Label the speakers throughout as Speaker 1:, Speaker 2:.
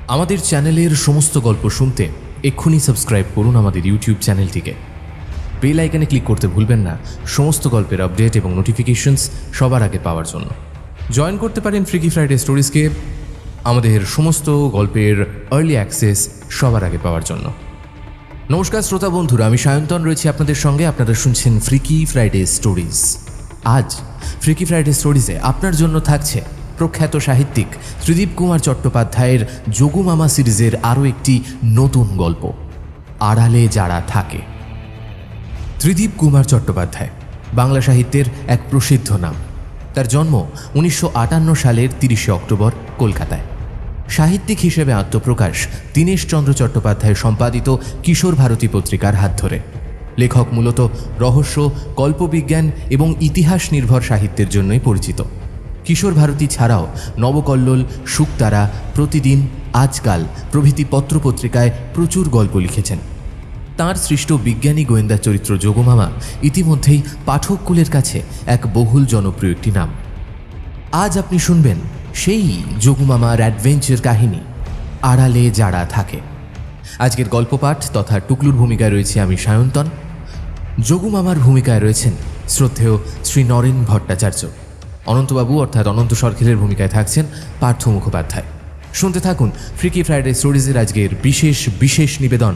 Speaker 1: আমাদের চ্যানেলের সমস্ত গল্প শুনতে এক্ষুনি সাবস্ক্রাইব করুন আমাদের ইউটিউব চ্যানেলটিকে। বেল আইকনে ক্লিক করতে ভুলবেন না সমস্ত গল্পের আপডেট এবং নোটিফিকেশনস সবার আগে পাওয়ার জন্য। জয়েন করতে পারেন ফ্রিকি ফ্রাইডে স্টোরিজকে আমাদের সমস্ত গল্পের আর্লি অ্যাক্সেস সবার আগে পাওয়ার জন্য। নমস্কার শ্রোতা বন্ধুরা, আমি সায়ন্তন রয়েছি আপনাদের সঙ্গে। আপনারা শুনছেন ফ্রিকি ফ্রাইডে স্টোরিজ। আজ ফ্রিকি ফ্রাইডে স্টোরিজে আপনার জন্য থাকছে প্রখ্যাত সাহিত্যিক ত্রিদীপ কুমার চট্টোপাধ্যায়ের যোগুমামা সিরিজের আরও একটি নতুন গল্প, আড়ালে যারা থাকে। ত্রিদীপ কুমার চট্টোপাধ্যায় বাংলা সাহিত্যের এক প্রসিদ্ধ নাম। তার জন্ম 1958 সালের 30শে অক্টোবর কলকাতায়। সাহিত্যিক হিসেবে আত্মপ্রকাশ দীনেশচন্দ্র চট্টোপাধ্যায় সম্পাদিত কিশোর ভারতী পত্রিকার হাত ধরে। লেখক মূলত রহস্য, কল্পবিজ্ঞান এবং ইতিহাস নির্ভর সাহিত্যের জন্যই পরিচিত। কিশোর ভারতী ছাড়াও নবকল্লোল, শুকতারা, প্রতিদিন, আজকাল প্রভৃতি পত্রপত্রিকায় প্রচুর গল্প লিখেছেন। তাঁর সৃষ্ট বিজ্ঞানী গোয়েন্দা চরিত্র যোগমামা ইতিমধ্যেই পাঠককুলের কাছে এক বহুল জনপ্রিয় একটি নাম। আজ আপনি শুনবেন সেই যোগমামার অ্যাডভেঞ্চার কাহিনী, আড়ালে যারা থাকে। আজকের গল্পপাঠ তথা টুকলুর ভূমিকায় রয়েছে আমি সায়ন্তন। যোগমামার ভূমিকায় রয়েছেন শ্রদ্ধেয় শ্রী নরেন ভট্টাচার্য। অনন্তবাবু অর্থাৎ অনন্ত সরকারের ভূমিকায় থাকছেন পার্থ মুখোপাধ্যায়। শুনতে থাকুন ফ্রিকি ফ্রাইডে স্টোরিজের আজকের বিশেষ নিবেদন,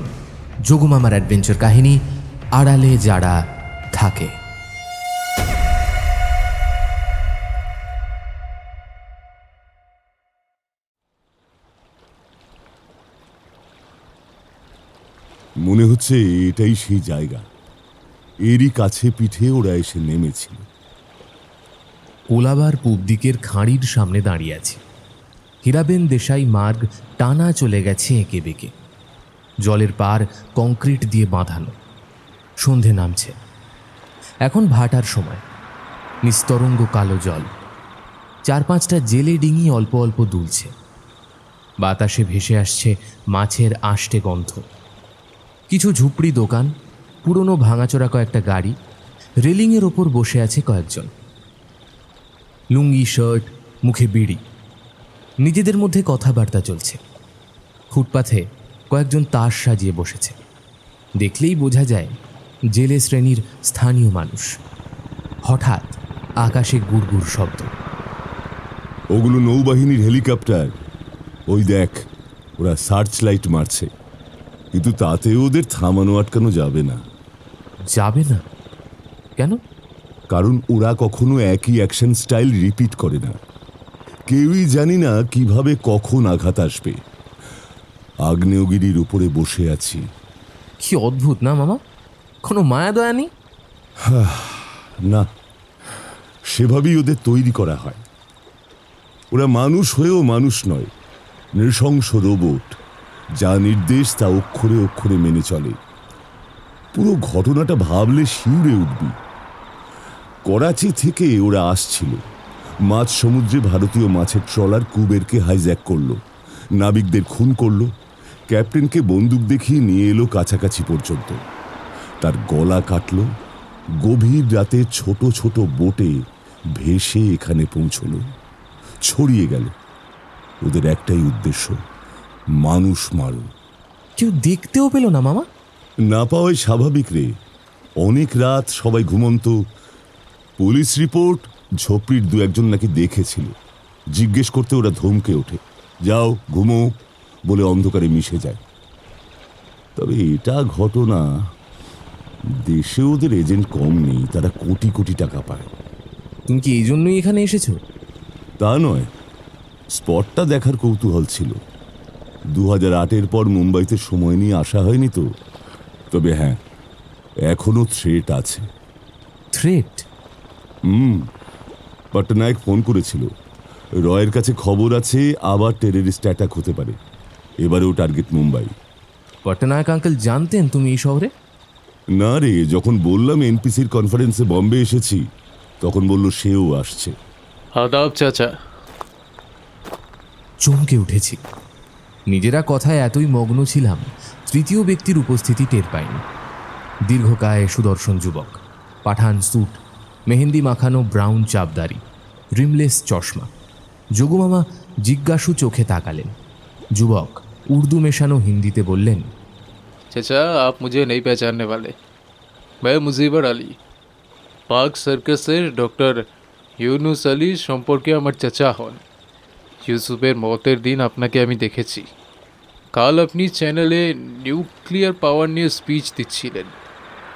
Speaker 1: যোগমামার অ্যাডভেঞ্চার কাহিনী, আড়ালে যারা থাকে।
Speaker 2: মনে হচ্ছে এটাই সেই জায়গা। এরই কাছে পিঠে ওরা এসে নেমেছিল।
Speaker 1: কোলাবার পূব দিকের খাঁড়ির সামনে দাঁড়িয়ে আছি। হীরাবেন দেশাই মার্গ টানা চলে গেছে এঁকে বেঁকে। জলের পার কংক্রিট দিয়ে বাঁধানো। সন্ধে নামছে। এখন ভাটার সময়। নিস্তরঙ্গ কালো জল। 4-5টা জেলে ডিঙি অল্প অল্প দুলছে। বাতাসে ভেসে আসছে মাছের আষ্টে গন্ধ। কিছু ঝুপড়ি দোকান, পুরনো ভাঙাচোরা কয়েকটা গাড়ি, রেলিংয়ের ওপর বসে আছে কয়েকজন। লুঙ্গি, শার্ট, মুখে বিড়ি। নিজেদের মধ্যে কথাবার্তা চলছে। ফুটপাথে কয়েকজন তাস সাজিয়ে বসেছে। দেখলেই বোঝা যায় জেলে শ্রেণীর স্থানীয় মানুষ। হঠাৎ আকাশে গুড়গুড় শব্দ।
Speaker 2: ওগুলো নৌবাহিনীর হেলিকপ্টার। ওই দেখ, ওরা সার্চ লাইট মারছে। কিন্তু তাতেও ওদের থামানো আটকানো যাবে না।
Speaker 1: যাবে না কেন?
Speaker 2: কারণ ওরা কখনো একই অ্যাকশন স্টাইল রিপিট করে না। কেউই জানি না কিভাবে কখন আঘাত আসবে। আগ্নেয়গিরির উপরে বসে আছি।
Speaker 1: কি অদ্ভুত না মামা? কোনো মায়া দয়া নেই?
Speaker 2: না, সেভাবেই ওদের তৈরি করা হয়। ওরা মানুষ হয়েও মানুষ নয়, নৃশংস রোবট। যা নির্দেশ তা অক্ষরে অক্ষরে মেনে চলে। পুরো ঘটনাটা ভাবলে শিউরে উঠবি। করাচি থেকে ওরা আসছিল। মাঝ সমুদ্রে ভারতীয় মাছের ট্রলার কুবেরকে হাইজ্যাক করলো, নাবিকদের খুন করলো, ক্যাপ্টেনকে বন্দুক দেখিয়ে নিয়ে এলো কাছাকাছি পর্যন্ত। তার গলা কাটলো, গভীর রাতে ছোট ছোট বোটে ভেসে এখানে পৌঁছলো, ছড়িয়ে গেল। ওদের একটাই উদ্দেশ্য, মানুষ মারো।
Speaker 1: কেউ দেখতেও পেল না মামা?
Speaker 2: না পাওয়াই স্বাভাবিক রে। অনেক রাত, সবাই ঘুমন্ত। পুলিশ রিপোর্ট, ঝোপড়ির 2-1 নাকি দেখেছিল। জিজ্ঞেস করতে ওরা ধমকে ওঠে, যাও ঘুমো বলে অন্ধকারে মিশে যায়। তবে এটা ঘটনা, দেশে ওদের এজেন্ট কম নেই, তারা কোটি কোটি টাকা পায়।
Speaker 1: তুমি কি এই জন্যই এখানে এসেছো?
Speaker 2: তা নয়, স্পটটা দেখার কৌতূহল ছিল। 2008-এর পর মুম্বাইতে সময় নিয়ে আসা হয়নি তো। তবে হ্যাঁ, এখনো থ্রেট আছে।
Speaker 1: থ্রেট?
Speaker 2: পট্টনায়ক ফোন করেছিল। রয়ের কাছে খবর আছে আবার টেররিস্ট অ্যাটাক হতে পারে। এবারেও টার্গেট মুম্বাই।
Speaker 1: পট্টনায়ক আঙ্কেল জানতেন তুমি এই শহরে?
Speaker 2: না রে, যখন বললাম এনপিসির কনফারেন্সে বম্বে এসেছি, তখন বলল সেও আসছে।
Speaker 3: আদাব চাচা।
Speaker 1: চমকে উঠেছি। নিজেরা কথায় এতই মগ্ন ছিলাম, তৃতীয় ব্যক্তির উপস্থিতি টের পাইনি। দীর্ঘকায় সুদর্শন যুবক, পাঠান স্যুট, মেহেন্দি মাখানো ব্রাউন চাপদারি, রিমলেস চশমা। যোগুমামা জিজ্ঞাসু চোখে তাকালেন। যুবক উর্দু মেশানো হিন্দিতে বললেন,
Speaker 3: चाचा आप मुझे नहीं पहचानने वाले, मैं मुजीबर আলী, পার্ক সার্কাসের ডক্টর ইউনুস আলী সম্পর্কে আমার চাচা হন। ইউসুফের মতের দিন আপনাকে আমি দেখেছি। কাল আপনি চ্যানেলে নিউক্লিয়ার পাওয়ার নিয়ে স্পিচ দিচ্ছিলেন,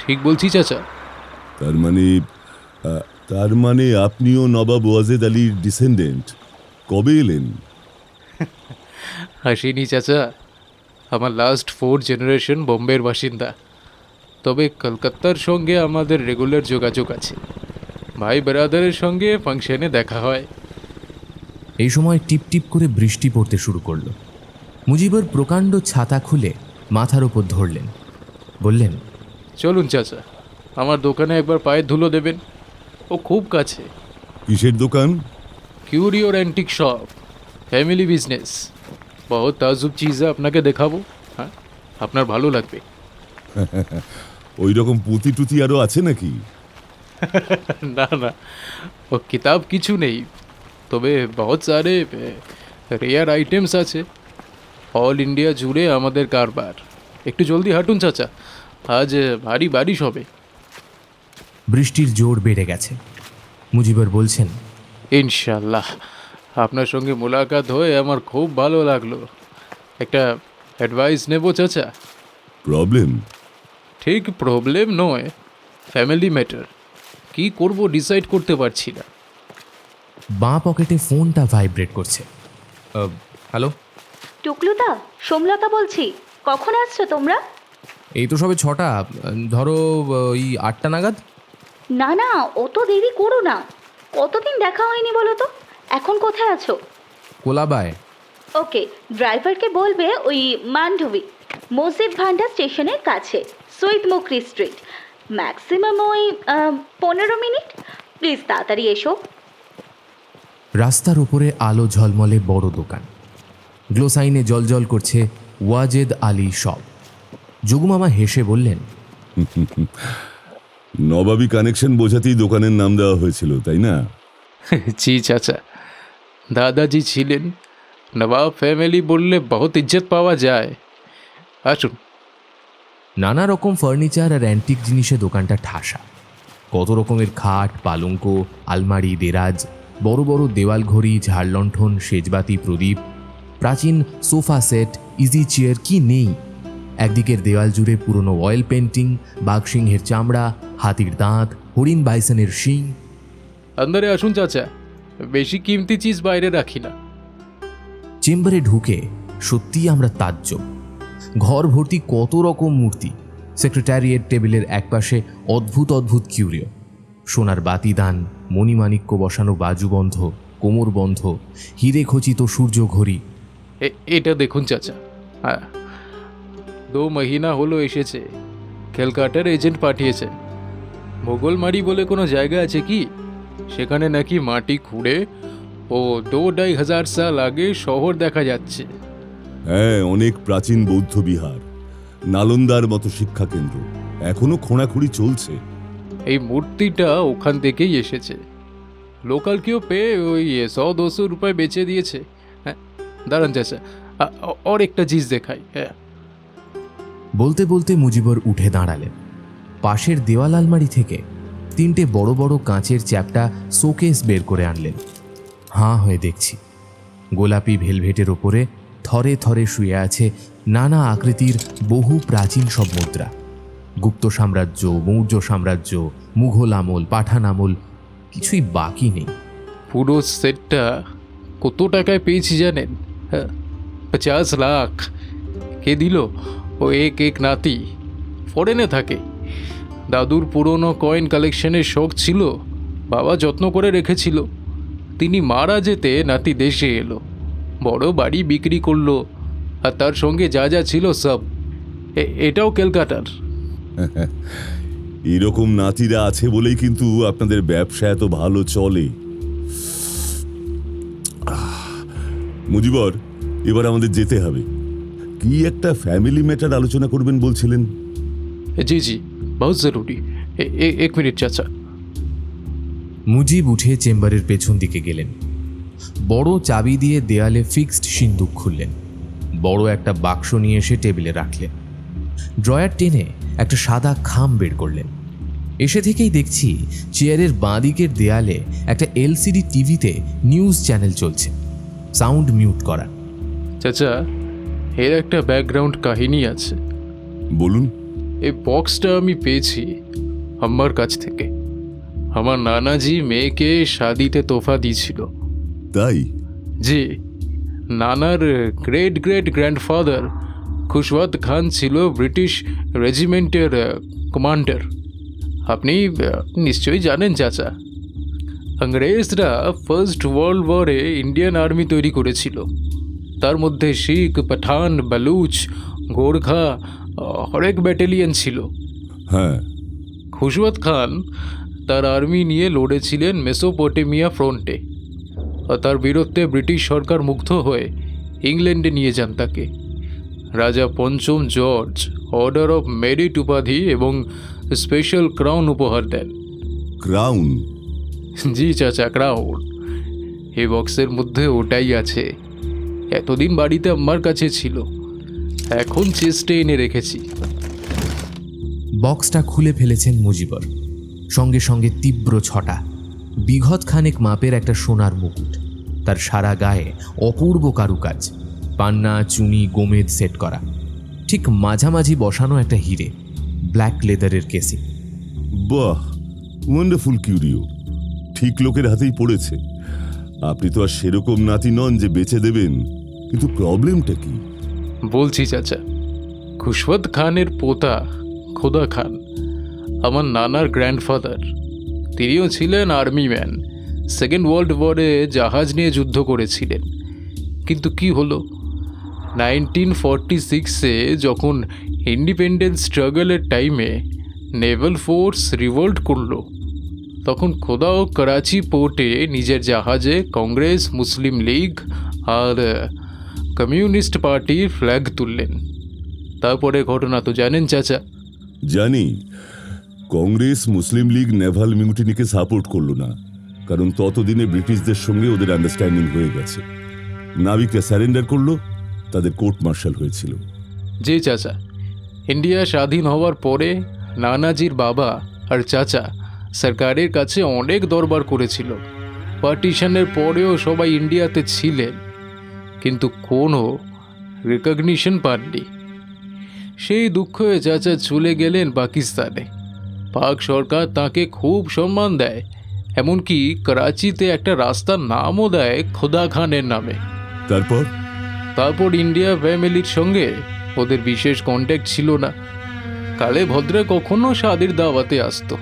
Speaker 3: ঠিক বলছি চাচা?
Speaker 2: তার মানে আপনিও নবাব ওয়াজেদ আলীর ডিসেন্ডেন্ট। কবে এলেন?
Speaker 3: হাসিনি চাচা, আমার লাস্ট 4 জেনারেশন বোম্বের বাসিন্দা, তবে কলকাতার সঙ্গে আমাদের রেগুলার যোগাযোগ আছে। ভাই ব্রাদারের সঙ্গে ফাংশনে দেখা হয়।
Speaker 1: এই সময় টিপ টিপ করে বৃষ্টি পড়তে শুরু করলো। মুজিবর প্রকাণ্ড ছাতা খুলে মাথার ওপর ধরলেন, বললেন,
Speaker 3: চলুন চাচা, আমার দোকানে একবার পায়ের ধুলো দেবেন, ও খুব কাছে।
Speaker 2: কিসের দোকান?
Speaker 3: কিউরিওর অ্যান্টিক শপ, ফ্যামিলি বিজনেস। বহুত তাজুব চিজে আপনাকে দেখাবো, হ্যাঁ আপনার ভালো লাগবে।
Speaker 2: ওই রকম পুঁতি টুতি আরো আছে নাকি?
Speaker 3: না না, ও কিতাব কিছু নেই, তবে বহুত সারে রেয়ার আইটেমস আছে। অল ইন্ডিয়া জুড়ে আমাদের কারবার। একটু জলদি হাঁটুন চাচা, আজ ভারী বারিশ হবে।
Speaker 1: বৃষ্টির জোর বেড়ে গেছে। মুজিবর বলছেন,
Speaker 3: ইনশাল্লাহ আপনার সঙ্গে মোলাকাত হয়ে আমার খুব ভালো লাগলো। একটা অ্যাডভাইস নেব চাচা?
Speaker 2: প্রবলেম?
Speaker 3: ঠিক প্রবলেম নয়, ফ্যামিলি ম্যাটার। কি করব ডিসাইড করতে পারছি না।
Speaker 1: বাঁ পকেটে ফোনটা ভাইব্রেট করছে। হ্যালো,
Speaker 4: টুকলুদা, সোমলতা বলছি। কখন আসছো তোমরা?
Speaker 1: এই তো সবে 6টা, ধরো ওই 8টা নাগাদ।
Speaker 4: না না, অত দেরি করো না। কতদিন দেখা হয়নি বলো তো? এখন কোথায় আছো?
Speaker 1: কোলাবায়।
Speaker 4: ওকে, ড্রাইভারকে বলবে ওই মান্ডবী মসজিদ ভান্ডার স্টেশনের কাছে, সুইট মুকরি স্ট্রিট। ম্যাক্সিমাম ওই 15 মিনিট। প্লিজ তাড়াতাড়ি এসো।
Speaker 1: রাস্তার উপরে আলো ঝলমলে বড় দোকান, গ্লোসাইনে জলজল করছে ওয়াজেদ আলী শপ। যোগুমামা হেসে বললেন,
Speaker 2: নবাবী কানেকশন বোঝাতেই দোকানের নাম দেওয়া হয়েছিল, তাই না?
Speaker 3: জি চাচা, দাদাজি ছিলেন। নবাব ফ্যামিলি বললে বহুত ইজ্জত পাওয়া যায়। আসুন।
Speaker 1: নানা রকম ফার্নিচার আর অ্যান্টিক জিনিসে দোকানটা ঠাসা। কত রকমের খাট, পালঙ্ক, আলমারি, দেরাজ, বড় বড় দেওয়াল ঘড়ি, ঝাড়লণ্ঠন, সেজবাতি, প্রদীপ, প্রাচীন সোফা সেট, ইজি চেয়ার, কি নেই। একদিকের দেওয়াল জুড়ে পুরনো অয়েল পেন্টিং, বাঘসিংহের চামড়া, হাতির দাঁত, হরিণ বাইসনের শিং।
Speaker 3: আন্দারে আসুন চাচা, বেশি কিমতি চিজ বাইরে রাখি না।
Speaker 1: চেম্বারে ঢুকে সত্যিই আমরা তাজ্জব। ঘর ভর্তি কত রকম মূর্তি। সেক্রেটারিয়েট টেবিলের একপাশে অদ্ভুত অদ্ভুত কিউরিও, সোনার বাতিদান, মণিমাণিক্য বসানো বাজুবন্ধ, কোমরবন্ধ, হিরে খচিত সূর্য ঘড়ি।
Speaker 3: এটা দেখুন চাচা, হ্যাঁ 2 মহিনা হলো এসেছে। ক্যালকাটার এজেন্ট পাঠিয়েছে। মোগলমারি বলে কোনো জায়গা আছে কি? সেখানে নাকি মাটি খুঁড়ে ও 2-2.5 হাজার সাল আগে শহর দেখা যাচ্ছে।
Speaker 2: হ্যাঁ, অনেক প্রাচীন বৌদ্ধ বিহার, নালন্দার মতো শিক্ষা কেন্দ্র এখনো খোঁড়াখুঁড়ি চলছে।
Speaker 3: এই মূর্তিটা ওখান থেকেই এসেছে। লোকাল কেউ পেয়ে ওই 100-200 রুপায় বেচে দিয়েছে। হ্যাঁ দাঁড়ান চাচা, আর একটা চিজ দেখাই। হ্যাঁ,
Speaker 1: বলতে বলতে মুজিবর উঠে দাঁড়ালেন। পাশের দেওয়াল আলমারি থেকে 3টে বড় বড় কাঁচের চ্যাপ্টা শোকেস বের করে আনলেন। হাঁ হয়ে দেখছি, গোলাপি ভেলভেটের ওপরে থরে থরে শুয়ে আছে নানা আকৃতির বহু প্রাচীন সব মুদ্রা। গুপ্ত সাম্রাজ্য, মৌর্য সাম্রাজ্য, মুঘল আমল, পাঠান আমল, কিছুই বাকি নেই।
Speaker 3: পুরো সেটটা কত টাকায় পেয়েছি জানেন? 50 লাখ। কে দিল? ও এক নাতি, ফরেনে থাকে। দাদুর পুরনো কয়েন কালেকশনের শখ ছিল, বাবা যত্ন করে রেখেছিল। তিনি মারা যেতে নাতি দেশে এলো, বড় বাড়ি বিক্রি করলো, আর তার সঙ্গে যা যা ছিল সব। এটাও ক্যালকাটার।
Speaker 2: এরকম নাতিরা আছে বলেই কিন্তু আপনাদের ব্যবসা এত ভালো চলে। মুজিবর, এবার আমাদের যেতে হবে। কি একটা ফ্যামিলি ম্যাটার আলোচনা করবেন বলছিলেন?
Speaker 3: জি জি, বহুত জরুরি। এক মিনিট চাচা।
Speaker 1: মুজিব উঠে চেম্বারের পেছন দিকে গেলেন। বড় চাবি দিয়ে দেয়ালে ফিক্সড সিন্দুক খুললেন। বড় একটা বাক্স নিয়ে এসে টেবিলে রাখলেন। ড্রয়ার টেনে একটা সাদা খাম বের করলেন। এসে থেকেই দেখছি চেয়ারের বাঁ দিকের দেয়ালে একটা এলসিডি টিভিতে নিউজ চ্যানেল চলছে, সাউন্ড মিউট করা।
Speaker 3: চাচা, এর একটা ব্যাকগ্রাউন্ড কাহিনী আছে।
Speaker 2: বলুন।
Speaker 3: এই বক্সটা আমি পেয়েছি আম্মার কাছ থেকে। আমার নানাজি মেয়েকে শাদিতে তোফা দিয়েছিল।
Speaker 2: তাই?
Speaker 3: জি, নানার গ্রেট গ্রেট গ্র্যান্ডফাদার খুশওয়াত খান ছিল ব্রিটিশ রেজিমেন্টের কমান্ডার। আপনি নিশ্চয়ই জানেন চাচা, ইংরেজরা ফার্স্ট ওয়ার্ল্ড ওয়ারে ইন্ডিয়ান আর্মি তৈরি করেছিল। তার মধ্যে শিখ, পাঠান, বালুচ, গোর্খা হরেক ব্যাটালিয়ন ছিল।
Speaker 2: হ্যাঁ।
Speaker 3: খুশওয়াত খান তার আর্মি নিয়ে লড়েছিলেন মেসোপটেমিয়া ফ্রন্টে। আর তার বীরত্বে ব্রিটিশ সরকার মুগ্ধ হয়ে ইংল্যান্ডে নিয়ে যান তাকে। রাজা পঞ্চম জর্জ অর্ডার অফ মেরিট উপাধি এবং স্পেশাল ক্রাউন উপহার দেন।
Speaker 2: ক্রাউন?
Speaker 3: জি চাচা, ক্রাউন। এই বক্সের মধ্যে ওটাই আছে। এতদিন বাড়িতে আম্মার কাছে ছিল, এখন চেস্টে এনে রেখেছি।
Speaker 1: বক্সটা খুলে ফেলেছেন মুজিবর। সঙ্গে সঙ্গে তীব্র ছটা, বিঘত খানেক মাপের একটা সোনার মুকুট, তার সারা গায়ে অপূর্ব কারুকাজ, পান্না, চুনি, গোমেদ সেট করা। ঠিক মাঝামাঝি বসানো একটা হিরে, ব্ল্যাক লেদারের কেসিং।
Speaker 2: বাহ, ওয়ান্ডারফুল কিউরিও। ঠিক লোকের হাতেই পড়েছে। আপনি তো আর সেরকম নাতি নন যে বেচে দেবেন। কিন্তু প্রবলেমটা কি?
Speaker 3: বলছি চাচা, খুশওয়াত খানের পোতা খোদা খান আমার নানার গ্র্যান্ডফাদার। তিনিও ছিলেন আর্মি ম্যান। সেকেন্ড ওয়ার্ল্ড ওয়ারে জাহাজ নিয়ে যুদ্ধ করেছিলেন। কিন্তু কি হলো, 1946-এ যখন ইন্ডিপেন্ডেন্স স্ট্রাগলের টাইমে নেভাল ফোর্স রিভোল্ট করলো, তখন খোদাও করাচি পোর্টে নিজের জাহাজে কংগ্রেস, মুসলিম লীগ আর কমিউনিস্ট পার্টির ফ্ল্যাগ তুললেন। তারপরে ঘটনা তো জানেন চাচা।
Speaker 2: জানি। কংগ্রেস, মুসলিম লীগ নেভাল মিউটিনিকে সাপোর্ট করলো না, কারণ ততদিনে ব্রিটিশদের সঙ্গে ওদের আন্ডারস্ট্যান্ডিং হয়ে গেছে। নাবিকরা স্যারেন্ডার করলো, তাদের কোর্ট মার্শাল হয়েছিল।
Speaker 3: জি চাচা, ইন্ডিয়া স্বাধীন হওয়ার পরে নানাজির বাবা আর চাচা সরকারের কাছে অনেক দরবার করেছিল। পার্টিশনের পরেও সবাই ইন্ডিয়াতে ছিলেন, কিন্তু কোনো রেকগনিশন পাননি। সেই দুঃখে চাচা চলে গেলেন পাকিস্তানে। পাক সরকার তাকে খুব সম্মান দেয়, এমনকি করাচিতে একটা রাস্তার নামও দেয় খোদা খানের নামে।
Speaker 2: তারপর
Speaker 3: ইন্ডিয়া ফ্যামিলির সঙ্গে ওদের বিশেষ কন্ট্যাক্ট ছিল না। কালে ভদ্রে কখনো শাদির দাওয়াতে আসতো।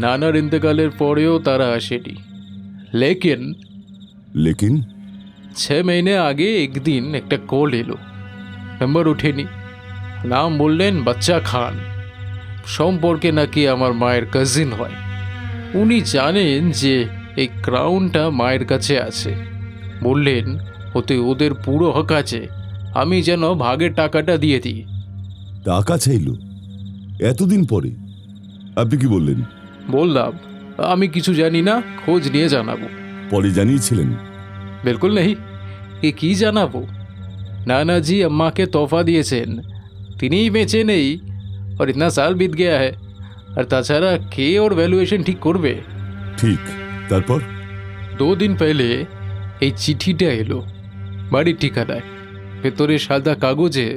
Speaker 3: নানার ইন্তেকালের পরেও তারা আসেনি।
Speaker 2: লেকিন
Speaker 3: 6 মहीने আগে একদিন একটা কল এলো, নাম্বার ওঠেনি। নাম বললেন বাচ্চা খান, সম্পর্কে নাকি আমার মায়ের কাজিন হয়। উনি জানেন যে এই ক্রাউনটা মায়ের কাছে আছে। বললেন ওতে ওদের পুরো হক আছে, আমি যেন ভাগের টাকাটা দিয়ে দিই।
Speaker 2: টাকা চাইলো এতদিন পরে? আপনি কি বললেন?
Speaker 3: বললাম আমি কিছু জানি না, খোঁজ নিয়ে জানাবো।
Speaker 2: পরে জানিয়েছিলেন?
Speaker 3: बिल्कुल नहीं, এ কি জানাবো? নানাজি আম্মাকে তোহফা দিয়েছেন, তিনিই বেঁচে নেই, আর ইতনা সাল बीत गया है। আর তাছাড়া কে ওর ভ্যালুয়েশন ঠিক করবে?
Speaker 2: ঠিক। তারপর
Speaker 3: 2 দিন পহলে এই চিঠিটা এলো বাড়ির ঠিকানায়, ভেতরে সাদা কাগজে।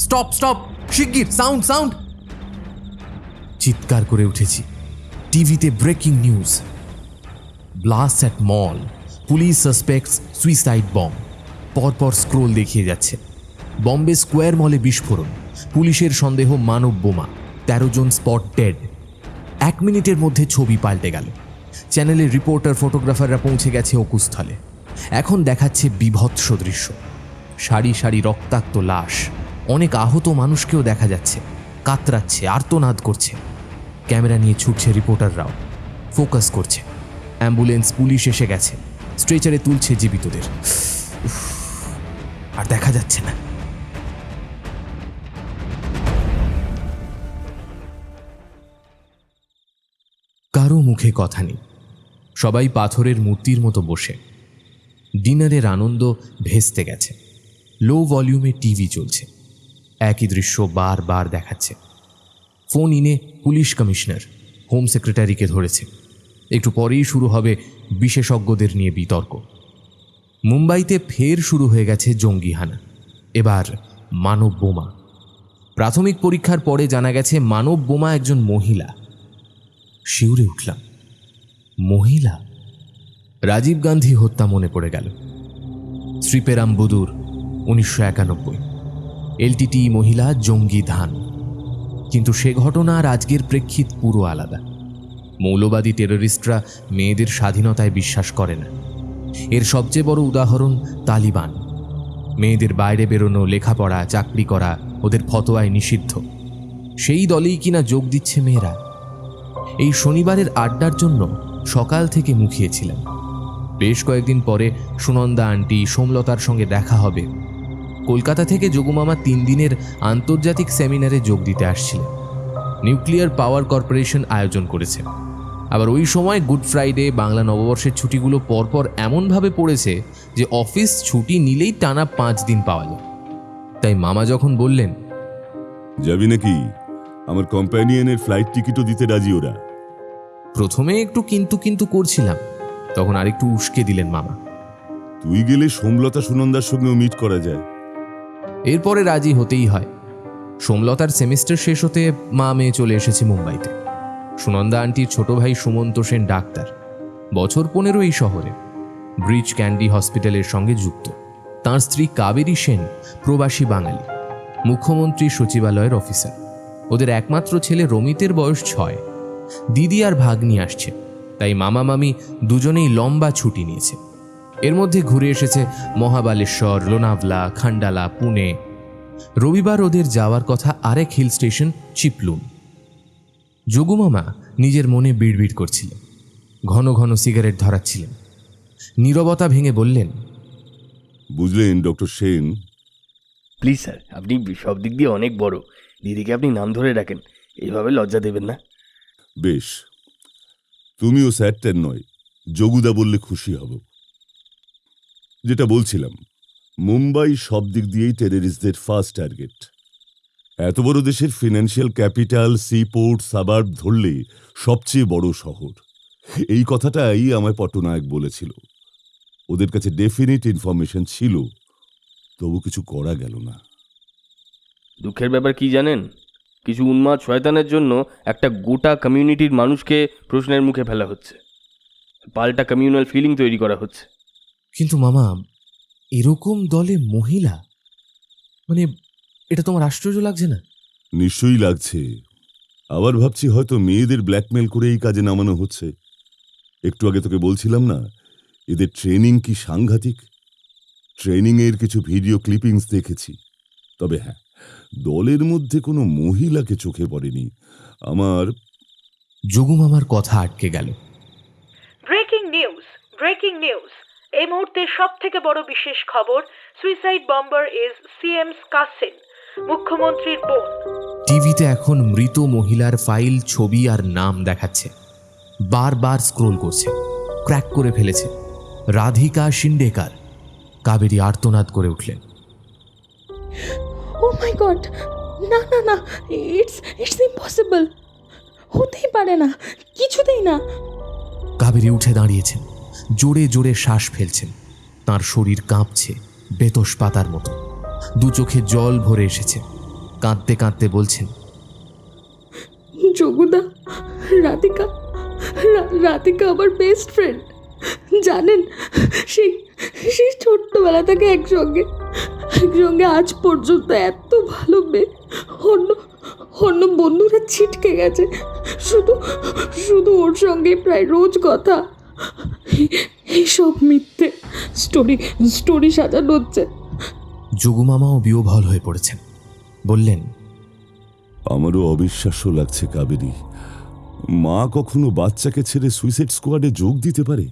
Speaker 1: স্টপ স্টপ, শিগগির সাউন্ড সাউন্ড! চিৎকার করে উঠেছি। টিভিতে breaking news, blast at mall, police suspects suicide bomb. পরপর স্ক্রোল দেখিয়ে যাচ্ছে। বম্বে স্কোয়ার মলে বিস্ফোরণ, পুলিশের সন্দেহ মানব বোমা, 13 জন স্পট ডেড। 1 মিনিটের মধ্যে ছবি পাল্টে গেল। চ্যানেলের রিপোর্টার, ফটোগ্রাফাররা পৌঁছে গেছে অকুস্থলে। এখন দেখাচ্ছে বীভৎস দৃশ্য, সারি সারি রক্তাক্ত লাশ। অনেক আহত মানুষকেও দেখা যাচ্ছে, কাতরাচ্ছে, আর্তনাদ করছে। ক্যামেরা নিয়ে ছুটছে রিপোর্টাররাও, ফোকাস করছে। অ্যাম্বুলেন্স, পুলিশ এসে গেছে, স্ট্রেচারে তুলছে জীবিতদের। উফ, আর দেখা যাচ্ছে না। কারো মুখে কথা নেই, সবাই পাথরের মূর্তির মতো বসে। ডিনারের আনন্দ ভেস্তে গেছে। লো ভলিউমে টিভি চলছে। একই দৃশ্য বারবার দেখাচ্ছে। ফোন ইনে পুলিশ কমিশনার হোম সেক্রেটারিকে ধরেছে। একটু পরেই শুরু হবে বিশেষজ্ঞদের নিয়ে বিতর্ক। মুম্বাইতে ফের শুরু হয়ে গেছে জঙ্গিহানা, এবার মানব বোমা। প্রাথমিক পরীক্ষার পরে জানা গেছে মানব বোমা একজন মহিলা। শিউরে উঠলাম, মহিলা? রাজীব গান্ধী হত্যা মনে পড়ে গেল। শ্রীপেরাম বুদুর 1991, এলটিটি মহিলা জঙ্গি ধান। কিন্তু সে ঘটনা আর আজকের প্রেক্ষিত পুরো আলাদা। মৌলবাদী টেররিস্টরা মেয়েদের স্বাধীনতায় বিশ্বাস করে না। এর সবচেয়ে বড় উদাহরণ তালিবান। মেয়েদের বাইরে বেরোনো, লেখাপড়া, চাকরি করা ওদের ফতোয়ায় নিষিদ্ধ। সেই দলেই কিনা যোগ দিচ্ছে মেয়েরা। এই শনিবারের আড্ডার জন্য সকাল থেকে মুখিয়েছিলাম। বেশ কয়েকদিন পরে সুনন্দা আন্টি, সোমলতার সঙ্গে দেখা হবে। কলকাতা থেকে যোগুমামা 3 দিনের আন্তর্জাতিক সেমিনারে যোগ দিতে আসছিলেন। নিউক্লিয়ার পাওয়ার কর্পোরেশন আয়োজন করেছে। আবার ওই সময় গুড ফ্রাইডে, বাংলা নববর্ষের ছুটিগুলো পরপর এমনভাবে পড়েছে যে অফিস ছুটি নিলেই টানা 5 দিন পাওয়া যায়। তাই মামা যখন বললেন,
Speaker 2: যাবি নাকি? আমার কম্প্যানিয়নের ফ্লাইট টিকিটও দিতে রাজি ওরা।
Speaker 1: প্রথমে একটু কিন্তু কিন্তু করছিলাম, তখন আরেকটু উস্কে দিলেন মামা।
Speaker 2: তুই গেলে সোমলতা সুনন্দার সঙ্গেও মিট করা যায়।
Speaker 1: এরপরে রাজি হতেই হয়। সোমলতার সেমিস্টার শেষ হতে মা মেয়ে চলে এসেছে মুম্বাইতে। সুনন্দা আন্টির ছোট ভাই সুমন্ত সেন ডাক্তার, বছর 15 এই শহরে, ব্রিজ ক্যান্ডি হসপিটালের সঙ্গে যুক্ত। তাঁর স্ত্রী কাবেরী সেন প্রবাসী বাঙালি, মুখ্যমন্ত্রী সচিবালয়ের অফিসার। ওদের একমাত্র ছেলে রমিতের বয়স 6। দিদি আর ভাগ্নি আসছে, তাই মামা মামি দুজনেই লম্বা ছুটি নিয়েছে। এর মধ্যে ঘুরে এসেছে মহাবালেশ্বর, লোনাভলা, খান্ডালা, পুনে। রবিবার ওদের যাওয়ার কথা আরেক হিল স্টেশন চিপলুন। যোগুমামা নিজের মনে বিড়বিড় করছিলেন, ঘন ঘন সিগারেট ধরাচ্ছিলেন। নীরবতা ভেঙে বললেন,
Speaker 2: বুঝলেন ডক্টর সেন,
Speaker 5: প্লিজ স্যার, আপনি সব দিক দিয়ে অনেক বড়। দিদিকে আপনি নাম ধরে রাখেন, এইভাবে লজ্জা দেবেন না।
Speaker 2: বেশ, তুমিও স্যারটেন নয়, যোগুদা বললে খুশি হব। যেটা বলছিলাম, মুম্বাই সব দিক দিয়েই টেররিস্টদের ফার্স্ট টার্গেট। এত বড় দেশের ফিনান্সিয়াল ক্যাপিটাল, সিপোর্ট, সাবার্ব ধরলে সবচেয়ে বড় শহর। এই কথাটাই আমায় পট্টনায়ক বলেছিল। ওদের কাছে ডেফিনিট ইনফরমেশন ছিল, তবু কিছু করা গেল না।
Speaker 5: দুঃখের ব্যাপার কি জানেন? কিছু উন্মাদ শয়তানের জন্য একটা গোটা কমিউনিটির মানুষকে প্রশ্নের মুখে ফেলা হচ্ছে, পাল্টা কমিউনাল ফিলিং তৈরি করা হচ্ছে।
Speaker 1: কিন্তু মামা, এরকম দলে মহিলা, মানে এটা তোমার আশ্চর্য লাগছে না?
Speaker 2: নিশ্চয়ই লাগছে। আবার ভাবছি হয়তো মেয়েদের ব্ল্যাকমেল করে এই কাজে নামানো হচ্ছে। একটু আগে তোকে বলছিলাম না, এদের ট্রেনিং কি সাংঘাতিক। ট্রেনিংয়ের কিছু ভিডিও ক্লিপিংস দেখেছি। তবে হ্যাঁ, দলের মধ্যে কোনো মহিলাকে চোখে পড়েনি আমার।
Speaker 1: যোগুমামার কথা আটকে গেল।
Speaker 6: Breaking news. এই মুহূর্তে সব থেকে বড় বিশেষ খবর, suicide bomber is CM Kasim, মুখ্যমন্ত্রীর বোন।
Speaker 1: টিভিতে এখন মৃত মহিলার ফাইল, ছবি আর নাম দেখাচ্ছে। বারবার স্ক্রোল করছে, ক্র্যাক করে ফেলেছে। রাধিকা শিন্ডেকার। কাবেরী আর্তনাদ করে উঠলেন,
Speaker 7: ও মাই গড, না না না, ইটস ইম্পসিবল, হতেই পারে না, কিছুতেই না।
Speaker 1: কাবেরী উঠে দাঁড়িয়েছেন, জোরে জোরে শ্বাস ফেলছেন। তার শরীর কাঁপছে বেতস পাতার মতো। 2 চোখে জল ভরে এসেছে। কাঁদতে কাঁদতে বলছেন,
Speaker 7: যোগুদা, রাধিকা আমার বেস্ট ফ্রেন্ড। জানেন, সেই ছোট্টবেলা থেকে একসঙ্গে আজ পর্যন্ত এত ভালো মেয়ে অন্য বন্ধুরা ছিটকে গেছে। শুধু ওর সঙ্গে প্রায় রোজ কথা। এইসব মিথ্যে স্টোরি সাজানো হচ্ছে।
Speaker 1: যোগুমামাও বিহ্বল হয়ে পড়েছেন। বললেন,
Speaker 2: আমারও অবিশ্বাস্য লাগছে কাবেরী। মা কখনো বাচ্চাকে ছেড়ে সুইসাইড স্কোয়াডে যোগ দিতে পারে?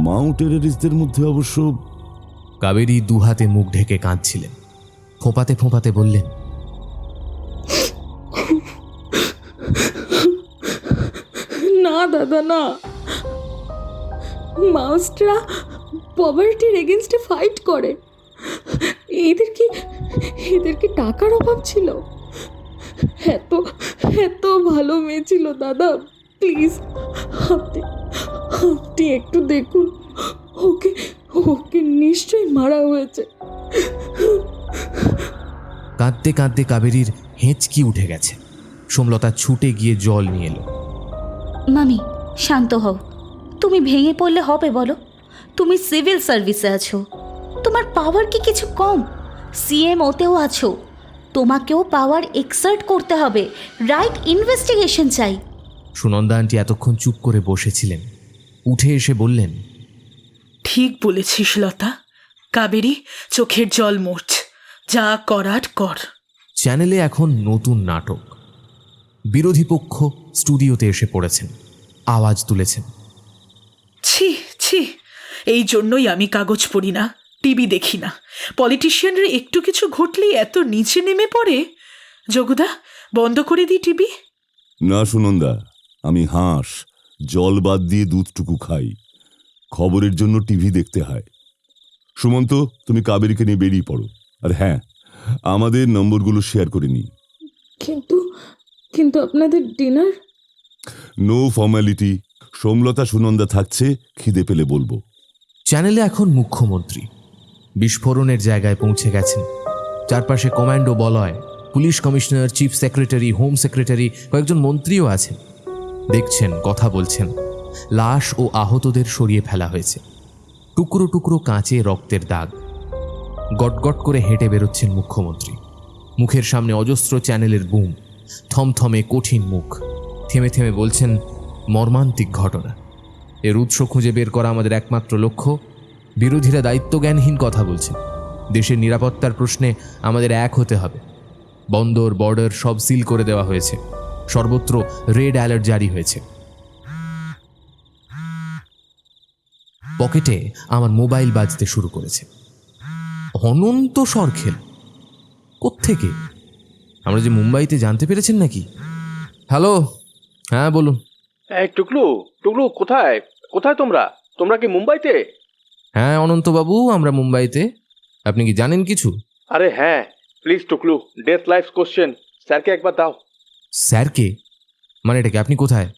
Speaker 2: মাও টেররিস্টদের মধ্যে অবশ্য।
Speaker 1: কাবেরী 2 হাতে মুখ ঢেকে কাঁদছিলেন। ফোঁপাতে ফোঁপাতে বললেন,
Speaker 7: না দাদা, না। মাউসরা পভার্টির এগেনস্টে ফাইট করে। এদের কি টাকার অভাব ছিল? এত এত ভালো মেয়ে ছিল দাদা, প্লিজ আপনি একটু দেখুন, ওকে ওকে নিশ্চয়ই মারা হয়েছে।
Speaker 1: কাঁদতে কাঁদতে কাবেরীর হেঁচকি উঠে গেছে। সোমলতা ছুটে গিয়ে জল নিয়ে এলো।
Speaker 4: মামি, শান্ত হও। তুমি ভেঙে পড়লে হবে বলো? তুমি সিভিল সার্ভিসে আছো, তোমার পাওয়ার কি কিছু কম? সিএম ওতেও আছো, তোমাকেও পাওয়ার এক্সার্ট করতে হবে। রাইট ইনভেস্টিগেশন চাই।
Speaker 1: সুনন্দা আন্টি এতক্ষণ চুপ করে বসেছিলেন, উঠে এসে বললেন,
Speaker 6: ঠিক বলেছিস লতা, কাবেরী চোখের জল মোছ, যা করার কর।
Speaker 1: চ্যানেলে এখন নতুন নাটক। বিরোধী পক্ষ স্টুডিওতে এসে পড়েছেন, আওয়াজ তুলেছেন।
Speaker 6: ছি ছি, এই জন্যই আমি কাগজ পড়ি না, টিভি দেখি না। পলিটিশিয়ানরা একটু কিছু ঘটলেই এত নিচে নেমে পড়ে। যোগুদা, বন্ধ করে দিই টিভি।
Speaker 2: না সুনন্দা, আমি হাঁস, জল বাদ দিয়ে দুধটুকু খাই। খবরের জন্য টিভি দেখতে হয়। সুমন্ত, তুমি কাবেরীকে নিয়ে বেরিয়ে পড়ো। আর হ্যাঁ, আমাদের নম্বরগুলো শেয়ার করে নিই।
Speaker 7: কিন্তু আপনাদের dinner?
Speaker 2: No formality. Somlata Sunanda থাকছে, খিদে পেলে বলবো।
Speaker 1: চ্যানেলে এখন মুখ্যমন্ত্রী বিস্ফোরণের জায়গায় পৌঁছে গেছেন। চারপাশে কমান্ডো বলয়, police commissioner, chief secretary, home secretary, কয়েকজন মন্ত্রীও আছেন। দেখছেন, কথা বলছেন। লাশ ও আহতদের সরিয়ে ফেলা হয়েছে। টুকরো টুকরো কাঁচে রক্তের দাগ। গটগট করে হেঁটে বেরোচ্ছেন মুখ্যমন্ত্রী। মুখের সামনে অজস্র চ্যানেলের বুম, থমথমে কঠিন মুখ। থেমে থেমে বলছেন, মর্মান্তিক ঘটনা। এর উৎস খুঁজে বের করা আমাদের একমাত্র লক্ষ্য। বিরোধীরা দায়িত্বজ্ঞানহীন কথা বলছেন। দেশের নিরাপত্তার প্রশ্নে আমাদের এক হতে হবে। বন্দর, বর্ডার সব সিল করে দেওয়া হয়েছে। সর্বত্র রেড অ্যালার্ট জারি হয়েছে। পকেটে আমার মোবাইল বাজতে শুরু করেছে। অনন্ত সরখেল কোত্থেকে? আমরা যে মুম্বাইতে, জানতে পেরেছেন নাকি? হ্যালো, হ্যাঁ বলুন।
Speaker 8: এই টুকলু, টুকলু কোথায় কোথায় তোমরা তোমরা কি মুম্বাইতে?
Speaker 1: হ্যাঁ অনন্তবাবু, আমরা মুম্বাইতে। আপনি কি জানেন কিছু?
Speaker 8: আরে হ্যাঁ, প্লিজ টুকলু, ডেথ লাইফ কোশ্চেন স্যারকে একবার দাও।
Speaker 1: স্যারকে? মানে এটা কি? আপনি কোথায়?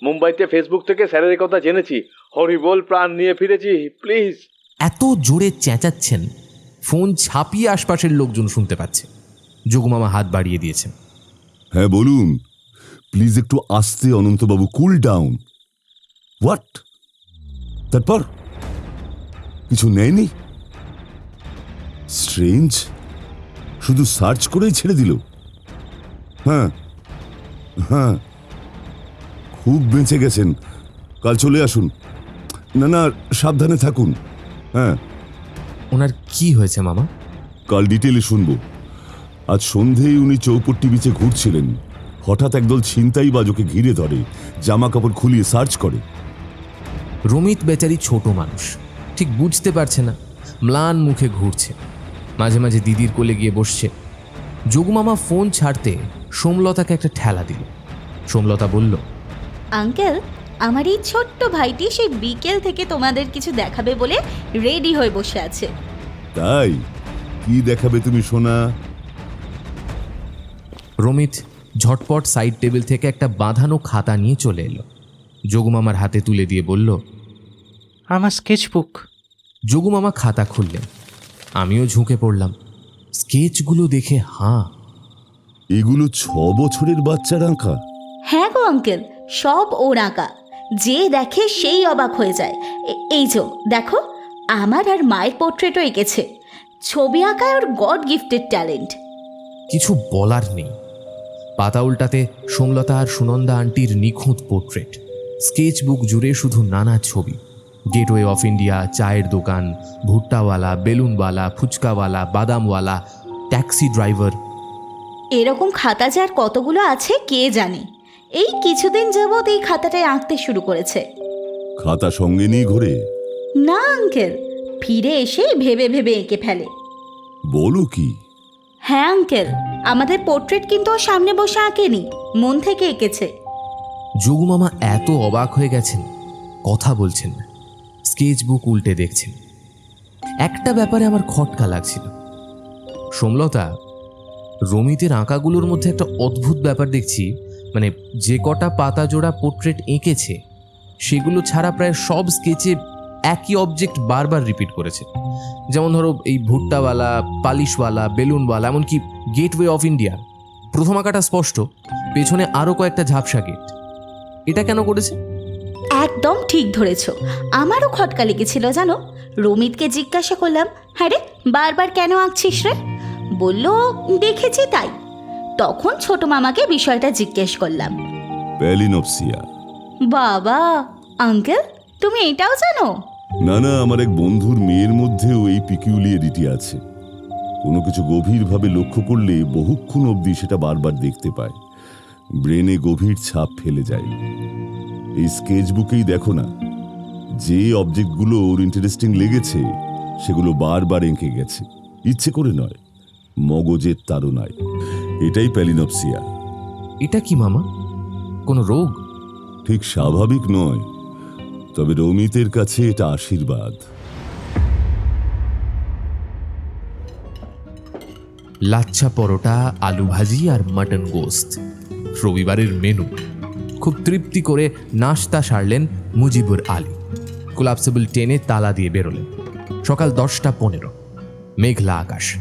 Speaker 8: মুম্বাইতে ফেসবুক থেকে স্যারের কথা জেনেছি, হরিবোল, প্রাণ নিয়ে ফিরেছি, প্লিজ।
Speaker 1: এত জোরে চেঁচাচ্ছেন, ফোন ছাপিয়ে আশপাশের লোকজন শুনতে পাচ্ছে। যোগুমামা হাত বাড়িয়ে দিয়েছেন।
Speaker 2: হ্যাঁ বলুন, প্লিজ একটু আস্তে অনন্তবাবু, কুল ডাউন। হোয়াট? তারপর কিছু নেয়নি? স্ট্রেঞ্জ, শুধু সার্চ করেই ছেড়ে দিল? হ্যাঁ হ্যাঁ, খুব বেঁচে গেছেন। কাল চলে আসুন। না না, সাবধানে থাকুন। হ্যাঁ,
Speaker 1: ওনার কি হয়েছে মামা?
Speaker 2: কাল ডিটেলে শুনবো। আজ সন্ধেই উনি চৌপট্টি বিচে ঘুরছিলেন, হঠাৎ একদল ছিনতাইবাজ ওকে ঘিরে ধরে, জামা কাপড় খুলিয়ে সার্চ করে।
Speaker 1: রমিত বেচারি ছোট মানুষ, ঠিক বুঝতে পারছে না, ম্লান মুখে ঘুরছে। মাঝে মাঝে দিদির কোলে গিয়ে বসছে। যোগুমামা ফোন ছাড়তে সোমলতাকে একটা ঠেলা দিল। সোমলতা বলল,
Speaker 4: আঙ্কেল, আমার এই ছোট্ট ভাইটি সেই বিকেল থেকে তোমাদের কিছু দেখাবে বলে রেডি হয়ে বসে আছে।
Speaker 2: তাই? কি দেখাবে তুমি সোনা?
Speaker 1: রমিত ঝটপট সাইড টেবিল থেকে একটা বাঁধানো খাতা নিয়ে চলে এলো। যোগুমামার হাতে তুলে দিয়ে বলল,
Speaker 3: আমার স্কেচবুক।
Speaker 1: যোগুমামা খাতা খুললেন। আমিও ঝুঁকে পড়লাম। স্কেচগুলো দেখে হাঁ।
Speaker 2: এগুলো 6 বছরের বাচ্চার আঁকা?
Speaker 4: হ্যাঁ গো আঙ্কেল, সব ওর আঁকা। যে দেখে সেই অবাক হয়ে যায়। এই যে দেখো, আমার আর মায়ের পোর্ট্রেটও এঁকেছে। ছবি আঁকায় ওর গড গিফটেড ট্যালেন্ট।
Speaker 1: কিছু বলার নেই। পাতা উল্টাতে সোমলতা আর সুনন্দা আন্টির নিখুঁত পোর্ট্রেট। স্কেচবুক জুড়ে শুধু নানা ছবি। গেটওয়ে অফ ইন্ডিয়া, চায়ের দোকান, ভুট্টাওয়ালা, বেলুনওয়ালা, ফুচকাওয়ালা, বাদামওয়ালা, ট্যাক্সি ড্রাইভার।
Speaker 4: এরকম খাতা যার কতগুলো আছে কে জানে। এই কিছুদিন যাবৎ এই খাতাটায় আঁকতে শুরু করেছে।
Speaker 2: খাতা সঙ্গে নিয়ে ঘোরে?
Speaker 4: না আঙ্কেল, ফিরে এসে ভেবে ভেবে এঁকে ফেলে।
Speaker 2: বলো কি?
Speaker 4: হ্যাঁ আঙ্কেল, আমাদের পোর্ট্রেট কিন্তু ও সামনে বসে আঁকেনি, মন থেকে এঁকেছে।
Speaker 1: যোগুমামা এত অবাক হয়ে গেছেন, কথা বলছেন না, স্কেচবুক উল্টে দেখছেন। একটা ব্যাপারে আমার খটকা লাগছিল। সোমলতা, রমিতের আঁকাগুলোর মধ্যে একটা অদ্ভুত ব্যাপার দেখছি। মানে যে কটা পাতা জোড়া পোর্ট্রেট এঁকেছে সেগুলো ছাড়া প্রায় সব স্কেচে একই অবজেক্ট বারবার রিপিট করেছে। যেমন ধরো এই ভুট্টাওয়ালা, পালিশওয়ালা, বেলুনওয়ালা, এমনকি গেটওয়ে অফ ইন্ডিয়া। প্রথম আঁকাটা স্পষ্ট, পেছনে আরও কয়েকটা ঝাপসা গেট। এটা কেন করেছে?
Speaker 4: একদম ঠিক ধরেছ, আমারও খটকা লেগেছিল জানো। রমিতকে জিজ্ঞাসা করলাম, হ্যাঁ রে বারবার কেন আঁকছিস রে? বলল দেখেছি তাই। তখন ছোট মামাকে বিষয়টা জিজ্ঞেস করলাম।
Speaker 2: প্যালিনপসিয়া।
Speaker 4: বাবা, আঙ্কেল তুমি এটাও জানো?
Speaker 2: না না, আমার এক বন্ধুর মেয়ের মধ্যেও এই পিকিউলিয়ারিটি আছে। কোনো কিছু গভীরভাবে লক্ষ্য করলে বহুক্ষণ অবধি সেটা বারবার দেখতে পায়, ব্রেনে গভীর ছাপ ফেলে যায়। এই স্কেচবুকেই দেখো না, যে অবজেক্টগুলো ওর ইন্টারেস্টিং লেগেছে সেগুলো বারবার এঁকে গেছে, ইচ্ছে করে নয়, মগজের তাড়নায়। এটাই প্যালিনপসিয়া।
Speaker 1: এটা কি মামা, কোনো রোগ?
Speaker 2: ঠিক স্বাভাবিক নয়, তবে রমিতের কাছে এটা আশীর্বাদ।
Speaker 1: লাচ্ছা পরোটা, আলু ভাজি আর মাটন গোস্ত রবিবারের মেনু। খুব তৃপ্তি করে নাশতা সারলেন মুজিবুর আলী। কোলাপসেবল টেনে তালা দিয়ে বেরোলেন। সকাল 10:15, মেঘলা আকাশ,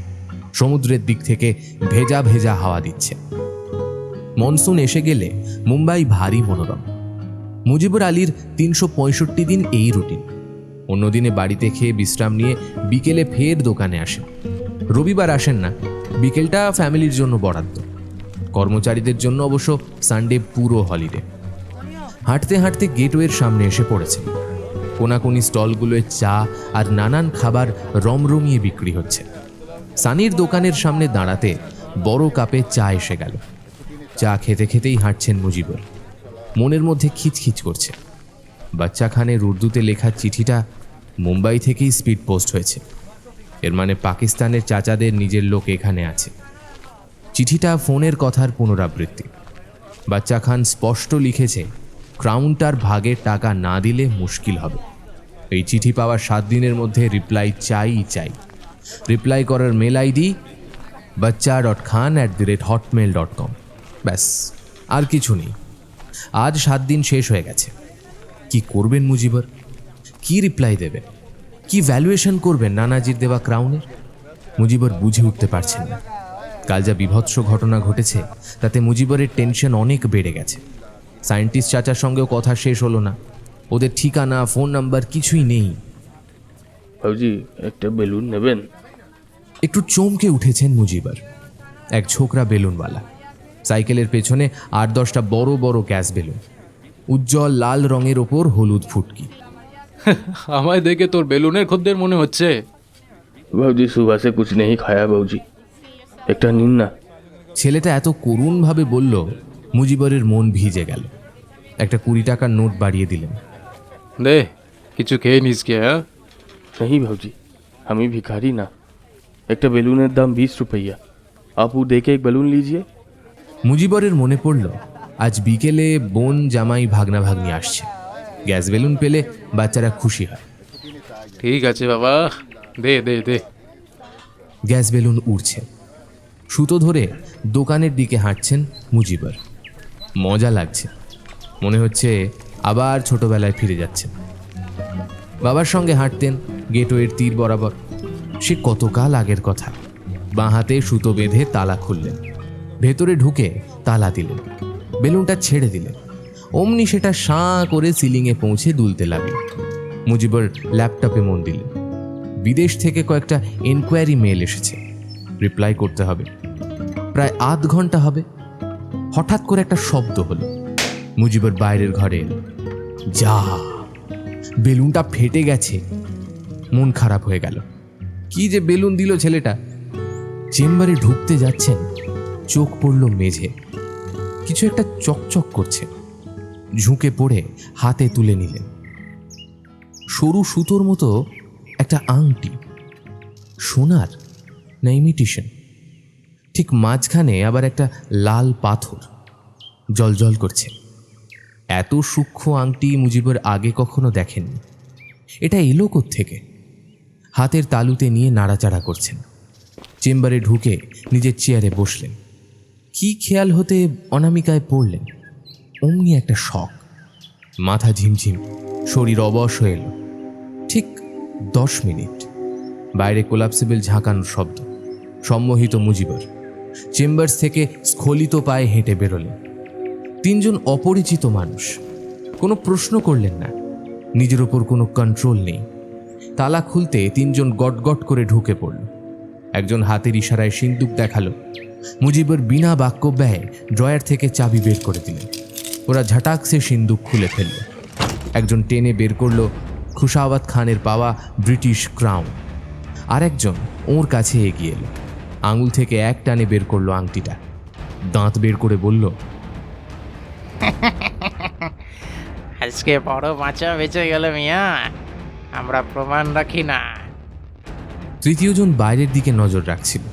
Speaker 1: সমুদ্রের দিক থেকে ভেজা ভেজা হাওয়া দিচ্ছে। মনসুন এসে গেলে মুম্বাই ভারী মনোরম। মুজিবুর আলীর 365 দিন এই রুটিন। অন্যদিনে বাড়িতে খেয়ে বিশ্রাম নিয়ে বিকেলে ফের দোকানে আসেন। রবিবার আসেন না, বিকেলটা ফ্যামিলির জন্য বরাদ্দ। কর্মচারীদের জন্য অবশ্য সানডে পুরো হলিডে। হাঁটতে হাঁটতে গেটওয়ের সামনে এসে পড়েছেন। কোনাকুনি স্টলগুলোয় চা আর নানান খাবার রমরমিয়ে বিক্রি হচ্ছে। সানির দোকানের সামনে দাঁড়াতে বড় কাপে চা এসে গেল। চা খেতে খেতেই হাঁটছেন মুজিবুর। মনের মধ্যে খিচখিচ করছে। বাচ্চা খানের উর্দুতে লেখা চিঠিটা মুম্বাই থেকেই স্পিড পোস্ট হয়েছে। এর মানে পাকিস্তানের চাচাদের নিজের লোক এখানে আছে। চিঠিটা ফোনের কথার পুনরাবৃত্তি। বাচ্চা খান স্পষ্ট লিখেছে, ক্রাউনটার ভাগের টাকা না দিলে মুশকিল হবে। এই চিঠি পাওয়ার 7 দিনের মধ্যে রিপ্লাই চাই। রিপ্লাই করার মেল আইডি bachcha.khan@hotmail.com। ব্যাস, আর কিছু নেই। আজ 7 দিন শেষ হয়ে গেছে। কি করবেন মুজিবর? কি রিপ্লাই দেবেন? কি ভ্যালুয়েশন করবেন নানাজির দেওয়া ক্রাউনের? মুজিবর বুঝে উঠতে পারছেন না। কাল যা বিভৎস ঘটনা ঘটেছে তাতে মুজিবরের টেনশন অনেক বেড়ে গেছে। সায়েন্টিস্ট চাচার সঙ্গেও কথা শেষ হলো না। ওদের ঠিকানা, ফোন নাম্বার কিছুই নেই।
Speaker 5: ভাউজি, একটা বেলুন নেবেন?
Speaker 1: একটু চমকে উঠেছেন মুজিবর। এক ছোকরা বেলুনওয়ালা, সাইকেলের পেছনে 8-10টা বড় বড় গ্যাস বেলুন, উজ্জ্বল লাল রঙের ওপর হলুদ ফুটকি।
Speaker 3: আমায় দেখে তোর বেলুনের খদ্দের মনে হচ্ছে।
Speaker 5: ভাউজি, সুবহ সে কুছ নেই খায়া ভাউজি, একটা নিন না।
Speaker 1: ছেলেটা এত করুণভাবে বলল, মুজিবরের মন ভিজে গেল। একটা 20 টাকার নোট বাড়িয়ে দিলেন।
Speaker 3: দে, কিছু খেয়ে নিস কে? হ্যাঁ,
Speaker 5: नहीं भाजी, हमें भिखारी ना। एक बेलूনের দাম 20 रुपया। আপু দেখে এক বেলুন लीजिए।
Speaker 1: মুজিবরের মনে পড়ল আজ বিকেলে বোন জামাই ভাগনা ভাগ্নি আসছে। গ্যাস বেলুন পেলে বাচ্চারা খুশি হয়।
Speaker 3: ঠিক আছে বাবা, দে দে দে।
Speaker 1: গ্যাস বেলুন উড়ছে। সুতো ধরে দোকানের দিকে হাঁটছেন মুজিবর। মজা লাগছে, মনে হচ্ছে আবার ছোটবেলায় ফিরে যাচ্ছেন। বাবার সঙ্গে হাঁটতেন গেটওয়ের তীর বরাবর। সে কতকাল আগের কথা। বাঁ হাতে সুতো বেঁধে তালা খুললেন, ভেতরে ঢুকে তালা দিলেন, বেলুনটা ছেড়ে দিলেন। অমনি সেটা সাঁ করে সিলিংয়ে পৌঁছে দুলতে লাগল। মুজিবর ল্যাপটপে মন দিলেন। বিদেশ থেকে কয়েকটা এনকোয়ারি মেল এসেছে, রিপ্লাই করতে হবে। প্রায় আধ ঘন্টা হবে। হঠাৎ করে একটা শব্দ হলো। মুজিবর বাইরের ঘরে এলো। যা, বেলুনটা ফেটে গেছে। মন খারাপ হয়ে গেল। কি যে বেলুন দিল ছেলেটা। চেম্বারে ঢুকতে যাচ্ছেন, চোখ পড়ল মেঝে। কিছু একটা চকচক করছে। ঝুঁকে পড়ে হাতে তুলে নিলেন। সরু সুতোর মতো একটা আংটি, সোনার না ইমিটেশন। ঠিক মাঝখানে আবার একটা লাল পাথর জলজল করছে। এত সূক্ষ্ম আংটি মুজিবর আগে কখনো দেখেননি। এটা এলো থেকে? হাতের তালুতে নিয়ে নাড়াচাড়া করছেন। চেম্বারে ঢুকে নিজের চেয়ারে বসলেন। কি খেয়াল হতে অনামিকায় পড়লেন, অমনি একটা শক। মাথা ঝিমঝিম, শরীর অবশ হয়ে এলো। ঠিক 10 মিনিট। বাইরে কোলাপসিবল ঝাঁকানোর শব্দ। সম্মোহিত মুজিবর চেম্বার্স থেকে স্খলিত পায়ে হেঁটে বেরোলেন। 3 জন অপরিচিত মানুষ। কোনো প্রশ্ন করলেন না, নিজের ওপর কোনো কন্ট্রোল নেই। তালা খুলতে 3 জন গটগট করে ঢুকে পড়ল। একজন হাতের ইশারায় সিন্দুক দেখালো। মুজিবর বিনা বাক্য ব্যয়ে ড্রয়ার থেকে চাবি বের করে দিলেন। ওরা ঝাটাক সে সিন্দুক খুলে ফেলল। একজন টেনে বের করলো খুশাওয়াত খানের পাওয়া ব্রিটিশ ক্রাউন। আর একজন ওর কাছে এগিয়ে এলো, আঙুল থেকে এক টানে বের করলো আংটিটা। দাঁত বের করে বলল,
Speaker 9: আজকে বড় বাঁচা বেঁচে গেল মিয়া, আমরা প্রমাণ রাখি না।
Speaker 1: তৃতীয় জন বাইরের দিকে নজর রাখছিল।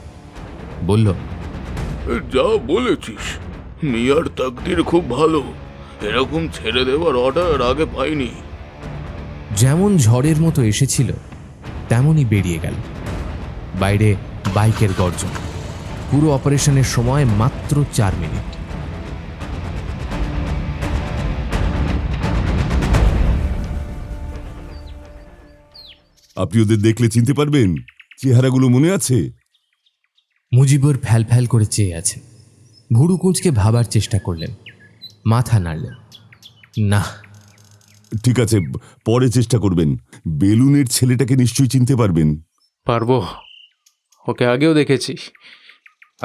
Speaker 1: বলল,
Speaker 10: যা বলেছিস, মিয়ার তাকদির খুব ভালো, এরকম ছেড়ে দেওয়ার অর্ডার আগে পাইনি।
Speaker 1: যেমন ঝড়ের মতো এসেছিল তেমনই বেরিয়ে গেল। বাইরে বাইকের গর্জন। পুরো অপারেশনের সময় মাত্র 4 মিনিট।
Speaker 2: আপনি ওদের দেখলে চিনতে পারবেন? চেহারাগুলো মনে আছে?
Speaker 1: মুজিবর ফ্যাল ফ্যাল করে চেয়ে আছে। ভুরু কুঁচকে ভাবার চেষ্টা করলেন, মাথা নাড়লেন। না।
Speaker 2: ঠিক আছে, পরে চেষ্টা করবেন। বেলুনের ছেলেটাকে নিশ্চয়ই চিনতে পারবেন।
Speaker 3: পারবো, ওকে আগেও দেখেছি।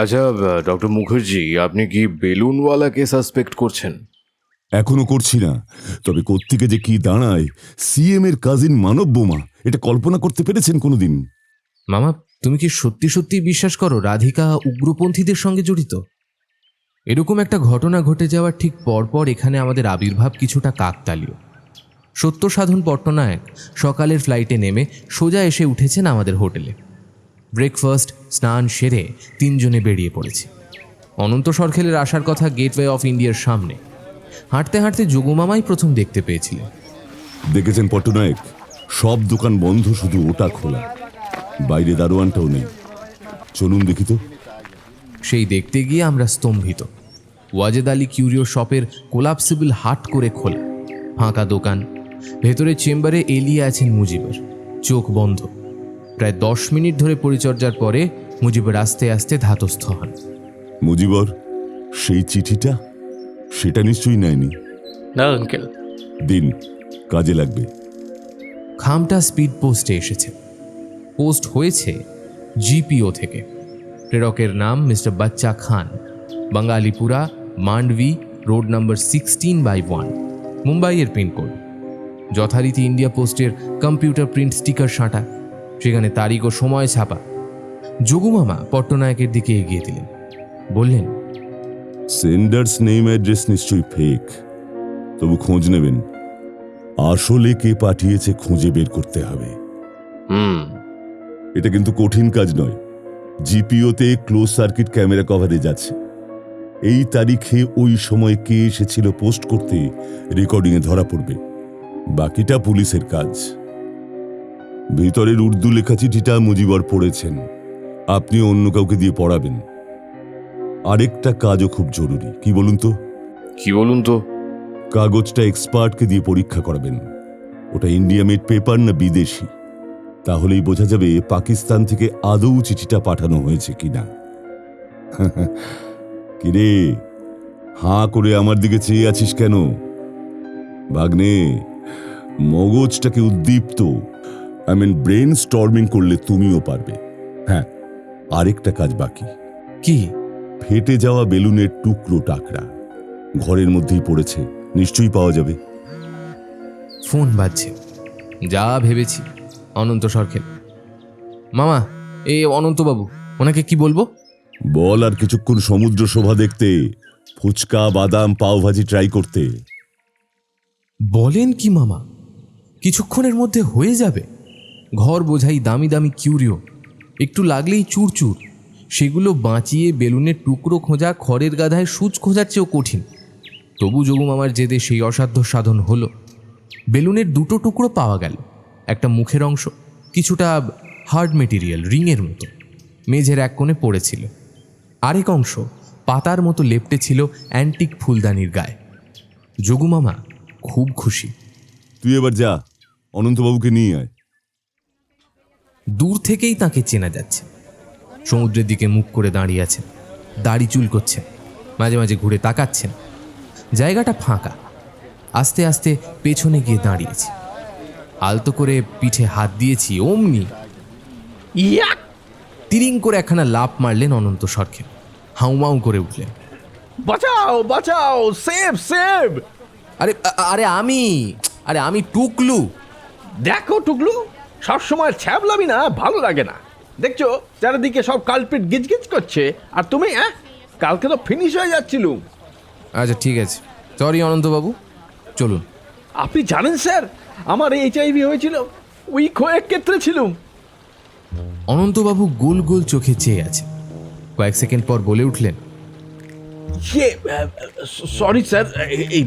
Speaker 11: আচ্ছা ডক্টর মুখার্জি, আপনি কি বেলুনওয়ালাকে সাসপেক্ট করছেন?
Speaker 2: এখনো করছি না, তবে কোত্থেকে যে কি দাঁড়ায়। সিএম এর কাজিন মানব বোমা, এটা কল্পনা করতে পেরেছেন কোনোদিন?
Speaker 1: মামা, তুমি কি সত্যি সত্যি বিশ্বাস করো রাধিকা উগ্রপন্থীদের সঙ্গে জড়িত? এরকম একটা ঘটনা ঘটে যাওয়ার ঠিক পরপর এখানে আমাদের আবির্ভাব কিছুটা কাকতালীয়। সত্যসাধন পট্টনায়ক সকালের ফ্লাইটে নেমে সোজা এসে উঠেছেন আমাদের হোটেলে। ব্রেকফাস্ট স্নান সেরে 3 জনে বেরিয়ে পড়েছি। অনন্ত সরখেলের আসার কথা গেটওয়ে অফ ইন্ডিয়ার সামনে। হাঁটতে হাঁটতে যোগুমামাই প্রথম দেখতে পেয়েছিলেন।
Speaker 2: দেখেছেন পট্টনায়ক, সব দোকান বন্ধ, শুধু ওটা খোলা। বাইরে দারোয়ানটাও নেই। চলুন দেখি তো।
Speaker 1: সেই দেখতে গিয়ে আমরা স্তম্ভিত। ওয়াজেদ আলী কিউরিও শপের কোলাপসিবল হাট করে খোলা, ফাঁকা দোকান। ভেতরে চেম্বারে এলিয়ে আছেন মুজিবর, চোখ বন্ধ। প্রায় 10 মিনিট ধরে পরিচর্যার পরে মুজিবর আস্তে আস্তে ধাতস্থ হন।
Speaker 2: মুজিবর, সেই চিঠিটা, সেটা নিশ্চয়ই নেয়নি।
Speaker 3: না আঙ্কেল।
Speaker 2: দিন, কাজে লাগবে।
Speaker 1: খামটা স্পিড পোস্টে এসেছে। পোস্ট হয়েছে জিপিও থেকে। প্রেরকের নাম মিস্টার বাচ্চা খান, বাঙ্গালিপুরা, মান্ডভি, রোড নাম্বার 16/1, মুম্বাইয়ের পিনকোড। যথারীতি ইন্ডিয়া পোস্টের কম্পিউটার প্রিন্ট স্টিকার সাঁটা, সেখানে তারিখ ও সময় ছাপা। যোগুমামা পট্টনায়কের দিকে এগিয়ে দিলেন, বললেন,
Speaker 2: সেন্ডার্স নেম অ্যাড্রেস নিশ্চয়ই ফেক, তবু খোঁজ নেবেন। আসলে কে পাঠিয়েছে খুঁজে বের করতে হবে। এটা কিন্তু কঠিন কাজ নয়। জিপিওতে ক্লোজ সার্কিট ক্যামেরা কভারেজ আছে। এই তারিখে ওই সময় কে এসেছিল পোস্ট করতে রেকর্ডিংয়ে ধরা পড়বে। বাকিটা পুলিশের কাজ। ভিতরের উর্দু লেখা চিঠিটা মুজিবর পড়েছেন, আপনি অন্য কাউকে দিয়ে পড়াবেন। আরেকটা কাজও খুব জরুরি। কি বলুন তো?
Speaker 11: কি বলুন তো?
Speaker 2: কাগজটা এক্সপার্টকে দিয়ে পরীক্ষা করাবেন। ওটা ইন্ডিয়া মেড পেপার না বিদেশি, তাহলেই বোঝা যাবে পাকিস্তান থেকে আদৌ চিঠিটা পাঠানো হয়েছে কিনা। কিরে, হাঁ করে আমার দিকে চেয়ে আছিস কেন? ভাগ্নে, মগজটাকে উদ্দীপ্ত ব্রেন স্টর্মিং করলে তুমিও পারবে। হ্যাঁ, আরেকটা কাজ বাকি।
Speaker 1: কি?
Speaker 2: ফেটে যাওয়া বেলুনের টুকরো টাকরা ঘরের মধ্যেই পড়েছে, নিশ্চয়ই পাওয়া যাবে।
Speaker 1: ফোন বাজছে। যা ভেবেছি, অনন্ত সরখেল। মামা, এ অনন্তবাবু, ওনাকে কি বলবো?
Speaker 2: বল আর কিছুক্ষণ সমুদ্র শোভা দেখতে, ফুচকা, বাদাম, পাওভাজি ট্রাই করতে।
Speaker 1: বলেন কি মামা? কিছুক্ষণের মধ্যে হয়ে যাবে? ঘর বোঝাই দামি দামি কিউরিও, একটু লাগলেই চুরচুর। সেগুলো বাঁচিয়ে বেলুনের টুকরো খোঁজা খড়ের গাধায় সূচ খোঁজার চেয়েও কঠিন। তবু যোগুমামার জেদে সেই অসাধ্য সাধন হলো। বেলুনের 2টো টুকরো পাওয়া গেল। একটা মুখের অংশ, কিছুটা হার্ড মেটেরিয়াল, রিংয়ের মতো। মেঝের এক কোণে পড়েছিল। আরেক অংশ পাতার মতো লেপ্টে ছিল অ্যান্টিক ফুলদানির গায়ে। যোগু মামা খুব খুশি।
Speaker 2: তুই এবার যা, অনন্তবাবুকে নিয়ে আয়।
Speaker 1: দূর থেকেই তাকে চেনা যাচ্ছে। সমুদ্রের দিকে মুখ করে দাঁড়িয়ে আছেন, দাড়ি চুল করছেন, মাঝে মাঝে ঘুরে তাকাচ্ছেন। জায়গাটা ফাঁকা। আস্তে আস্তে পেছনে গিয়ে দাঁড়িয়েছি। আলতো করে পিঠে হাত দিয়েছি, অমনি তিরিং করে একখানা লাফ মারলেন অনন্ত সরখেল। হাউমাউ করে উঠলেন,
Speaker 8: বাঁচাও বাঁচাও, সেভ সেভ!
Speaker 1: আরে আরে আমি টুকলু।
Speaker 8: দেখো টুকলু, সবসময় ছ্যাবলামি না ভালো লাগে না। দেখছো চারিদিকে সব কালপিট গিজগিজ করছে, আর তুমি কালকে তো ফিনিশ হয়ে যাচ্ছিল।
Speaker 1: আচ্ছা ঠিক আছে, সরি অনন্তবাবু, চলুন।
Speaker 8: আপনি জানেন স্যার, আমার HIV হয়েছিল, উইক হয়ে কেটে ছিলুম।
Speaker 1: অনন্তবাবু গোল গোল চোখে চেয়ে আছে। কয়েক সেকেন্ড পর বলে উঠলেন,
Speaker 8: সরি স্যার, এই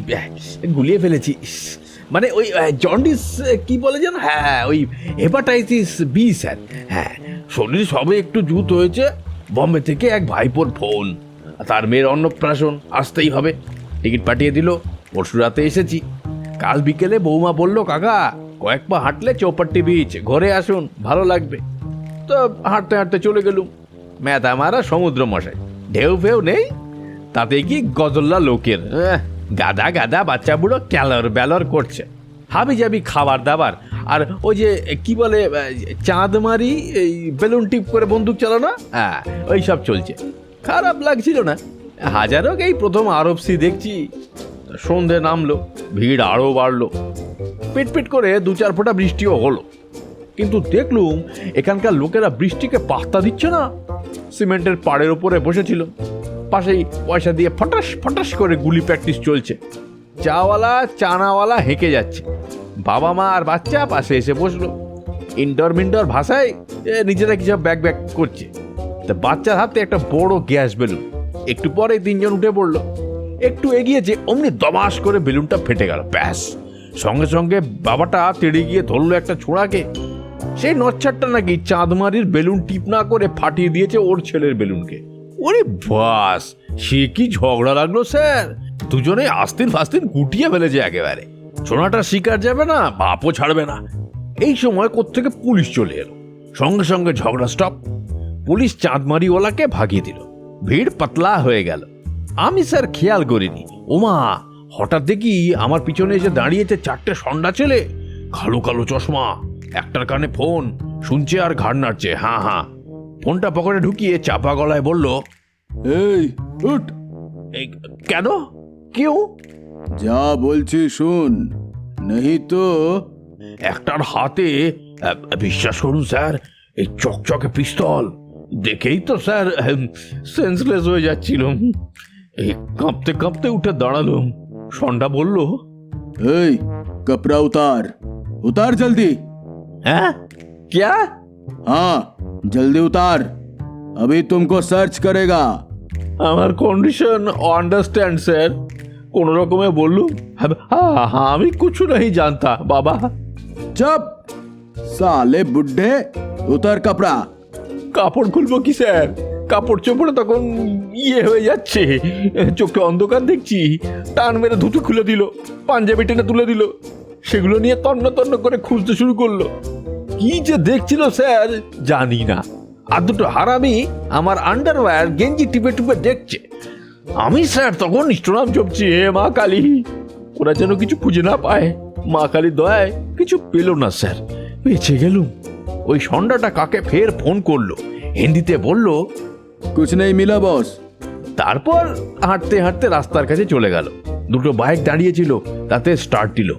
Speaker 8: গুলিয়ে ফেলেছি। মানে ওই জন্ডিস কি বলে যেন, হ্যাঁ ওই হেপাটাইটিস B স্যার। হ্যাঁ, শরীর সবে একটু জুত হয়েছে। বম্বে থেকে এক ভাইপোর ফোন, তার মেয়ের অন্নপ্রাশন, আসতেই হবে। টিকিট পাঠিয়ে দিল, পরশু রাতে এসেছি। কাল বিকেলে বৌমা বলল, কাকা কয়েক পা হাঁটলে চৌপাট্টি বিচ ঘরে আসুন, ভালো লাগবে। তো হাঁটতে হাঁটতে চলে গেলুম। মেধা মারা সমুদ্র মশাই, ঢেউ ফেউ নেই, তাতে কি গজল্লা লোকের। গাদা গাদা বাচ্চা বুড়ো ক্যালর ব্যালর করছে, হাবি জাবি খাবার দাবার, আর ওই যে কি বলে চাঁদমারি, এই বেলুন টিপ করে বন্দুক চালানো, হ্যাঁ ওই সব চলছে। খারাপ লাগছিল না। হাজারক এই প্রথম আরব সি দেখছি। সন্ধে নামলো, ভিড় আরও বাড়লো। পেট পেট করে 2-4 ফোঁটা বৃষ্টিও হলো। কিন্তু দেখলুম এখানকার লোকেরা বৃষ্টিকে পাত্তা দিচ্ছে না। সিমেন্টের পাড়ের ওপরে বসেছিল, পাশেই পয়সা দিয়ে ফটাস ফটাস করে গুলি প্র্যাকটিস চলছে। চাওয়ালা চানাওয়ালা হেঁকে যাচ্ছে। বাবা মা আর বাচ্চা পাশে এসে বসলো। ইনডোর মিনডোর ভাষায় নিজেরা কিছু ব্যাগ ব্যাগ করছে। তা বাচ্চার হাতে একটা বড় গ্যাস বেলুন। একটু পরে 3 জন উঠে পড়লো। একটু এগিয়েছে, অমনি দমাস করে বেলুনটা ফেটে গেল। ব্যাস, সঙ্গে সঙ্গে বাবাটা তেড়ে গিয়ে ধরলো একটা ছোঁড়াকে। সেই নচ্ছারটা নাকি চাঁদমারির বেলুন টিপ না করে ফাটিয়ে দিয়েছে ওর ছেলের বেলুনকে। ওরে বাস, সে কি ঝগড়া লাগলো স্যার! দুজনে আস্তিন ফাস্তিন গুটিয়ে ফেলেছে একেবারে। ছোনাটা শিকার যাবে না, বাপও ছাড়বে না। এই সময় কোত্থেকে পুলিশ চলে এলো। সঙ্গে সঙ্গে ঝগড়া স্টপ। পুলিশ চাঁদমারিওয়ালাকে ভাগিয়ে দিল। ভিড় পাতলা হয়ে গেল। আমি স্যার খেয়াল করিনি। ওমা, হঠাৎ দেখি আমার পিছনে এসে দাঁড়িয়েছে 4টে সন্ডা ছেলে, কালো কালো চশমা, একটার কানে ফোন শুনছে আর ঘাড় নাড়ছে। হ্যাঁ হ্যাঁ, ফোনটা পকেটে ঢুকিয়ে চাপা গলায় বলল,
Speaker 12: এই উঠ।
Speaker 8: এই কেন? কেউ?
Speaker 12: যা বলছি শুন, नहीं তো।
Speaker 8: একটার হাতে, বিশ্বাস করুন স্যার, এই চকচকে পিস্তল। দেখেই তো স্যার সেন্সলেস হয়ে যাচ্ছিলাম। এই কাঁপতে কাঁপতে উঠে দাঁড়ালাম। সন্ডা বলল,
Speaker 12: এই कपड़ा उतार, उतार जल्दी।
Speaker 8: হ্যাঁ क्या?
Speaker 12: हाँ जल्दी उतार, अभी तुमको सर्च करेगा।
Speaker 8: আমার কন্ডিশন আন্ডারস্ট্যান্ড স্যার। কোন রকমে বললুম, হ্যাঁ আমি কিছু नहीं जानता বাবা।
Speaker 12: चुप साले बुड्ढे, उतार कपड़ा।
Speaker 8: কাপড় খুলবো কি স্যার? কাপড় চোপড়ে তখন হয়ে যাচ্ছে, চোখে অন্ধকার দেখছি। টান মেরে ধুতি খুলে দিল, পাঞ্জাবি টেনে তুলে দিল। সেগুলো নিয়ে তন্ন তন্ন করে খুঁজতে শুরু করলো। কি যে দেখছিল স্যার জানি না। আর দুটো হারামি আমার আন্ডারওয়্যার গেঞ্জি টিপে টিপে দেখছে। আমি স্যার তখন ইষ্টনাম জপছি, হে মা কালী, ওরা যেন কিছু খুঁজে না পায়। মা কালীর দয়ায় কিছু পেল না স্যার, বেঁচে গেলুম। ওই সন্ডাটা কাকে ফের ফোন করলো, হিন্দিতে বলল,
Speaker 12: कुछ नहीं मिला बॉस।
Speaker 8: তারপর হাঁটতে হাঁটতে রাস্তার কাছে চলে গেল। দুটো বাইক দাঁড়িয়েছিল, তাতে স্টার্ট দিল।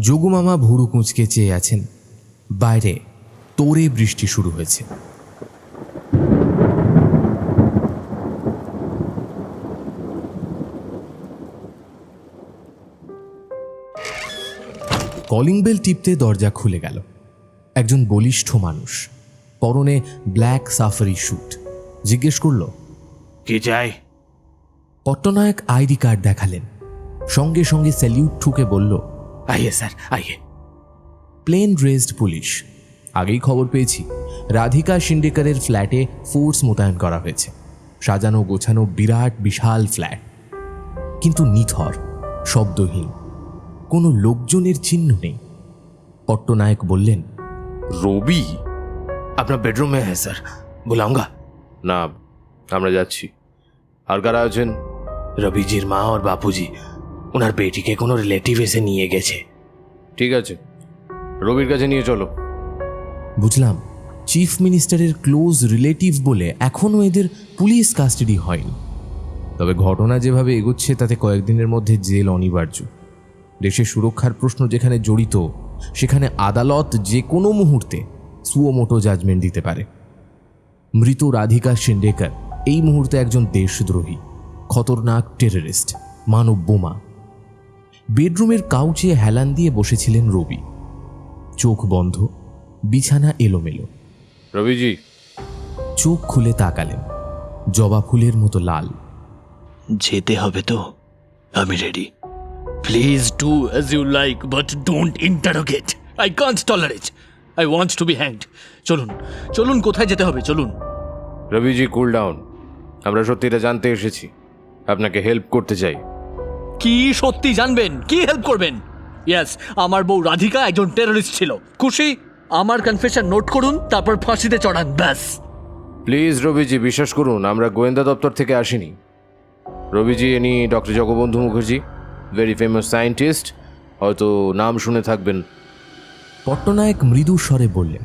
Speaker 1: যোগু মামা ভুরু কুঁচকে চেয়ে আছেন। বাইরে তোড়ে বৃষ্টি শুরু হয়েছে। কলিং বেল টিপতে দরজা খুলে গেল। একজন বলিষ্ঠ মানুষ, পরনে ব্ল্যাক সাফারি স্যুট, জিজ্ঞেস করল,
Speaker 8: কে চাই?
Speaker 1: পট্টনায়ক আইডি কার্ড দেখালেন। সঙ্গে সঙ্গে স্যালিউট ঠুকে বলল,
Speaker 8: আইয়ে স্যার আইয়ে।
Speaker 1: প্লেন ড্রেসড পুলিশ, আগেই খবর পেয়েছি রাধিকা শিন্ডেকারের ফ্ল্যাটে ফোর্স মোতায়েন করা হয়েছে। সাজানো গোছানো বিরাট বিশাল ফ্ল্যাট, কিন্তু নিথর, শব্দহীন, কোনো লোকজনের চিহ্ন নেই। পট্টনায়ক বললেন,
Speaker 11: রবি আপনার বেডরুমে হ্যাঁ স্যার, বুলাऊंगा না, আমরা যাচ্ছি। আর কারা আছেন? রবিজির মা আর বাপুজি, ওনার বেটিকে কোনো রিলেটিভ এসে নিয়ে গেছে। ঠিক আছে, রবির কাছে নিয়ে চলো।
Speaker 1: বুঝলাম চিফ মিনিস্টারের ক্লোজ রিলেটিভ বলে এখনও এদের পুলিশ কাস্টাডি হয়নি। তবে ঘটনা যেভাবে এগোচ্ছে তাতে কয়েকদিনের মধ্যে জেল অনিবার্য। দেশের সুরক্ষার প্রশ্ন যেখানে জড়িত, সেখানে আদালত যে কোনো মুহূর্তে সুওমোটো জাজমেন্ট দিতে পারে। মৃত রাধিকা শিন্ডেকার এই মুহূর্তে একজন দেশদ্রোহী, খতরনাক টেররিস্ট, মানব বোমা। বেডরুমের কাউচে হেলান দিয়ে বসেছিলেন রবি, চোখ বন্ধ, বিছানা এলোমেলো।
Speaker 11: রবিজি,
Speaker 1: চোখ খুলে তাকালেন, জবা ফুলের মতো লাল।
Speaker 13: যেতে হবে তো? আমি ready. Please do as you like, but don't interrogate. I can't tolerate. I want to be hanged. চলুন চলুন, কোথায় যেতে হবে চলুন।
Speaker 11: রবিজি কুল ডাউন, আমরা সত্যিটা জানতে এসেছি, আপনাকে হেল্প করতে চাই।
Speaker 13: কি সত্যি জানবেন? কি হেল্প করবেন? ইয়েস, আমার বউ রাধিকা একজন টেররিস্ট ছিল। খুশি? আমার কনফেশন নোট করুন, তারপর ফাঁসিতে চড়ান, ব্যাস।
Speaker 11: প্লিজ রবিজি, বিশ্বাস করুন, আমরা গোয়েন্দা দপ্তর থেকে আসিনি। রবিজি, ইনি doctor Jagabandhu Mukherjee, very famous scientist, হয়তো নাম শুনে থাকবেন।
Speaker 1: পট্টনায়ক মৃদু স্বরে বললেন।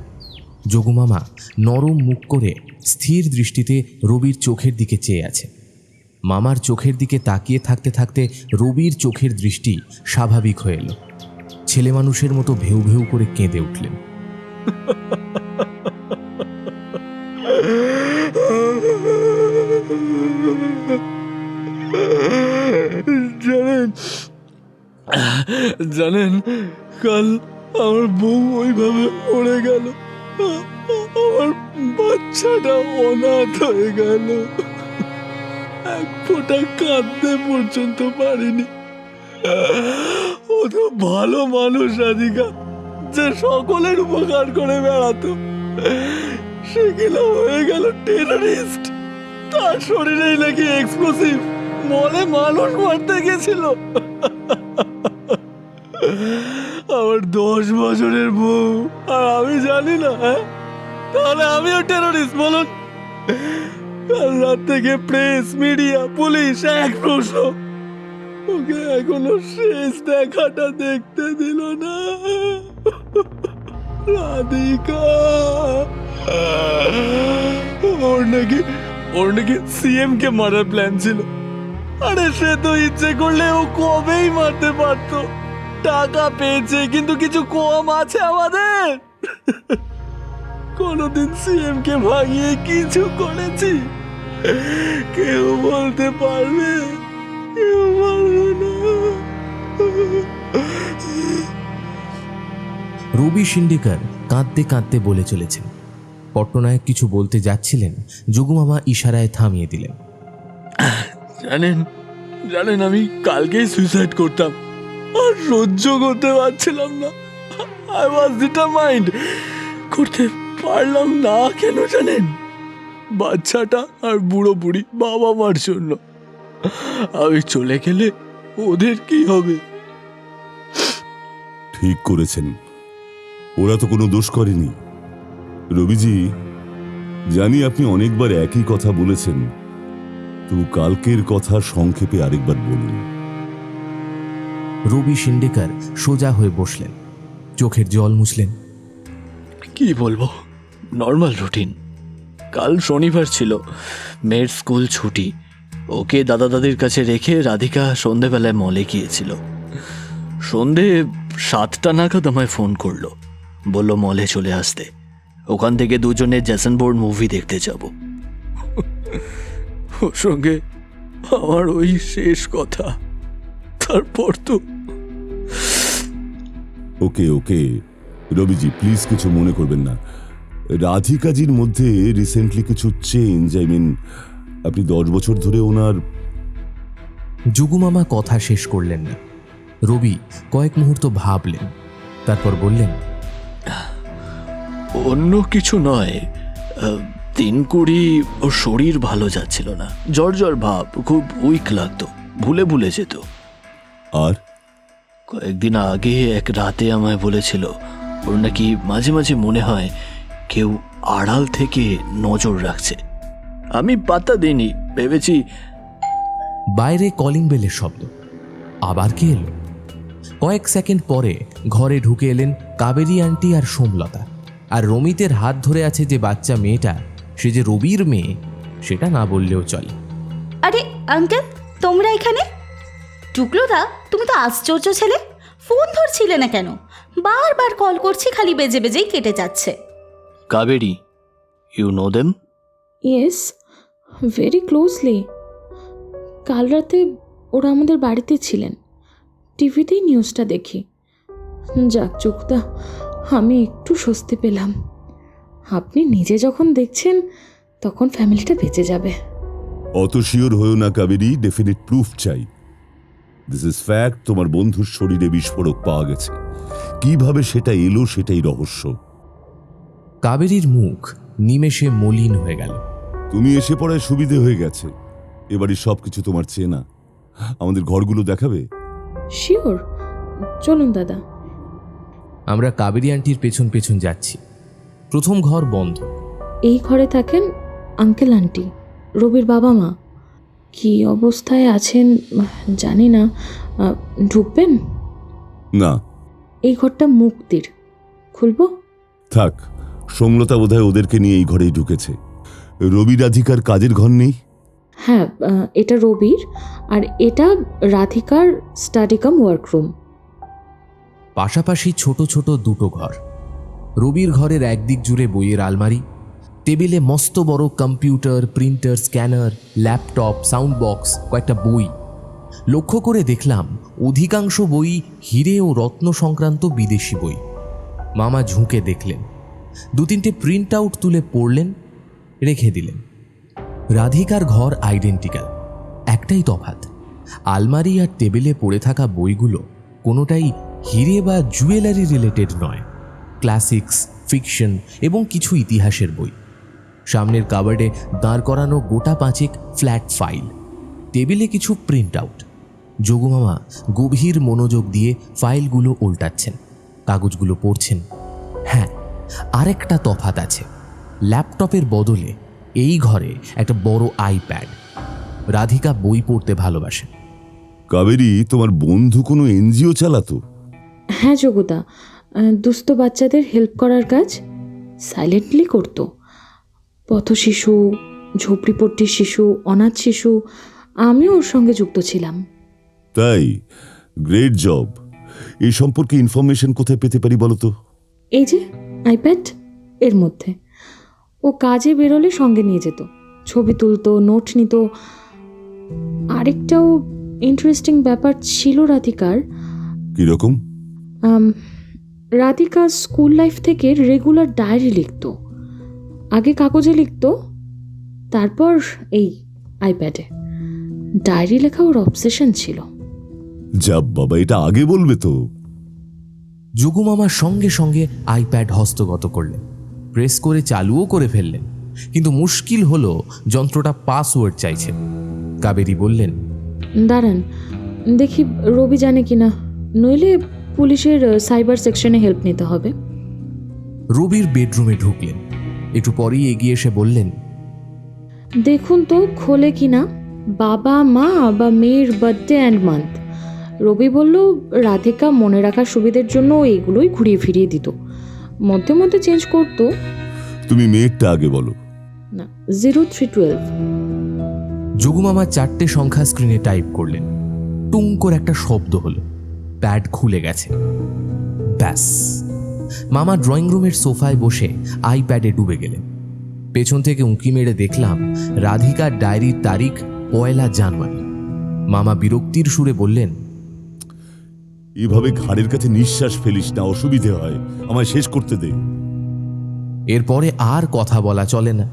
Speaker 1: যোগুমামা নরম মুখ করে স্থির দৃষ্টিতে রবির চোখের দিকে চেয়ে আছে। মামার চোখের দিকে তাকিয়ে থাকতে থাকতে রবির চোখের দৃষ্টি স্বাভাবিক হয়ে এলো। ছেলে মানুষের মতো ভেউ ভেউ করে কেঁদে উঠলেন।
Speaker 13: জানেন, কাল আমার বউ ওইভাবে পড়ে গেল, আমার বাচ্চাটা অনাথ হয়ে গেল। এক ফোঁটা কাঁদতে পর্যন্ত পারিনি। ও তো ভালো মানুষ রাধিকা, যে সকলের উপকার করে বেড়াতো, সে কিনা হয়ে গেল টেররিস্ট। তার শরীরেই নাকি এক্সপ্লোসিভ, মলে মানুষ মারতে গেছিল। আমার 10 বছরের বউ, আর আমি জানি না? হ্যাঁ, তাহলে আমিও টেররিস্ট বলুন? কাল রাত থেকে প্রেস, মিডিয়া, পুলিশ এক প্রশ্ন, ওকে এখনো শেষ দেখাটা দেখতে দিল না। রাধিকা, ওর নাকি সিএম কে মারার প্ল্যান ছিল। আরে সে তো ইচ্ছে করলে ও কবেই মারতে পারতো। টাকা পেয়েছে, কিন্তু কিছু কম আছে আমাদের? কোনদিন সিএম কে ভাগিয়ে কিছু করেছি? কেউ বলতে পারবে? কেউ বলবে না।
Speaker 1: রবি শিন্ডেকার কাঁদতে কাঁদতে বলে চলেছেন। পট্টনায়ক কিছু বলতে যাচ্ছিলেন, যোগুমামা ইশারায় থামিয়ে দিলেন।
Speaker 13: জানেন আমি কালকেই সুইসাইড করতাম, আর সহ্য করতে পারছিলাম না। I was determined. করতে পারলাম না কেন জানেন? বাচ্চাটা আর বুড়ো বুড়ি বাবা মার জন্য। আমি চলে গেলে ওদের কি হবে?
Speaker 2: ঠিক করেছেন, ওরা তো কোনো দোষ করেনি। রবিজি, জানি আপনি অনেকবার একই কথা বলেছেন, তবু কালকের কথা সংক্ষেপে আরেকবার বলুন।
Speaker 1: রবি শিন্ডেকার সোজা হয়ে বসলেন, চোখের জল মুছলেন।
Speaker 13: কি বলবো, নর্মাল রুটিন। কাল শনিবার ছিল, মেয়ের স্কুল ছুটি। ওকে দাদা দাদির কাছে রেখে রাধিকা সন্ধেবেলায় মলে গিয়েছিল। সন্ধে 7টা নাগাদ আমায় ফোন করলো, বলল মলে চলে আসতে, ওখান থেকে দুজনে জ্যাসন বোর্ড মুভি দেখতে যাব। ওর সঙ্গে আমার ওই শেষ কথা। তারপর তো
Speaker 2: ওকে ওকে রবিজি, প্লিজ কিছু মনে করবেন না। রাধিকাজির মধ্যে রিসেন্টলি কিছু চেঞ্জ, আপনি 10 বছর ধরে ওনার।
Speaker 1: যোগুমামা কথা শেষ করলেন না। রবি কয়েক মুহূর্ত ভাবলেন, তারপর বললেন,
Speaker 13: অন্য কিছু নয়, 3-20 ওর শরীর ভালো যাচ্ছিল না, জ্বর জ্বর ভাব, খুব উইক লাগতো, ভুলে ভুলে যেত।
Speaker 2: আর
Speaker 13: কয়েকদিন আগে এক রাতে আমায় বলেছিল ওর নাকি মাঝে মাঝে মনে হয় কেউ আড়াল থেকে নজর রাখছে। আমি পাত্তা দিইনি, ভেবেছি।
Speaker 1: বাইরে কলিং বেলের শব্দ। আবার কে এলো? কয়েক সেকেন্ড পরে ঘরে ঢুকে এলেন কাবেরী আন্টি আর সোমলতা। আর রমিতের হাত ধরে আছে যে বাচ্চা মেয়েটা, সে যে রবির মেয়ে, সেটা না বললেও চলে।
Speaker 4: আরে আঙ্কেল, তোমরা এখানে? টুকলোদা, তুমি তো আশ্চর্য ছেলে, ফোন ধরছিলে না কেন? বারবার কল করছি, খালি বেজে বেজেই কেটে যাচ্ছে।
Speaker 13: Kaveri, you know them?
Speaker 7: Yes, very closely. কাল রাতে ওরা আমাদের বাড়িতে ছিলেন, টিভিতেই নিউজটা দেখি। যাক যোগদা, আমি একটু স্বস্তি পেলাম। আপনি নিজে যখন দেখছেন তখন ফ্যামিলিটা বেঁচে যাবে।
Speaker 2: অত শিওর হয়েও না কাবেরী, ডেফিনিট প্রুফ চাই। দিস ইজ ফ্যাক্ট, তোমার বন্ধুর শরীরে বিস্ফোরক পাওয়া গেছে। কিভাবে সেটা এলো সেটাই রহস্য।
Speaker 1: কাবেরীর মুখ নিমেষে মলিন হয়ে গেল।
Speaker 2: তুমি এসে পড়ায় সুবিধে হয়ে গেছে। এবারে সবকিছু তোমার চেনা। আমাদের ঘরগুলো দেখাবে?
Speaker 7: শিওর, চলুন দাদা।
Speaker 1: আমরা কাবেরী আন্টির পেছন পেছন যাচ্ছি। প্রথম ঘর বন্ধ।
Speaker 7: এই ঘরে থাকেন আঙ্কেল আন্টি, রবির বাবা মা। কি অবস্থায় আছেন জানি না, ঢুকবেন?
Speaker 2: না।
Speaker 7: এই ঘরটা মুক্তির, খুলবো?
Speaker 2: থাক, সোমলতা বোধহয় ওদেরকে নিয়ে এই ঘরেই ঢুকেছে। রবি রাধিকার কাজের ঘর নেই?
Speaker 7: হ্যাঁ, এটা রবির, আর এটা রাধিকার স্টাডি কাম ওয়ার্করুম।
Speaker 1: পাশাপাশি ছোট ছোট দুটো ঘর। রবির ঘরের একদিক জুড়ে বইয়ের আলমারি, টেবিলে মস্ত বড় computer, printer, scanner, laptop, sound box, কয়েকটা বই। লক্ষ্য করে দেখলাম অধিকাংশ বই হিরে ও রত্ন সংক্রান্ত বিদেশি বই। মামা ঝুঁকে দেখলেন, 2-3টে প্রিন্ট আউট তুলে পড়লেন, রেখে দিলেন। রাধিকার ঘর আইডেন্টিক্যাল, একটাই তফাৎ, আলমারি আর টেবিলে পড়ে থাকা বইগুলো কোনোটাই হিরে বা জুয়েলারি রিলেটেড নয়, ক্লাসিক্স, ফিকশন এবং কিছু ইতিহাসের বই। সামনের কাবার্ডে দাঁড় করানো গোটা 5 ফ্ল্যাট ফাইল, টেবিলে কিছু প্রিন্ট আউট। যোগুমামা গভীর মনোযোগ দিয়ে ফাইলগুলো উল্টাচ্ছেন, কাগজগুলো পড়ছেন। হ্যাঁ, আরেকটা তফাৎ আছে, ল্যাপটপের বদলে এই ঘরে একটা বড় আইপ্যাড। রাধিকা বই পড়তে ভালোবাসে।
Speaker 2: কাবেরী, তোমার বন্ধু কোনো এনজিও চালাতো?
Speaker 7: হ্যাঁ যোগদা, দুস্থ বাচ্চাদের হেল্প করার কাজ সাইলেন্টলি করত। পথ শিশু, ঝোপড়িপট্টির শিশু, অনাথ শিশু, আমিও ওর সঙ্গে যুক্ত ছিলাম।
Speaker 2: তাই? Great job. এই সম্পর্কে ইনফরমেশন কোথায় পেতে পারি বলো তো?
Speaker 7: এই যে আইপ্যাড, এর মধ্যে। ও কাজে বেরোলে সঙ্গে নিয়ে যেত, ছবি তুলতো, নোট নিত। আরেকটাও ইন্টারেস্টিং ব্যাপার ছিল রাধিকার।
Speaker 2: কিরকম?
Speaker 7: রাধিকা স্কুল লাইফ থেকে রেগুলার ডায়েরি লিখত। আগে কাগজে লিখত, তারপর এই আইপ্যাডে। ডায়েরি লেখা ওর অবসেশন ছিল।
Speaker 2: যা বাবা, এটা আগে বলবে তো।
Speaker 1: যোগুমামার সঙ্গে সঙ্গে আইপ্যাড হস্তগত করলেন, প্রেস করে চালুও করে ফেললেন। কিন্তু মুশকিল হলো যন্ত্রটা পাসওয়ার্ড চাইছে। কাবেরী বললেন,
Speaker 7: দাঁড়ান দেখি রবি জানে কিনা, নইলে পুলিশের সাইবার সেকশনে হেল্প নিতে হবে।
Speaker 1: রবির বেডরুমে ঢুকলেন, একটু পরেই এগিয়ে এসে বললেন,
Speaker 7: দেখুন তো খোলে কিনা, বাবা মা বা মেয়ের বার্থডে অ্যান্ড মান্থ। রবি বলল রাধিকা মনে রাখার সুবিধের জন্য এইগুলোই ঘুরিয়ে ফিরিয়ে দিত, মধ্যে মধ্যে চেঞ্জ করতো।
Speaker 2: তুমি মেয়েরটা আগে বলো।
Speaker 7: না, 0312।
Speaker 1: যোগুমামা 4টে সংখ্যা স্ক্রিনে টাইপ করলেন। টুং করে একটা শব্দ হলো, প্যাড খুলে গেছে। ব্যাস, মামা ড্রয়িং রুমের সোফায় বসে আইপ্যাডে ডুবে গেলেন। পেছন থেকে উঁকি মেরে দেখলাম রাধিকার ডায়েরির তারিখ 1 জানুয়ারি। মামা বিরক্তির সুরে বললেন,
Speaker 2: এভাবে ঘাড়ের কাছে নিঃশ্বাস ফেলিস না, অসুবিধে হয়, আমায় শেষ করতে দে।
Speaker 1: এরপরে আর কথা বলা চলে না।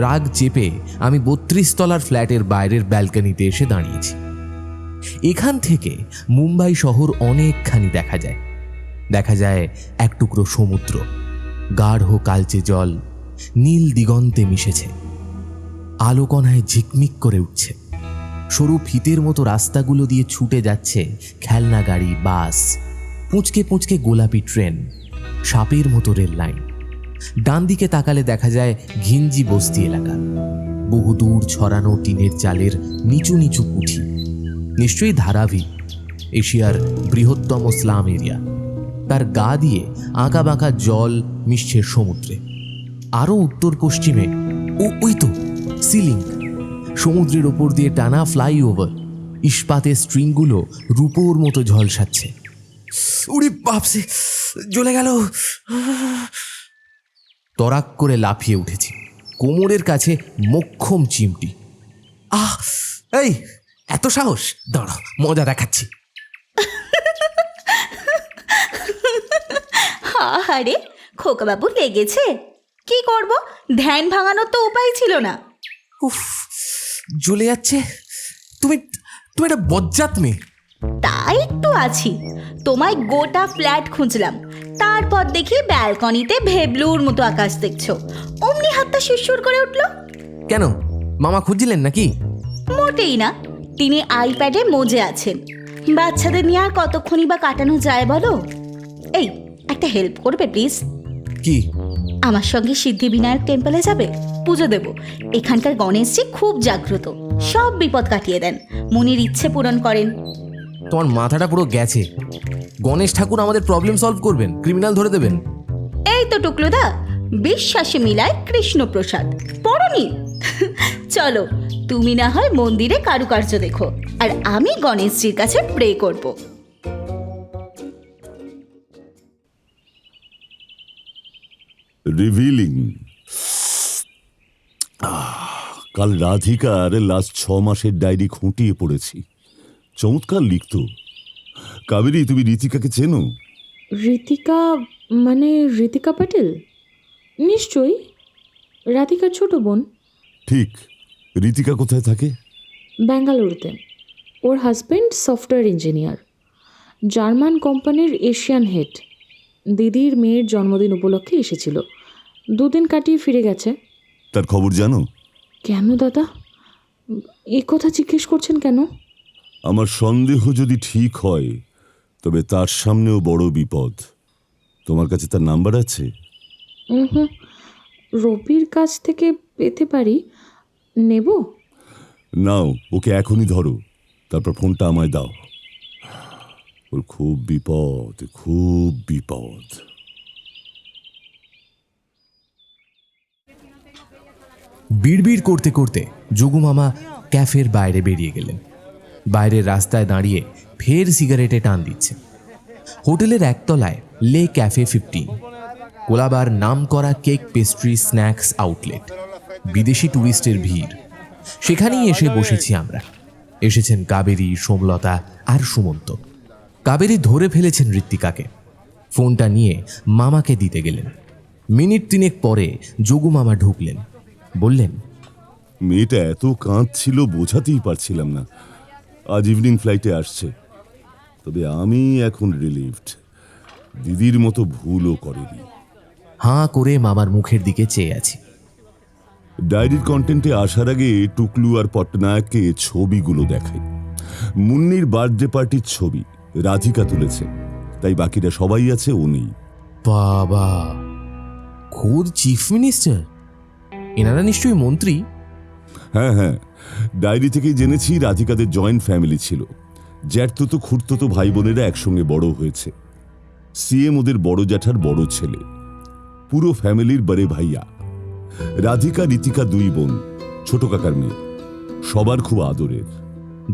Speaker 1: রাগ চেপে আমি 32 তলার ফ্ল্যাটের বাইরের ব্যালকনিতে এসে দাঁড়িয়েছি। এখান থেকে মুম্বাই শহর অনেকখানি দেখা যায়। দেখা যায় এক টুকরো সমুদ্র, গাঢ় কালচে জল নীল দিগন্তে মিশেছে, আলোকণায় ঝিকমিক করে উঠছে। সরু ফিতের মতো রাস্তাগুলো দিয়ে ছুটে যাচ্ছে খেলনা গাড়ি, বাস, পুঁচকে পুঁচকে গোলাপি ট্রেন, সাপের মতো রেল লাইন। ডান দিকে তাকালে দেখা যায় ঘিঞ্জি বস্তি এলাকা, বহুদূর ছড়ানো টিনের চালের নিচু নিচু কুঠি, নিশ্চয়ই ধারাভি, এশিয়ার বৃহত্তম স্লাম এরিয়া। তার গা দিয়ে আঁকা বাঁকা জল মিশছে সমুদ্রে। আরও উত্তর পশ্চিমে ওই তো সিলিং, সমুদ্রের ওপর দিয়ে টানা ফ্লাইওভার, ইস্পাতের স্ট্রিংগুলো রূপোর মতো ঝলসাচ্ছে। উড়ি বাপসে, জ্বলে গেল! তরাক করে লাফিয়ে উঠেছি, কোমরের কাছে মোক্ষম চিমটি। আহ, এই এত সাহস! দাঁড়া, মজা দেখাচ্ছি।
Speaker 4: আরে খোকাবাবু লেগেছে, কি করব, ধ্যান ভাঙানোর তো উপায় ছিল না।
Speaker 1: উফ, জ্বলে যাচ্ছে। তুমি তুমি একটা বজ্জাত মেয়ে।
Speaker 4: তাই একটু আছি, তোমায় গোটা ফ্ল্যাট খুঁজলাম, তারপর দেখি ব্যালকনিতে ভেবলুর মতো আকাশ দেখছো, অমনি হাতটা শিরশির করে উঠলো।
Speaker 1: কেন, মামা খুঁজছিলেন নাকি?
Speaker 4: মোটেই না, তিনি আইপ্যাডে মজে আছেন। বাচ্চাদের নিয়ে আর কতক্ষণই বা কাটানো যায় বলো? এই একটা হেল্প করবে প্লিজ?
Speaker 1: কি?
Speaker 4: আমার সঙ্গে সিদ্ধিবিনায়ক টেম্পলে যাবে, পুজো দেব। এখানকার গণেশজি খুব জাগ্রত, সব বিপদ কাটিয়ে দেন, মনের ইচ্ছে পূরণ করেন।
Speaker 1: তোমার মাথাটা পুরো গেছে। গণেশ ঠাকুর আমাদের প্রবলেম সলভ করবেন, ক্রিমিনাল ধরে দেবেন?
Speaker 4: এই তো টুকলুদা, বিশ্বাসে মিলায় কৃষ্ণপ্রসাদ পড়নি? চলো, তুমি না হয় মন্দিরে কারুকার্য দেখো, আর আমি গণেশজির কাছে প্রে করব।
Speaker 2: রিভিলিং। কাল রাধিকার লাস্ট 6 মাসের ডায়েরি খুঁটিয়ে পড়েছি, চমৎকার লিখত। কাবেরী, তুমি ঋতিকাকে চেনো?
Speaker 7: ঋতিকা মানে ঋতিকা প্যাটেল? নিশ্চয়ই, রাধিকার ছোট বোন।
Speaker 2: ঠিক। ঋতিকা কোথায় থাকে?
Speaker 7: ব্যাঙ্গালুরুতে। ওর হাজব্যান্ড সফটওয়্যার ইঞ্জিনিয়ার, জার্মান কোম্পানির এশিয়ান হেড। দিদির মেয়ের জন্মদিন উপলক্ষে এসেছিল, 2 দিন কাটিয়ে ফিরে গেছে।
Speaker 2: তার খবর জানো?
Speaker 7: কেন দাদা, এ কথা জিজ্ঞেস করছেন কেন?
Speaker 2: আমার সন্দেহ যদি ঠিক হয় তবে তার সামনেও বড় বিপদ। তোমার কাছে তার নাম্বার আছে?
Speaker 7: রবির কাছ থেকে পেতে পারি, নেব?
Speaker 2: নাও, ওকে এখনই ধরো, তারপর ফোনটা আমায় দাও। ওর খুব বিপদ, খুব বিপদ।
Speaker 1: বিড়বিড় করতে করতে যোগু মামা ক্যাফের বাইরে বেরিয়ে গেলেন। বাইরের রাস্তায় দাঁড়িয়ে ফের সিগারেটে টান দিচ্ছে। হোটেলের একতলায় লে ক্যাফে 15, কোলাবার নাম করা কেক, পেস্ট্রি, স্ন্যাক্স আউটলেট। বিদেশি ট্যুরিস্টের ভিড়। সেখানেই এসে বসেছি আমরা। এসেছেন কাবেরী, সোমলতা আর সুমন্ত। কাবেরী ধরে ফেলেছেন ঋত্বিকাকে, ফোনটা নিয়ে মামাকে দিতে গেলেন। মিনিট 3 পরে যোগু মামা ঢুকলেন, বললেন,
Speaker 2: মেয়েটা এত কাঁদছিল বোঝাতেই পারছিলাম না। আজ ইভিনিং ফ্লাইটে আসছে। তবে আমি এখন রিলিভড, দিদির মতো ভুলও করেনি।
Speaker 1: হাঁ করে মামার মুখের দিকে চেয়ে আছি।
Speaker 2: ডায়েরির কন্টেন্টে আসার আগে টুকলু আর পটনায়ককে ছবিগুলো দেখাই। মুন্নির বার্থডে পার্টির ছবি রাধিকা তুলেছে, তাই বাকিরা সবাই আছে, ও নেই।
Speaker 1: বাবা, খোদ চিফ মিনিস্টার! এনারা নিশ্চয়ই মন্ত্রী।
Speaker 2: হ্যাঁ, ডায়েরি থেকেই জেনেছি রাধিকাদের জয়েন্ট ফ্যামিলি ছিল। জ্যাঠতো খুড়তো ভাই বোনেরা একসঙ্গে বড় হয়েছে। সিএম ওদের বড় জ্যাঠার বড় ছেলে, পুরো ফ্যামিলির বড়ে ভাইয়া। রাধিকা ঋতিকা 2 বোন, ছোট কাকার মেয়ে, সবার খুব আদরের।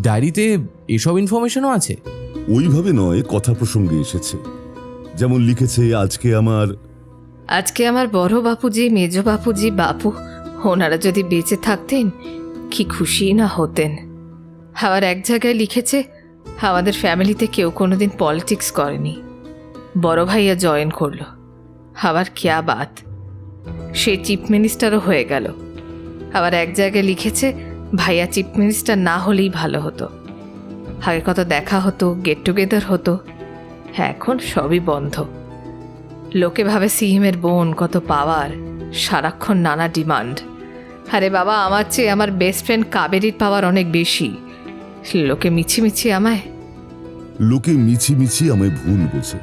Speaker 1: ডায়েরিতে এসব ইনফরমেশনও আছে?
Speaker 2: ওইভাবে নয়, কথা প্রসঙ্গে এসেছে। যেমন লিখেছে, আজকে আমার
Speaker 14: বড় বাপুজি, মেজ বাপুজি, বাপু ওনারা যদি বেঁচে থাকতেন কি খুশি না হতেন। আবার এক জায়গায় লিখেছে, আমাদের ফ্যামিলিতে কেউ কোনোদিন পলিটিক্স করেনি, বড় ভাইয়া জয়েন করলো। আবার ক্যা বাত, সে চিফ মিনিস্টারও হয়ে গেল। আবার এক জায়গায় লিখেছে, ভাইয়া চিফ মিনিস্টার না হলেই ভালো হতো, আগে কত দেখা হতো, গেট টুগেদার হতো, এখন সবই বন্ধ। লোকে ভাবে সিএমের বোন, কত পাওয়ার, সারাক্ষণ নানা ডিমান্ড। আরে বাবা, আমার চেয়ে আমার বেস্ট ফ্রেন্ড কাবেরীর পাওয়ার অনেক বেশি। লোকে মিছিমিছি আমায়
Speaker 2: ভুল বোঝে।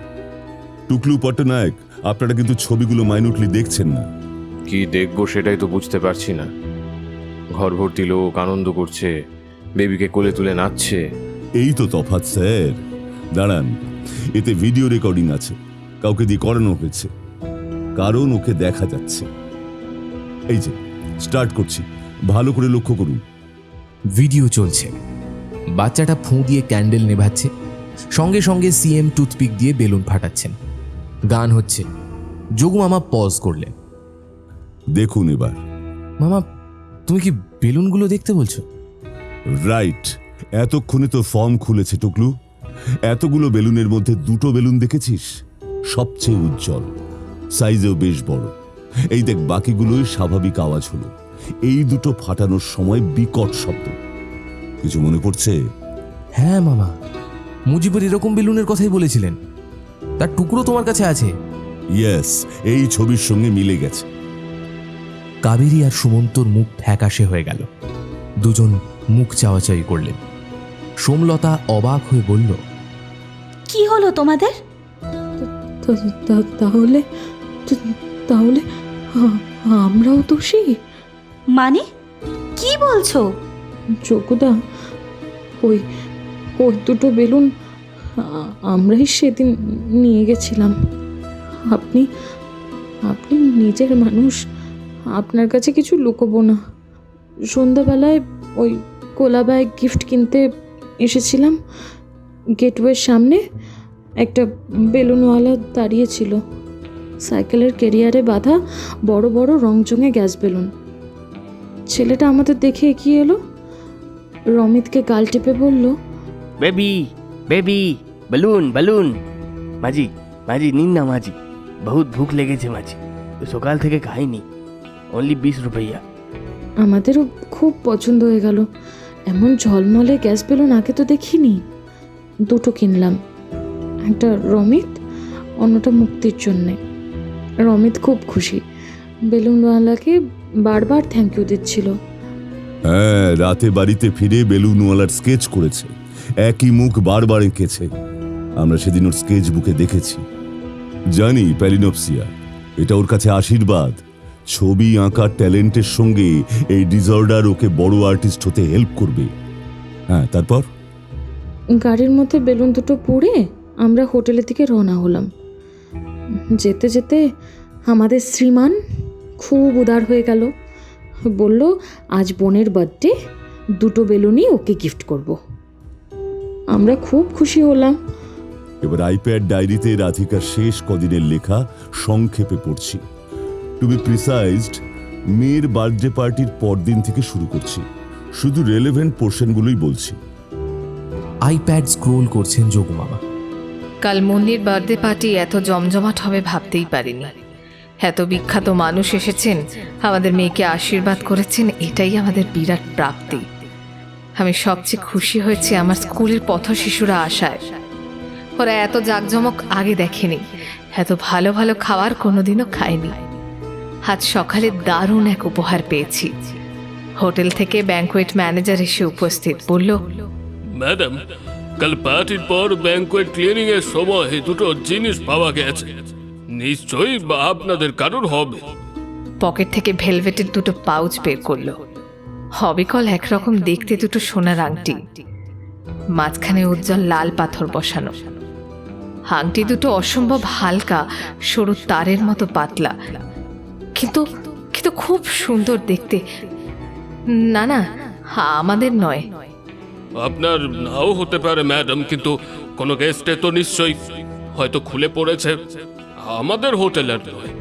Speaker 2: টুকলু পট্টনায়ক, আপনারা কিন্তু ছবিগুলো মাইনুটলি দেখছেন না।
Speaker 11: কি দেখবো সেটাই তো বুঝতে পারছি না। ঘর ভর্তি লোক আনন্দ করছে, বেবিকে কোলে তুলে নাচছে।
Speaker 2: এই তো তফাৎ স্যার। দাঁড়ান, এতে ভিডিও রেকর্ডিং আছে, কাউকে দিয়ে করানো হয়েছে, কারণ ওকে দেখা যাচ্ছে। এই যে স্টার্ট করছি, ভালো করে লক্ষ্য করুন।
Speaker 1: ভিডিও চলছে, বাচ্চাটা ফুঁ দিয়ে ক্যান্ডেল নেভাচ্ছে, সঙ্গে সঙ্গে সিএম টুথপিক দিয়ে বেলুন ফাটাচ্ছেন, গান হচ্ছে। যোগু মামা পজ করলেন।
Speaker 2: দেখুন এবার।
Speaker 1: মামা, তুমি কি বেলুনগুলো দেখতে বলছো?
Speaker 2: রাইট, এতক্ষণে তো ফর্ম খুলেছে টুকলু। এতগুলো বেলুনের মধ্যে দুটো বেলুন দেখেছিস, সবচেয়ে উজ্জ্বল, সাইজেও বেশ বড়। এই দেখ, বাকিগুলোই স্বাভাবিক আওয়াজ হলো, এই দুটো ফাটানোর সময় বিকট শব্দ। কিছু মনে পড়ছে?
Speaker 1: হ্যাঁ মামা, মুজিবুর এরকম বেলুনের কথাই বলেছিলেন, তার টুকরো তোমার কাছে আছে।
Speaker 2: ইয়েস, এই ছবির সঙ্গে মিলে গেছে।
Speaker 1: কাবেরী আর সুমন্তর মুখ ফ্যাকাশে হয়ে গেল, দুজন মুখ চাওয়াচাই করলেন। সোমলতা অবাক হয়ে বলল,
Speaker 4: কি হলো তোমাদের?
Speaker 7: তাহলে তাহলে আমরাও দোষী?
Speaker 4: মানে কি বলছো?
Speaker 7: যোগুদা, ওই ওই দুটো বেলুন আমরাই সেদিন নিয়ে গেছিলাম। আপনি আপনি নিজের মানুষ, আপনার কাছে কিছু লুকোবো না। সন্ধ্যাবেলায় ওই কোলাবায় গিফট কিনতে এসেছিলাম, গেটওয়ের সামনে একটা বেলুনওয়ালা দাঁড়িয়ে ছিল, সাইকেলের ক্যারিয়ারে বাঁধা বড় বড় রংচঙে গ্যাস বেলুন। ছেলেটা আমাদের দেখে এগিয়ে এলো, রমিতকে গাল টেপে বলল,
Speaker 5: বেবি বেবি বেলুন বেলুন। মাঝি মাঝি নিন না মাঝি, বহুত ভুক লেগেছে মাঝি, সকাল থেকে খাইনি, অনলি 20 রুপইয়া।
Speaker 7: আমাদেরও খুব পছন্দ হয়ে গেল, এমন ঝলমলে গ্যাস বেলুন আগে তো দেখিনি। দুটো কিনলাম, একটা রমিত, অন্যটা মুক্তির জন্যে। রমিত খুব খুশি, বেলুনওয়ালাকে বারবার থ্যাংক ইউ দিচ্ছিল।
Speaker 2: হ্যাঁ, রাতে বাড়িতে ফিরে বেলুনওয়ালার স্কেচ করেছে, একই মুখ বারবার এঁকেছে। আমরা সেদিন ওর স্কেচ বুকে দেখেছি। জানি প্যালিনোপসিয়া, এটা ওর কাছে আশীর্বাদ। ছবি আঁকার ট্যালেন্টের সঙ্গে এই ডিসঅর্ডার ওকে বড় আর্টিস্ট হতে হেল্প করবে। হ্যাঁ, তারপর
Speaker 7: গাড়ির মধ্যে বেলুন দুটো পড়ে আমরা হোটেলের দিকে রওনা হলাম। যেতে যেতে আমাদের শ্রীমান খুব উদার হয়ে গেল, বলল আজ বোনের বার্থডে, দুটো বেলুনই ওকে গিফট করব। আমরা খুব খুশি হলাম।
Speaker 2: এবার আইপ্যাড ডায়েরিতে রাধিকার শেষ কদিনের লেখা সংক্ষেপে পড়ছি। টু বি প্রিসাইজড, মেয়ের বার্থডে পার্টির পরদিন থেকে শুরু করছি, শুধু রেলেভেন্ট পোর্শনগুলোই বলছি।
Speaker 1: আইপ্যাড স্ক্রোল করছেন যোগু মামা।
Speaker 14: কাল মুন্নির বার্থডে পার্টি এত জমজমাট হবে ভাবতেই পারিনি। এত বিখ্যাত মানুষ এসেছেন, আমাদের মেয়েকে আশীর্বাদ করেছেন, এটাই আমাদের বিরাট প্রাপ্তি। আমি সবচেয়ে খুশি হয়েছি আমার স্কুলের পথ শিশুরা আসায়। ওরা এত জাঁকজমক আগে দেখেনি, এত ভালো ভালো খাবার কোনোদিনও খায়নি। আজ সকালে দারুণ এক উপহার পেয়েছি। হোটেল থেকে ব্যাংকোয়েট ম্যানেজার এসে উপস্থিত, বলল,
Speaker 10: ম্যাডাম, কাল পার্টির পর ব্যাংকোয়েট ক্লিনিং এর সময় দুটো জিনিস পাওয়া গেছে, নিশ্চয়ই আপনাদের কারোর হবে।
Speaker 14: পকেট থেকে ভেলভেটের দুটো পাউচ বের করলো, হবিকল একরকম দেখতে দুটো সোনার আংটি, মাঝখানে উজ্জ্বল লাল পাথর বসানো। আংটি দুটো অসম্ভব হালকা, সরু তারের মতো পাতলা, কিন্তু কিন্তু খুব সুন্দর দেখতে। না না, আমাদের নয়।
Speaker 10: আপনার নাও হতে পারে ম্যাডাম, কিন্তু কোনো গেস্টে তো নিশ্চয়ই, হয়তো খুলে পড়েছে, আমাদের হোটেলের নয়।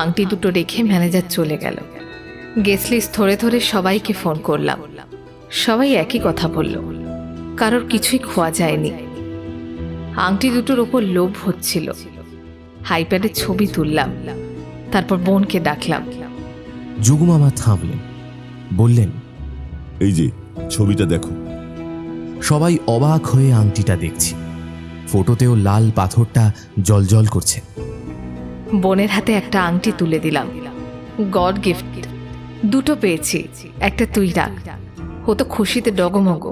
Speaker 14: আংটি দুটো রেখে ম্যানেজার চলে গেল। গেস্ট লিস্ট ধরে ধরে সবাইকে ফোন করলাম, সবাই একই কথা বলল, কারোর কিছুই খোয়া যায়নি। আংটি দুটোর ওপর লোভ হচ্ছিল। আইপ্যাডে ছবি তুললাম, তারপর বোনকে ডাকলাম।
Speaker 1: যোগু মামা থামলেন, বললেন,
Speaker 2: এই যে ছবিটা দেখো।
Speaker 1: সবাই অবাক হয়ে আংটিটা দেখছি। ফটোতেও লাল পাথরটা জলজল করছে।
Speaker 14: বোনের হাতে একটা আংটি তুলে দিলাম। গড গিফট, দুটো পেয়েছি, একটা তুই রাখ। ও তো খুশিতে ডগমগ।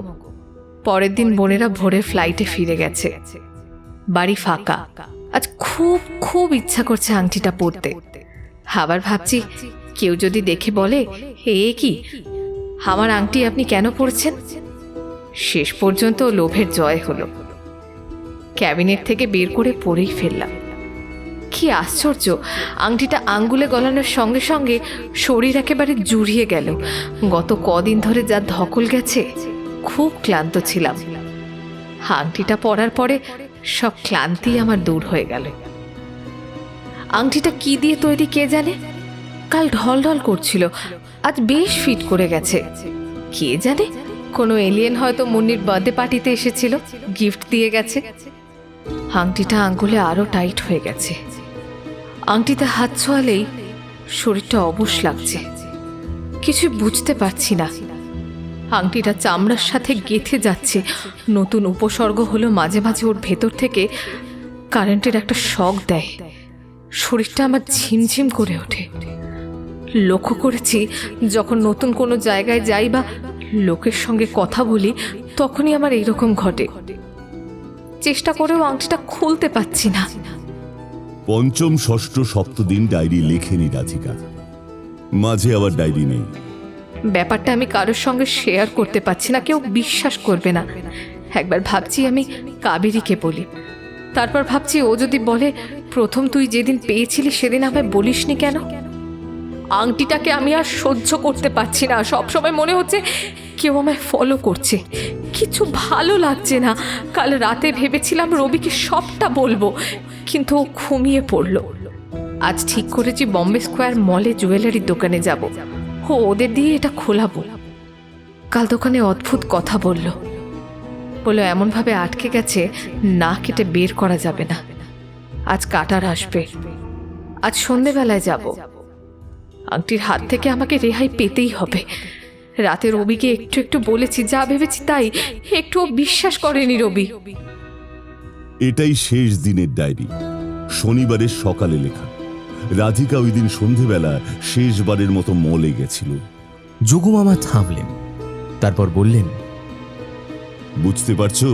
Speaker 14: পরের দিন বোনেরা ভোরের ফ্লাইটে ফিরে গেছে। বাড়ি ফাঁকা। আজ খুব খুব ইচ্ছা করছে আংটিটা পরতে। আবার ভাবছি কেউ যদি দেখে বলে, এ কি, আমার আংটি আপনি কেন পরছেন? শেষ পর্যন্ত লোভের জয় হলো। ক্যাবিনেট থেকে বের করে পরেই ফেললাম। কি আশ্চর্য, আংটিটা আঙ্গুলে গলানোর সঙ্গে সঙ্গে শরীর একেবারে জুড়িয়ে গেল। গত কদিন ধরে যা ধকল গেছে, খুব ক্লান্ত ছিলাম। আংটিটা পরার পরে সব ক্লান্তি আমার দূর হয়ে গেল। আংটিটা কি দিয়ে তৈরি কে জানে? কাল ঢল ঢল করছিল, আজ বেশ ফিট করে গেছে। কে জানে, কোনো এলিয়েন হয়তো মুন্নির বার্থডে পার্টিতে এসেছিল, গিফট দিয়ে গেছে। আংটিটা আঙ্গুলে আরো টাইট হয়ে গেছে। আংটিতে হাত ছোঁয়ালেই শরীরটা অবশ লাগছে। কিছু বুঝতে পারছি না। আংটিটা চামড়ার সাথে গেঁথে যাচ্ছে। নতুন উপসর্গ হলো মাঝে মাঝে ওর ভেতর থেকে কারেন্টের একটা শক দেয়। শরীরটা আমার ঝিমঝিম করে ওঠে। লক্ষ্য করেছি যখন নতুন কোনো জায়গায় যাই বা লোকের সঙ্গে কথা বলি, তখনই আমার এইরকম ঘটে। চেষ্টা করেও আংটিটা খুলতে পারছি না।
Speaker 2: পঞ্চম, ষষ্ঠ, সপ্তদিন ডায়েরি লেখেনি রাধিকা। মাঝে আবার ডায়েরি নেই।
Speaker 14: ব্যাপারটা আমি কারোর সঙ্গে শেয়ার করতে পারছি না, কেউ বিশ্বাস করবে না। একবার ভাবছি আমি কাবেরীকে বলি, তারপর ভাবছি ও যদি বলে, প্রথম তুই যেদিন পেয়েছিলি সেদিন আমায় বলিসনি কেন? আংটিটাকে আমি আর সহ্য করতে পারছি না। সবসময় মনে হচ্ছে কেউ আমায় ফলো করছে। কিছু ভালো লাগছে না। কাল রাতে ভেবেছিলাম রবিকে সবটা বলবো, কিন্তু ও ঘুমিয়ে পড়লো। আজ ঠিক করেছি বম্বে স্কোয়ার মলে জুয়েলারির দোকানে যাব। ওদের দিয়ে এটা খোলাবো। কাল দোকানে অদ্ভুত কথা বললো এমনভাবে আটকে গেছে, না কেটে বের করা যাবে না। আজ কাটার আসবে, আজ সন্ধেবেলায় যাব। আংটির হাত থেকে আমাকে রেহাই পেতেই হবে। রাতে রবিকে একটু একটু বলেছি, যা ভেবেছি তাই। একটুও বিশ্বাস করেনি রবি।
Speaker 2: এটাই শেষ দিনের ডায়েরি, শনিবারের সকালে লেখা। রাধিকা ওই দিন সন্ধেবেলা শেষবারের মতো মলে গেছিল।
Speaker 1: যোগু মামা থামলেন, তারপর বললেন,
Speaker 2: বুঝতে পারছো,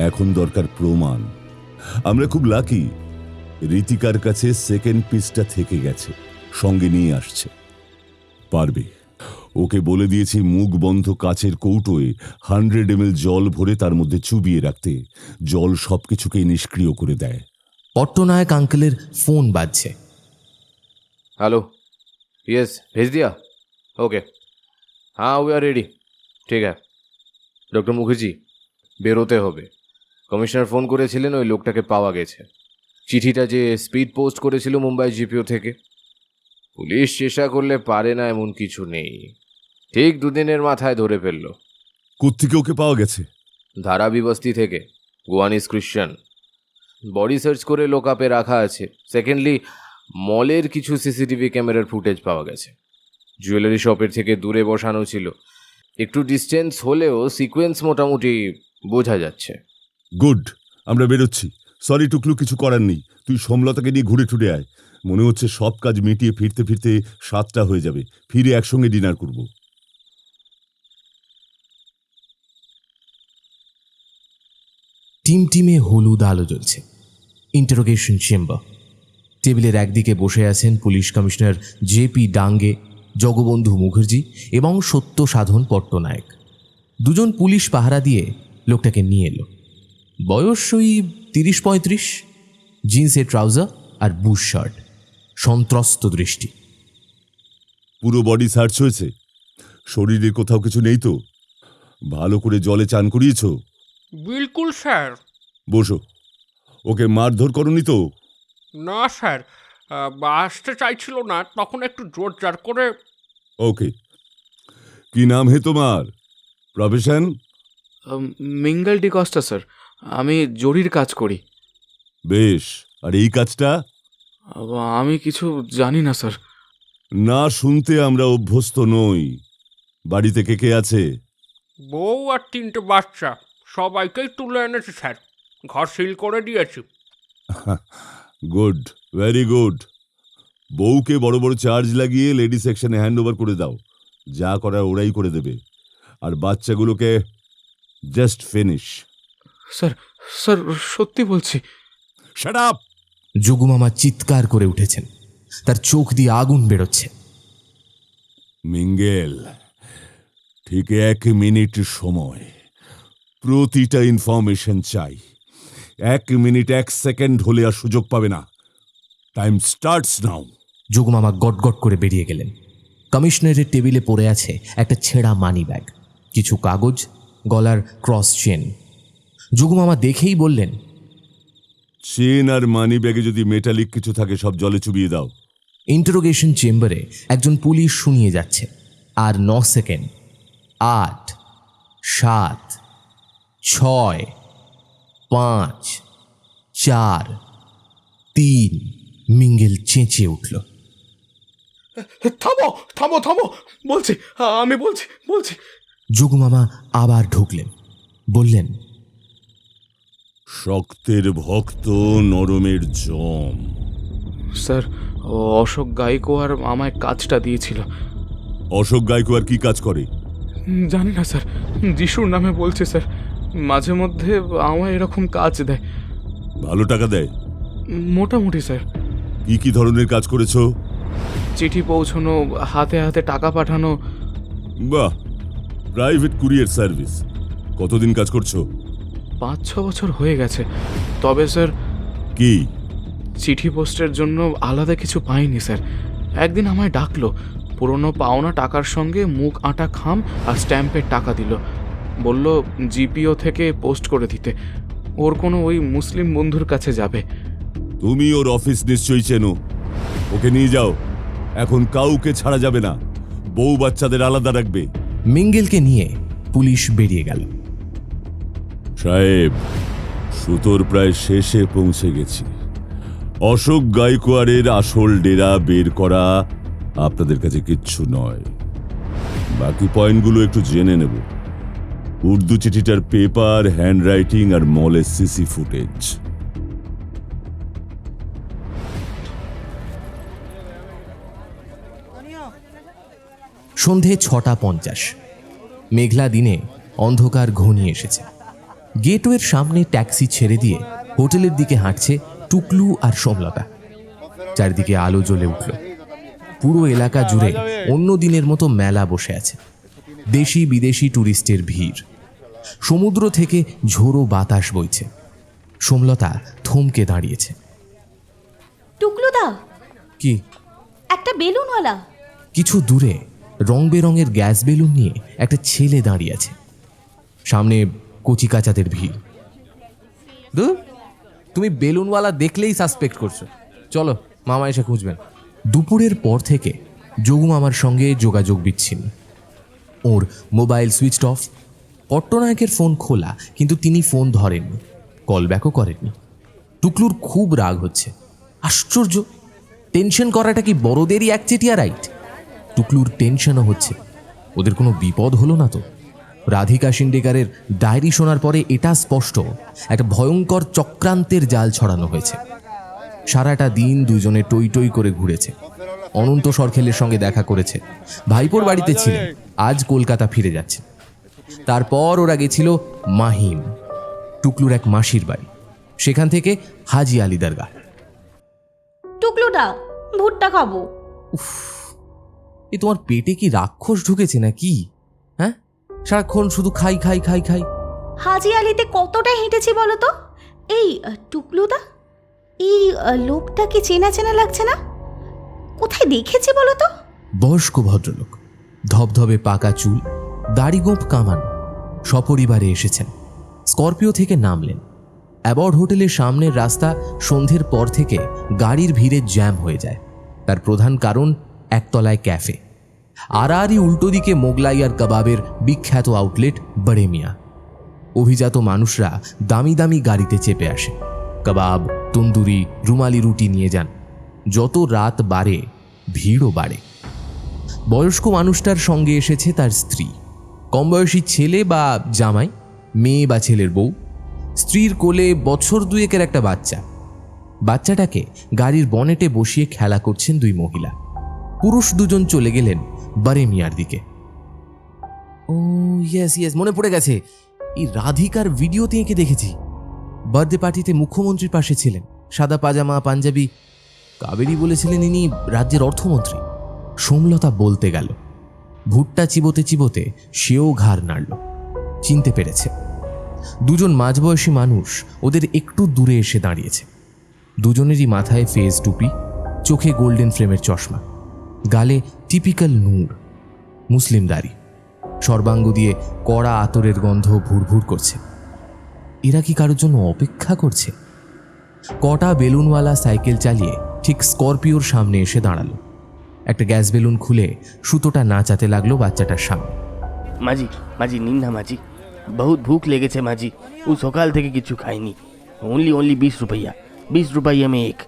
Speaker 2: এখন দরকার প্রমাণ। আমরা খুব লাকি, ঋতিকার কাছে সেকেন্ড পিসটা থেকে গেছে, সঙ্গে নিয়ে আসছে। পারবে। ওকে বলে দিয়েছি মুখ বন্ধ কাচের কৌটোয় 100 ml জল ভরে তার মধ্যে চুবিয়ে রাখতে। জল সবকিছুকেই নিষ্ক্রিয় করে দেয়।
Speaker 1: পট্টনায়ক আঙ্কেলের ফোন বাজছে।
Speaker 11: हेलो, यस भेज दिया, ओके, हाँ वी आर रेडी, ঠিক আছে। ডক্টর মুখার্জি, বেরোতে হবে। কমিশনার ফোন করেছিলেন, ওই লোকটাকে পাওয়া গেছে। চিঠিটা যে স্পিড পোস্ট করেছিল মুম্বাই জিপিও থেকে। পুলিশ চেষ্টা করলে পারে না এমন কিছু নেই। ঠিক 2 দিনের মাথায় ধরে ফেলল।
Speaker 2: কোত্থেকে ওকে পাওয়া গেছে?
Speaker 11: ধারাবি বস্তি থেকে, গোয়ানিস ক্রিশ্চান। বডি সার্চ করে লোকআপে রাখা আছে। সেকেন্ডলি, মলের কিছু সিসিটিভি ক্যামেরার ফুটেজ পাওয়া গেছে। জুয়েলারি শপের থেকে দূরে বসানো ছিল। একটু ডিস্টেন্স হলেও সিকোয়েন্স মোটামুটি বোঝা যাচ্ছে।
Speaker 2: গুড, আমরা বেরোচ্ছি। সরি টুকলু, কিছু করার নেই। তুই সোমলতাকে নিয়ে ঘুরে টুরে আয়। মনে হচ্ছে সব কাজ মিটিয়ে ফিরতে ফিরতে 7টা হয়ে যাবে। ফিরে একসঙ্গে ডিনার করব।
Speaker 1: টিমে হলুদ আলো জ্বলছে। Interrogation chamber. টেবিলের একদিকে বসে আছেন police commissioner JP ডাঙ্গে, Jagabandhu Mukherjee এবং সত্য সাধন পট্টনায়ক। 2জন পুলিশ পাহারা দিয়ে লোকটাকে নিয়ে এলো। বয়স ওই 30-35, জিন্সের ট্রাউজার আর বুশ শার্ট, সন্ত্রস্ত দৃষ্টি।
Speaker 2: পুরো বডি সার্চ হয়েছে? শরীরে কোথাও কিছু নেই তো? ভালো করে জলে চান করিয়েছ?
Speaker 10: বিলকুল স্যার।
Speaker 2: বসো। ওকে মারধর করনি তো?
Speaker 10: না স্যার, আসতে চাইছিল না, তখন একটু জোর জার করে।
Speaker 2: ওকে, কি নাম হে তোমার? প্রফেশন?
Speaker 13: মিঙ্গল ডিকস্টা স্যার, আমি জরির কাজ করি।
Speaker 2: বেশ, আর এই কাজটা?
Speaker 13: আমি কিছু জানি না স্যার।
Speaker 2: না শুনতে আমরা অভ্যস্ত নই। বাড়িতে কে কে আছে?
Speaker 10: বউ আর 3টে বাচ্চা, সবাইকেই তুলে এনেছি স্যার। ঘর সিল করে দিয়েছি।
Speaker 2: গুড। Very good. বউকে বড় বড় চার্জ লাগিয়ে লেডি সেকশনে হ্যান্ড ওভার করে দাও। যা করার ওরাই করে দেবে। আর বাচ্চাগুলোকে জাস্ট ফিনিশ।
Speaker 3: স্যার স্যার সত্যি বলছি।
Speaker 2: Shut up!
Speaker 1: যোগুমামা চিৎকার করে উঠেছেন, তার চোখ দিয়ে আগুন বেরোচ্ছে।
Speaker 2: মিঙ্গেল, ঠিক 1 মিনিট সময়, প্রতিটা ইনফরমেশন চাই। 1 মিনিট 1 সেকেন্ড হলে আর সুযোগ পাবে না। Time starts now.
Speaker 1: যোগুমামা গটগট করে বেরিয়ে গেলেন। কমিশনারের টেবিলে পড়ে আছে একটা ছেঁড়া মানি ব্যাগ, কিছু কাগজ, গলার ক্রস চেন। যোগুমামা দেখেই বললেন,
Speaker 2: চেন আর মানি ব্যাগে যদি মেটালিক কিছু থাকে সব জলে চুবিয়ে দাও।
Speaker 1: ইন্টারোগেশন চেম্বারে একজন পুলিশ শুনিয়ে যাচ্ছে। আর 9 সেকেন্ড। 8, 7, 6, 5, 4, 3। মিঙ্গেল চেঁচিয়ে উঠল।
Speaker 3: থামো থামো থামো, বলছি, আমি বলছি।
Speaker 1: যোগুমামা আবার ঢুকলেন, বললেন,
Speaker 2: শক্তের ভক্ত, নরমের জম।
Speaker 3: স্যার, অশোক গাইকোয়াড় আমায় কাজটা দিয়েছিল।
Speaker 2: অশোক গাইকোয়াড় কি কাজ করে?
Speaker 3: জানি না স্যার, যিশুর নামে বলছে স্যার। মাঝে মধ্যে আমায় এরকম কাজ দেয়।
Speaker 2: ভালো টাকা দেয়?
Speaker 3: মোটামুটি স্যার।
Speaker 2: কি কি ধরনের কাজ করেছো?
Speaker 3: চিঠি পৌঁছানো, হাতে হাতে টাকা পাঠানো।
Speaker 2: বাহ, প্রাইভেট কুরিয়ার সার্ভিস। কতদিন কাজ করছো?
Speaker 3: 5-6 বছর হয়ে গেছে। তবে স্যার,
Speaker 2: কি
Speaker 3: চিঠি পোস্টের জন্য আলাদা কিছু পাইনি স্যার। একদিন আমায় ডাকলো, পুরনো পাওনা টাকার সঙ্গে মুখ আটা খাম আর স্ট্যাম্পের টাকা দিল। বলল জিপিও থেকে পোস্ট করে দিতে, ওর কোনো ওই মুসলিম বন্ধুর কাছে যাবে।
Speaker 2: তুমি ওর অফিস নিশ্চয়ই চেনো। ওকে নিয়ে যাও। এখন কাউকে ছাড়া যাবে না, বউ বাচ্চাদের আলাদা রাখবে।
Speaker 1: মিঙ্গেলকে নিয়ে পুলিশ বেরিয়ে গেল।
Speaker 2: সাহেব, সুতোর প্রায় শেষে পৌঁছে গেছি। অশোক গাইকোয়াড়ের আসল ডেরা বের করা আপনাদের কাছে কিচ্ছু নয়। বাকি পয়েন্টগুলো একটু জেনে নেব। উর্দু চিঠিটার পেপার, হ্যান্ড রাইটিং আর মলের সিসি ফুটেজ।
Speaker 1: সন্ধে 6:50। মেঘলা দিনে অন্ধকার ঘনিয়ে এসেছে। গেটওয়ের সামনে ট্যাক্সি ছেড়ে দিয়ে হোটেলের দিকে হাঁটছে টুকলু আর সোমলতা। চারিদিকে আলো জ্বলে উঠল। পুরো এলাকা জুড়ে অন্য দিনের মতো মেলা বসে আছে। দেশি বিদেশি ট্যুরিস্টের ভিড়। সমুদ্র থেকে ঝোড়ো বাতাস বইছে। সোমলতা থমকে দাঁড়িয়েছে।
Speaker 4: টুকলুদা,
Speaker 1: কি?
Speaker 4: একটা বেলুনওয়ালা।
Speaker 1: কিছু দূরে রং বেরঙের গ্যাস বেলুন নিয়ে একটা ছেলে দাঁড়িয়ে আছে। সামনে কচিকাচাদের ভিড়। তুমি বেলুনওয়ালা দেখলেই সাসপেক্ট করছো। চলো, মামা এসে খুঁজবেন। দুপুরের পর থেকে যোগুমামার সঙ্গে যোগাযোগ বিচ্ছিন্ন। ওর মোবাইল সুইচড অফ। পট্টনায়কের ফোন খোলা, কিন্তু তিনি ফোন ধরেননি, কল ব্যাকও করেননি। টুকলুর খুব রাগ হচ্ছে। আশ্চর্য, টেনশন করাটা কি বড়দেরই একচেটিয়া রাইট? টুকলুর টেনশনও হচ্ছে, ওদের কোনো বিপদ হলো না তো? রাধিকা সিন্ডেকারের ডায়েরি শোনার পরে এটা স্পষ্ট, একটা ভয়ঙ্কর চক্রান্তের জাল ছড়ানো হয়েছে। সারাটা দিন দুজনে টই টই করে ঘুরেছে। অনন্ত সরখেলের সঙ্গে দেখা করেছে, ভাইপোর বাড়িতে ছিলেন, আজ কলকাতা ফিরে যাচ্ছে। তারপর ওরা গেছিল মাহিম, টুকলুর এক মাসির বাড়ি, সেখান থেকে হাজি আলী দরগা।
Speaker 4: টুকলুদা, ভুট্টা খাবো।
Speaker 1: এ তোমার পেটে কি রাক্ষস ঢুকেছে না কি? হ্যাঁ, সারাক্ষণ শুধু খাই খাই খাই খাই।
Speaker 4: হাজি আলিতে কতটা হেঁটেছি বলো তো? এই টুকলুদা, এই লোকটাকে চেনা চেনা লাগছে না? কোথায় দেখেছি বলো তো?
Speaker 1: বয়স্ক ভদ্রলোক, ধবধবে পাকা চুল, দাড়ি গোঁফ কামান, সপরিবারে এসেছেন। স্করপিও থেকে নামলেন। অ্যাবর্ড হোটেলের সামনের রাস্তা সন্ধ্যের পর থেকে গাড়ির ভিড়ে জ্যাম হয়ে যায়। তার প্রধান কারণ একতলায় ক্যাফে, আড়াআড়ি উল্টো দিকে মোগলাই আর কাবাবের বিখ্যাত আউটলেট বড়ে মিয়া। অভিজাত মানুষরা দামি দামি গাড়িতে চেপে আসে, কাবাব, তন্দুরি, রুমালি রুটি নিয়ে যান। যত রাত বাড়ে ভিড়ও বাড়ে। বয়স্ক মানুষটার সঙ্গে এসেছে তার স্ত্রী, কমবয়সী ছেলে বা জামাই, মেয়ে বা ছেলের বউ, স্ত্রীর কোলে বছর দুয়েকের একটা বাচ্চা। বাচ্চাটাকে গাড়ির বনেটে বসিয়ে খেলা করছেন দুই মহিলা। পুরুষ দুজন চলে গেলেন বারে মিয়ার দিকে। ও ইয়েস ইয়েস, মনে পড়ে গেছে, এই রাধিকার ভিডিওতে এঁকে দেখেছি। বার্থডে পার্টিতে মুখ্যমন্ত্রীর পাশে ছিলেন, সাদা পাজামা পাঞ্জাবি। কাবেরী বলেছিলেন ইনি রাজ্যের অর্থমন্ত্রী। সোমলতা বলতে গেল। ভুট্টা চিবোতে চিবোতে সেও ঘাড় নাড়ল। চিনতে পেরেছে। দুজন মাঝবয়সী মানুষ ওদের একটু দূরে এসে দাঁড়িয়েছে। দুজনেরই মাথায় ফেস টুপি, চোখে গোল্ডেন ফ্রেমের চশমা, গালে টিপিক্যাল নূর, মুসলিম দাড়ি, সর্বাঙ্গ দিয়ে কড়া আতরের গন্ধ ভুরভুর করছে। এরা কি কারোর জন্য অপেক্ষা করছে? কটা বেলুনওয়ালা সাইকেল চালিয়ে ঠিক স্করপিওর সামনে এসে দাঁড়ালো। একটা গ্যাস বেলুন খুলে সুতোটা নাচাতে লাগলো বাচ্চাটার সামনে।
Speaker 5: মাঝি মাঝি নিন না মাঝি, বহুত ভুক লেগেছে মাঝি, ও সকাল থেকে কিছু খাইনি। ওনলি 20 রুপইয়া, 20 রুপইয়া মে এক।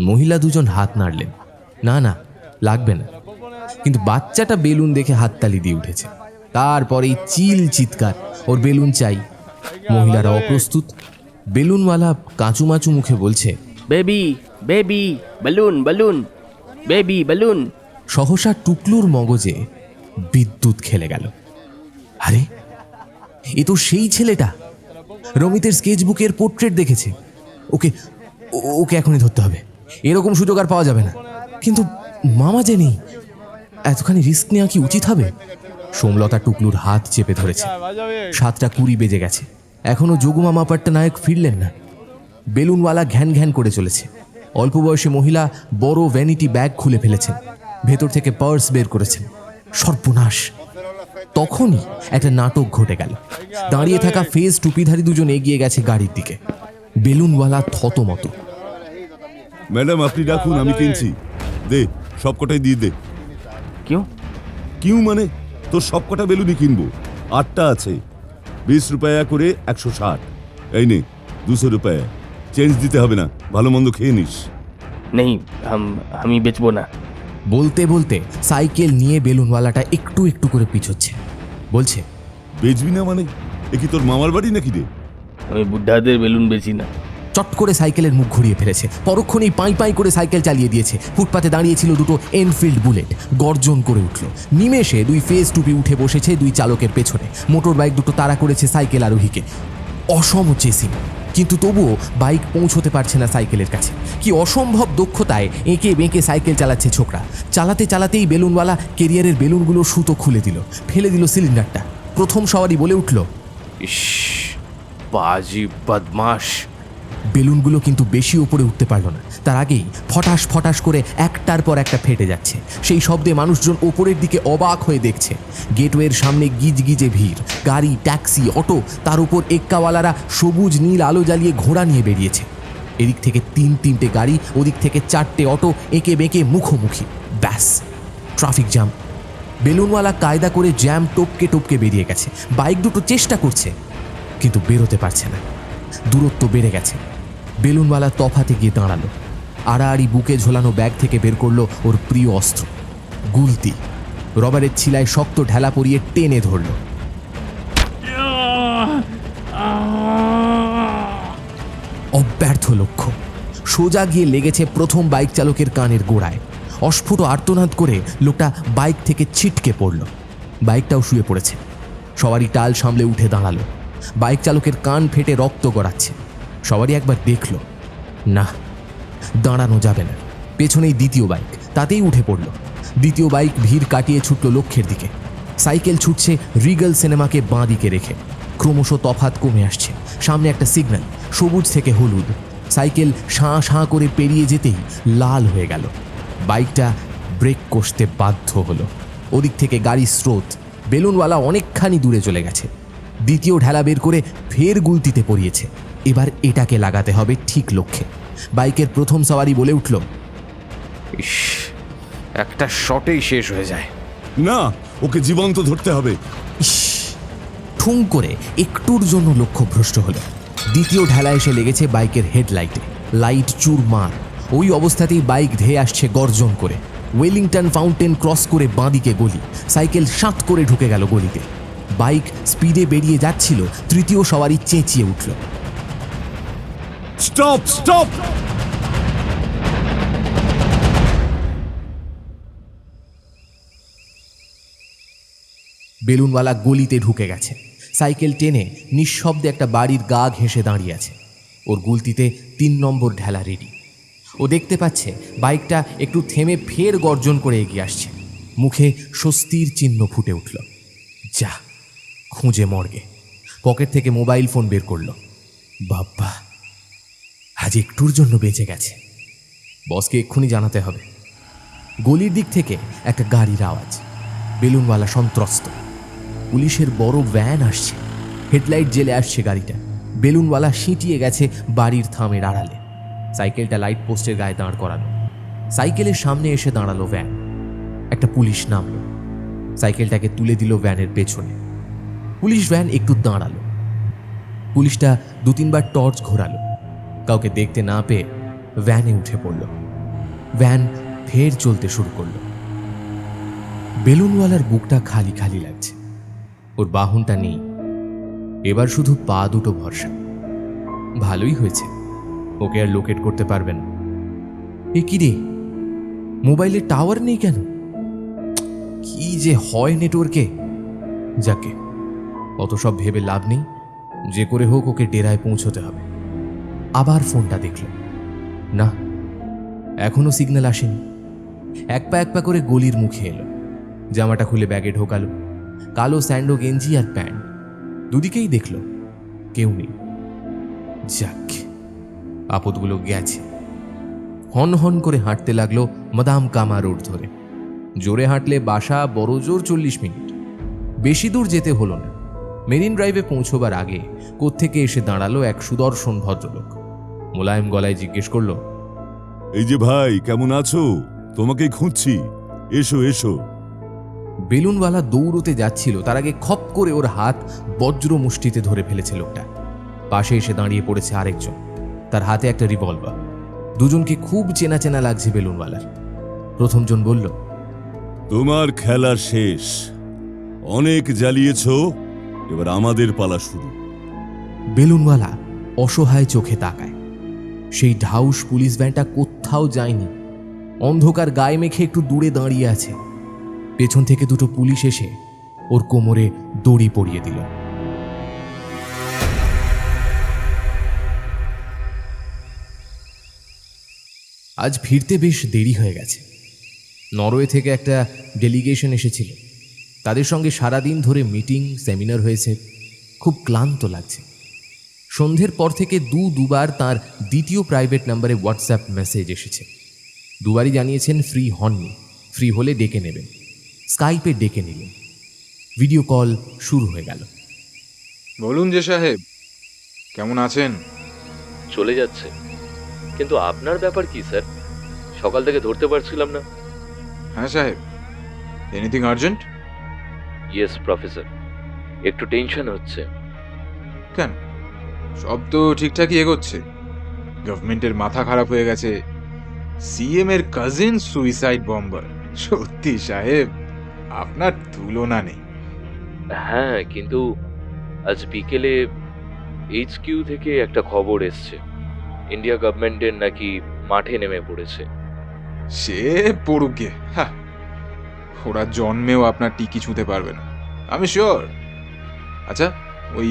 Speaker 1: মহিলা দুজন হাত নাড়লেন। না না, লাগবে না। কিন্তু বাচ্চাটা বেলুন দেখে হাততালি দিয়ে উঠেছে। তারপরেই চিৎকার, ওর বেলুন চাই। মহিলারা অপ্রস্তুত। বেলুনওয়ালা কাঁচুমাচু মুখে বলছে,
Speaker 5: baby baby balloon balloon, baby balloon.
Speaker 1: সহসা টুকলুর মগজে বিদ্যুৎ খেলে গেল। আরে, এ তো সেই ছেলেটা। রমিতের স্কেচবুকের পোর্ট্রেট দেখেছে। ওকে ওকে এখনই ধরতে হবে, এরকম সুযোগ আর পাওয়া যাবে না। কিন্তু মামা যে নেই, এতখানি রিস্ক নেওয়া কি উচিত হবে? সোমলতা টুকলুর হাত চেপে ধরেছে। 7:20 বেজে গেছে, এখনো যোগুমামা পট্টনায়ক ফিরলেন না। বেলুনওয়ালা ঘ্যান ঘ্যান করে চলেছে। অল্প বয়সী মহিলা বড় ভ্যানিটি ব্যাগ খুলে ফেলেছেন, ভেতর থেকে পার্স বের করেছেন। সর্বনাশ! তখনই একটা নাটক ঘটে গেল। দাঁড়িয়ে থাকা ফেস টুপিধারী দুজন এগিয়ে গেছে গাড়ির দিকে। বেলুনওয়ালা থতমত।
Speaker 2: ম্যাডাম আপনি রাখুন, আমি কিনছি। দে, সবকটাই দিয়ে দে। কিউ মানে তোর সবকটা বেলুনই কিনবো। 8টা আছে, 20 রুপয়া করে 160। এই নে 200 রুপয়া, চেঞ্জ দিতে হবে না, ভালো মন্দ খেয়ে নিস।
Speaker 5: নেই, আমি বেচবো না।
Speaker 1: বলতে বলতে সাইকেল নিয়ে বেলুনওয়ালাটা একটু একটু করে পিছোচ্ছে। বলছে,
Speaker 2: বেচবি না মানে? এ কি তোর মামার বাড়ি নাকি রে?
Speaker 5: আমি বুদ্ধাদের বেলুন বেচি না।
Speaker 1: চট করে সাইকেলের মুখ ঘুরিয়ে ফেলেছে। পরক্ষণেই পাই পাই করে সাইকেল চালিয়ে দিয়েছে। ফুটপাতে দাঁড়িয়েছিল দুটো এনফিল্ড বুলেট, গর্জন করে উঠল। নিমেষে দুই ফেস টুপি উঠে বসেছে দুই চালকের পেছনে। মোটর বাইক দুটো তাড়া করেছে সাইকেল আরোহীকে। অসম চেসিং, কিন্তু তবুও বাইক পৌঁছতে পারছে না সাইকেলের কাছে। কি অসম্ভব দক্ষতায় এঁকে বেঁকে সাইকেল চালাচ্ছে ছোকরা। চালাতে চালাতেই বেলুনওয়ালা কেরিয়ারের বেলুনগুলো সুতো খুলে দিল, ফেলে দিল সিলিন্ডারটা। প্রথম সওয়ারি বলে উঠল,
Speaker 11: ইস, বাজি বদমাশ।
Speaker 1: বেলুনগুলো কিন্তু বেশি উপরে উঠতে পারল না। তার আগেই ফটাস ফটাস করে একটার পর একটা ফেটে যাচ্ছে। সেই শব্দে মানুষজন ওপরের দিকে অবাক হয়ে দেখছে। গেটওয়ের সামনে গিজগিজে ভিড়, গাড়ি, ট্যাক্সি, অটো, তার উপর এক্কাওয়ালারা সবুজ নীল আলো জ্বালিয়ে ঘোড়া নিয়ে বেরিয়েছে। এদিক থেকে 3-3টে গাড়ি, ওদিক থেকে 4টে অটো এঁকে বেঁকে মুখোমুখি। ব্যাস, ট্রাফিক জ্যাম। বেলুনওয়ালা কায়দা করে জ্যাম টপকে টপকে বেরিয়ে গেছে। বাইক দুটো চেষ্টা করছে, কিন্তু বেরোতে পারছে না। দূরত্ব বেড়ে গেছে। বেলুনওয়ালা তফাতে গিয়ে দাঁড়ালো। আড়াআড়ি বুকে ঝোলানো ব্যাগ থেকে বের করলো ওর প্রিয় অস্ত্র, গুলতি। রবারের ছিলায় শক্ত ঢেলা পরিয়ে টেনে ধরল। অব্যর্থ লক্ষ্য। সোজা গিয়ে লেগেছে প্রথম বাইক চালকের কানের গোড়ায়। অস্ফুট আর্তনাদ করে লোকটা বাইক থেকে ছিটকে পড়ল। বাইকটাও শুয়ে পড়েছে। সবারই টাল সামলে উঠে দাঁড়ালো। বাইক চালকের কান ফেটে রক্ত গড়াচ্ছে। সবারই একবার দেখল, না, দাঁড়ানো যাবে না। পেছনেই দ্বিতীয় বাইক, তাতেই উঠে পড়ল। দ্বিতীয় বাইক ভিড় কাটিয়ে ছুটল লক্ষ্যের দিকে। সাইকেল ছুটছে রিগল সিনেমাকে বাঁ দিকে রেখে। ক্রমশ তফাৎ কমে আসছে। সামনে একটা সিগন্যাল, সবুজ থেকে হলুদ। সাইকেল শাঁ শাঁ করে পেরিয়ে যেতেই লাল হয়ে গেল। বাইকটা ব্রেক কষতে বাধ্য হলো। ওদিক থেকে গাড়ির স্রোত। বেলুনওয়ালা অনেকখানি দূরে চলে গেছে। দ্বিতীয় ঢেলা বের করে ফের গুলতিতে পড়িয়েছে। এবার এটাকে লাগাতে হবে ঠিক লক্ষ্যে। বাইকের প্রথম সওয়ারি বলে উঠল,
Speaker 11: ইস, একটা শটেই শেষ হয়ে যায়।
Speaker 2: না, ওকে জীবন্ত ধরতে হবে।
Speaker 1: ইস! ঠুং করে একটুর জন্য লক্ষ্য ভ্রষ্ট হলো। দ্বিতীয় ঢেলা এসে লেগেছে বাইকের হেডলাইটে। লাইট চুরমার। ওই অবস্থাতেই বাইক ধেয়ে আসছে গর্জন করে। ওয়েলিংটন ফাউন্টেন ক্রস করে বাঁদিকে গলি। সাইকেল সাঁত করে ঢুকে গেল গলিতে। বাইক স্পিডে বেরিয়ে যাচ্ছিল। তৃতীয় সওয়ারি চেঁচিয়ে উঠল,
Speaker 2: স্টপ, স্টপ!
Speaker 1: বেলুনওয়ালা গলিতে ঢুকে গেছে। সাইকেল টেনে নিঃশব্দে একটা বাড়ির গা ঘেঁষে দাঁড়িয়ে আছে। ওর গুলতিতে 3 নম্বর ঢেলা রেডি। ও দেখতে পাচ্ছে বাইকটা একটু থেমে ফের গর্জন করে এগিয়ে আসছে। মুখে স্বস্তির চিহ্ন ফুটে উঠল। যা, খুঁজে মর্গে। পকেট থেকে মোবাইল ফোন বের করলো। বাবা, আজ একটুর জন্য বেঁচে গেছে। বসকে এক্ষুনি জানাতে হবে। গলির দিক থেকে একটা গাড়ির আওয়াজ। বেলুনওয়ালা সন্ত্রস্ত। পুলিশের বড় ভ্যান আসছে। হেডলাইট জেলে আসছে গাড়িটা। বেলুনওয়ালা সিঁটিয়ে গেছে বাড়ির থামের আড়ালে। সাইকেলটা লাইট পোস্টের গায়ে দাঁড় করানো। সাইকেলের সামনে এসে দাঁড়ালো ভ্যান। একটা পুলিশ নামলো, সাইকেলটাকে তুলে দিল ভ্যানের পেছনে। পুলিশ ভ্যান একটু দাঁড়ালো। পুলিশটা 2-3 বার টর্চ ঘোরালো। কাউকে দেখতে না পেয়ে ভ্যানে উঠে পড়ল। ভ্যান ফের চলতে শুরু করলো। বেলুনওয়ালার বুকটা খালি খালি লাগছে। ওর বাহনটা নেই, এবার শুধু পা দুটো ভরসা। ভালোই হয়েছে, ওকে আর লোকেট করতে পারবে না। এ কি রে, মোবাইলে টাওয়ার নেই কেন? কি যে হয় নেটওয়ার্কে। যাকে, অত সব ভেবে লাভ নেই। যে করে হোক ওকে ডেরায় পৌঁছতে হবে। আবার ফোনটা দেখল, না, এখনো সিগন্যাল আসেনি। এক পা করে গলির মুখে এলো। জামাটা খুলে ব্যাগে ঢোকালো। কালো স্যান্ডো গেঞ্জি আর প্যান্ট, দুদিকেই দেখল কেউ নেই। যাক, আপদগুলো গেছে। হন হন করে হাঁটতে লাগলো মাদাম কামা রোড ধরে। জোরে হাঁটলে বাসা বড় জোর 40 মিনিট। বেশি দূর যেতে হলো না। মেরিন ড্রাইভে পৌঁছবার আগে কোত্থেকে এসে দাঁড়ালো এক সুদর্শন ভদ্রলোক। মোলায়েম গলায় জিজ্ঞেস করলো,
Speaker 2: এই যে ভাই, কেমন আছো? তোমাকেই খুঁজছি, এসো এসো।
Speaker 1: বেলুনওয়ালা দৌড়তে যাচ্ছিল, তার আগে খপ করে ওর হাত বজ্র মুষ্টিতে ধরে ফেলেছে লোকটা। পাশে এসে দাঁড়িয়ে পড়েছে আরেকজন, তার হাতে একটা রিভলভার। দুজনকে খুব চেনা চেনা লাগছে বেলুনওয়ালার। প্রথমজন বলল,
Speaker 2: তোমার খেলা শেষ, অনেক জ্বালিয়েছ, এবার আমাদের পালা শুরু।
Speaker 1: বেলুনওয়ালা অসহায় চোখে তাকায়। সেই ঢাউস পুলিশ ভ্যানটা কোথাও যায়নি। অন্ধকার গায়ে মেখে একটু দূরে দাঁড়িয়ে আছে। পেছন থেকে 2টো পুলিশ এসে ওর কোমরে দড়ি পরিয়ে দিল। আজ ফিরতে বেশ দেরি হয়ে গেছে। নরওয়ে থেকে একটা ডেলিগেশন এসেছিল। তাদের সঙ্গে সারাদিন ধরে মিটিং সেমিনার হয়েছে। খুব ক্লান্ত লাগছে। সন্ধ্যের পর থেকে দুবার তার দ্বিতীয় প্রাইভেট নাম্বারে হোয়াটসঅ্যাপ মেসেজ এসেছে। দুবারই জানিয়েছেন ফ্রি হননি, ফ্রি হলে ডেকে নেবেন। স্কাইপে ডেকে নিলেন। ভিডিও কল শুরু হয়ে গেল।
Speaker 15: বলুন যে সাহেব, কেমন আছেন?
Speaker 11: চলে যাচ্ছে, কিন্তু আপনার ব্যাপার কি স্যার? সকাল থেকে ধরতে পারছিলাম না।
Speaker 15: হ্যাঁ সাহেব, এনিথিং আর্জেন্ট?
Speaker 11: ইয়েস প্রফেসর, একটু টেনশন হচ্ছে।
Speaker 15: কেন? সব তো ঠিকঠাকই এগোচ্ছে। গভর্নমেন্টের মাথা খারাপ হয়ে গেছে। সিএম এর কাজিন সুইসাইড বম্বার। সত্যি সাহেব, আপনার তুলনা নেই।
Speaker 11: হ্যাঁ, কিন্তু আজ বিকেলে HQ থেকে একটা খবর এসছে, ইন্ডিয়া গভর্নমেন্টের নাকি মাঠে নেমে পড়েছে।
Speaker 15: সে পড়ুকে, হ্যাঁ, ওরা জন্মেও আপনার টিকি ছুঁতে পারবে না, আমি শিওর। আচ্ছা, ওই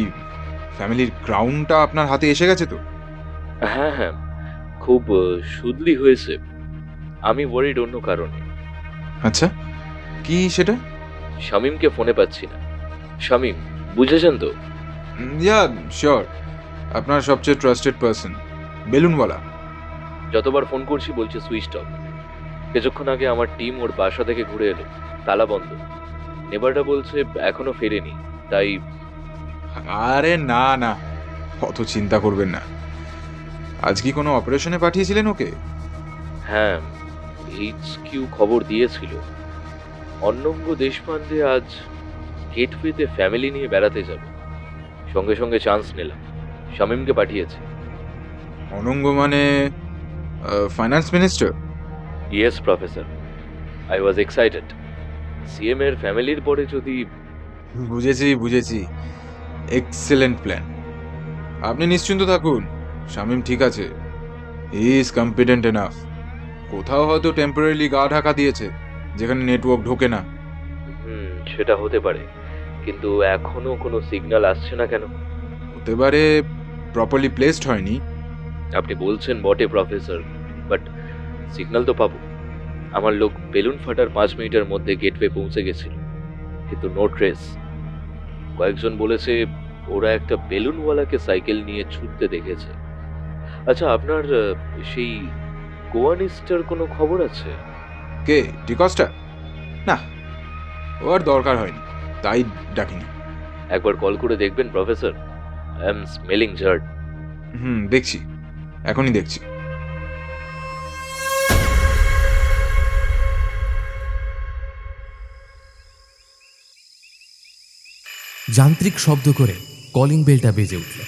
Speaker 15: ফ্যামিলির ক্রাউনটা আপনার হাতে এসে গেছে তো?
Speaker 11: হ্যাঁ হ্যাঁ, খুব সুদলি হয়েছে। আমি ওয়ারিড অন্য কারণে।
Speaker 15: আচ্ছা, কি সেটা?
Speaker 11: শামীমকে ফোনে পাচ্ছি না। শামীম, বুঝেছেন তো?
Speaker 15: ইয়া শিওর, আপনার সবচেয়ে ট্রাস্টেড পারসন, বেলুনওয়ালা।
Speaker 11: যতবার ফোন করছি বলছে সুইচ অফ। কিছুক্ষণ আগে আমার টিম ওর বাসা থেকে ঘুরে এলো, তালা বন্ধ। নেবারটা বলছে এখনো ফেরেনি, তাই।
Speaker 15: আরে না না, অত চিন্তা করবেন না। আজ কি কোনো অপারেশনে পাঠিয়েছিলেন ওকে?
Speaker 11: হ্যাঁ, HQ খবর দিয়েছিল। অন্নঙ্গ দেশপান্ডে আজ গেটওয়েতে ফ্যামিলি নিয়ে বেড়াতে যাবে। সঙ্গে সঙ্গে চান্স নিলাম, শামীমকে পাঠিয়েছে।
Speaker 15: অনঙ্গ মানে finance minister?
Speaker 11: Yes professor, I was excited. CM এর ফ্যামিলির পরে যদি।
Speaker 15: বুঝেছি, এক্সেলেন্ট প্ল্যান। আপনি নিশ্চিন্ত থাকুন, শামীম ঠিক আছে। He is competent enough. কোথাও হয়তো টেম্পোরারিলি গা ঢাকা দিয়েছে, যেখানে নেটওয়ার্ক ঢোকে না।
Speaker 11: সেটা হতে পারে, কিন্তু এখনো কোনো সিগন্যাল আসছে না কেন?
Speaker 15: হতে পারে প্রপারলি প্লেসড হয়নি।
Speaker 11: আপনি বলছেন বটে প্রফেসর, বাট সিগন্যাল তো পাবো। আমার লোক বেলুন ফাটার 5 মিনিটের মধ্যে গেটওয়ে পৌঁছে গেছিল, কিন্তু নো ট্রেস। কয়েকজন বলেছে ওরা একটা বেলুনওয়ালাকে সাইকেল নিয়ে ছুটতে দেখেছে। আচ্ছা, আপনার সেই গোয়ানিস্টার কোনো খবর আছে?
Speaker 15: কে, ডিকস্টা? না, ওর দরকার হয়নি, তাই ডাকিনি।
Speaker 11: একবার কল করে দেখবেন প্রফেসর। I am smelling জার্ড।
Speaker 15: দেখছি, এখনই দেখছি।
Speaker 1: যান্ত্রিক শব্দ করে কলিং বেলটা বেজে উঠল।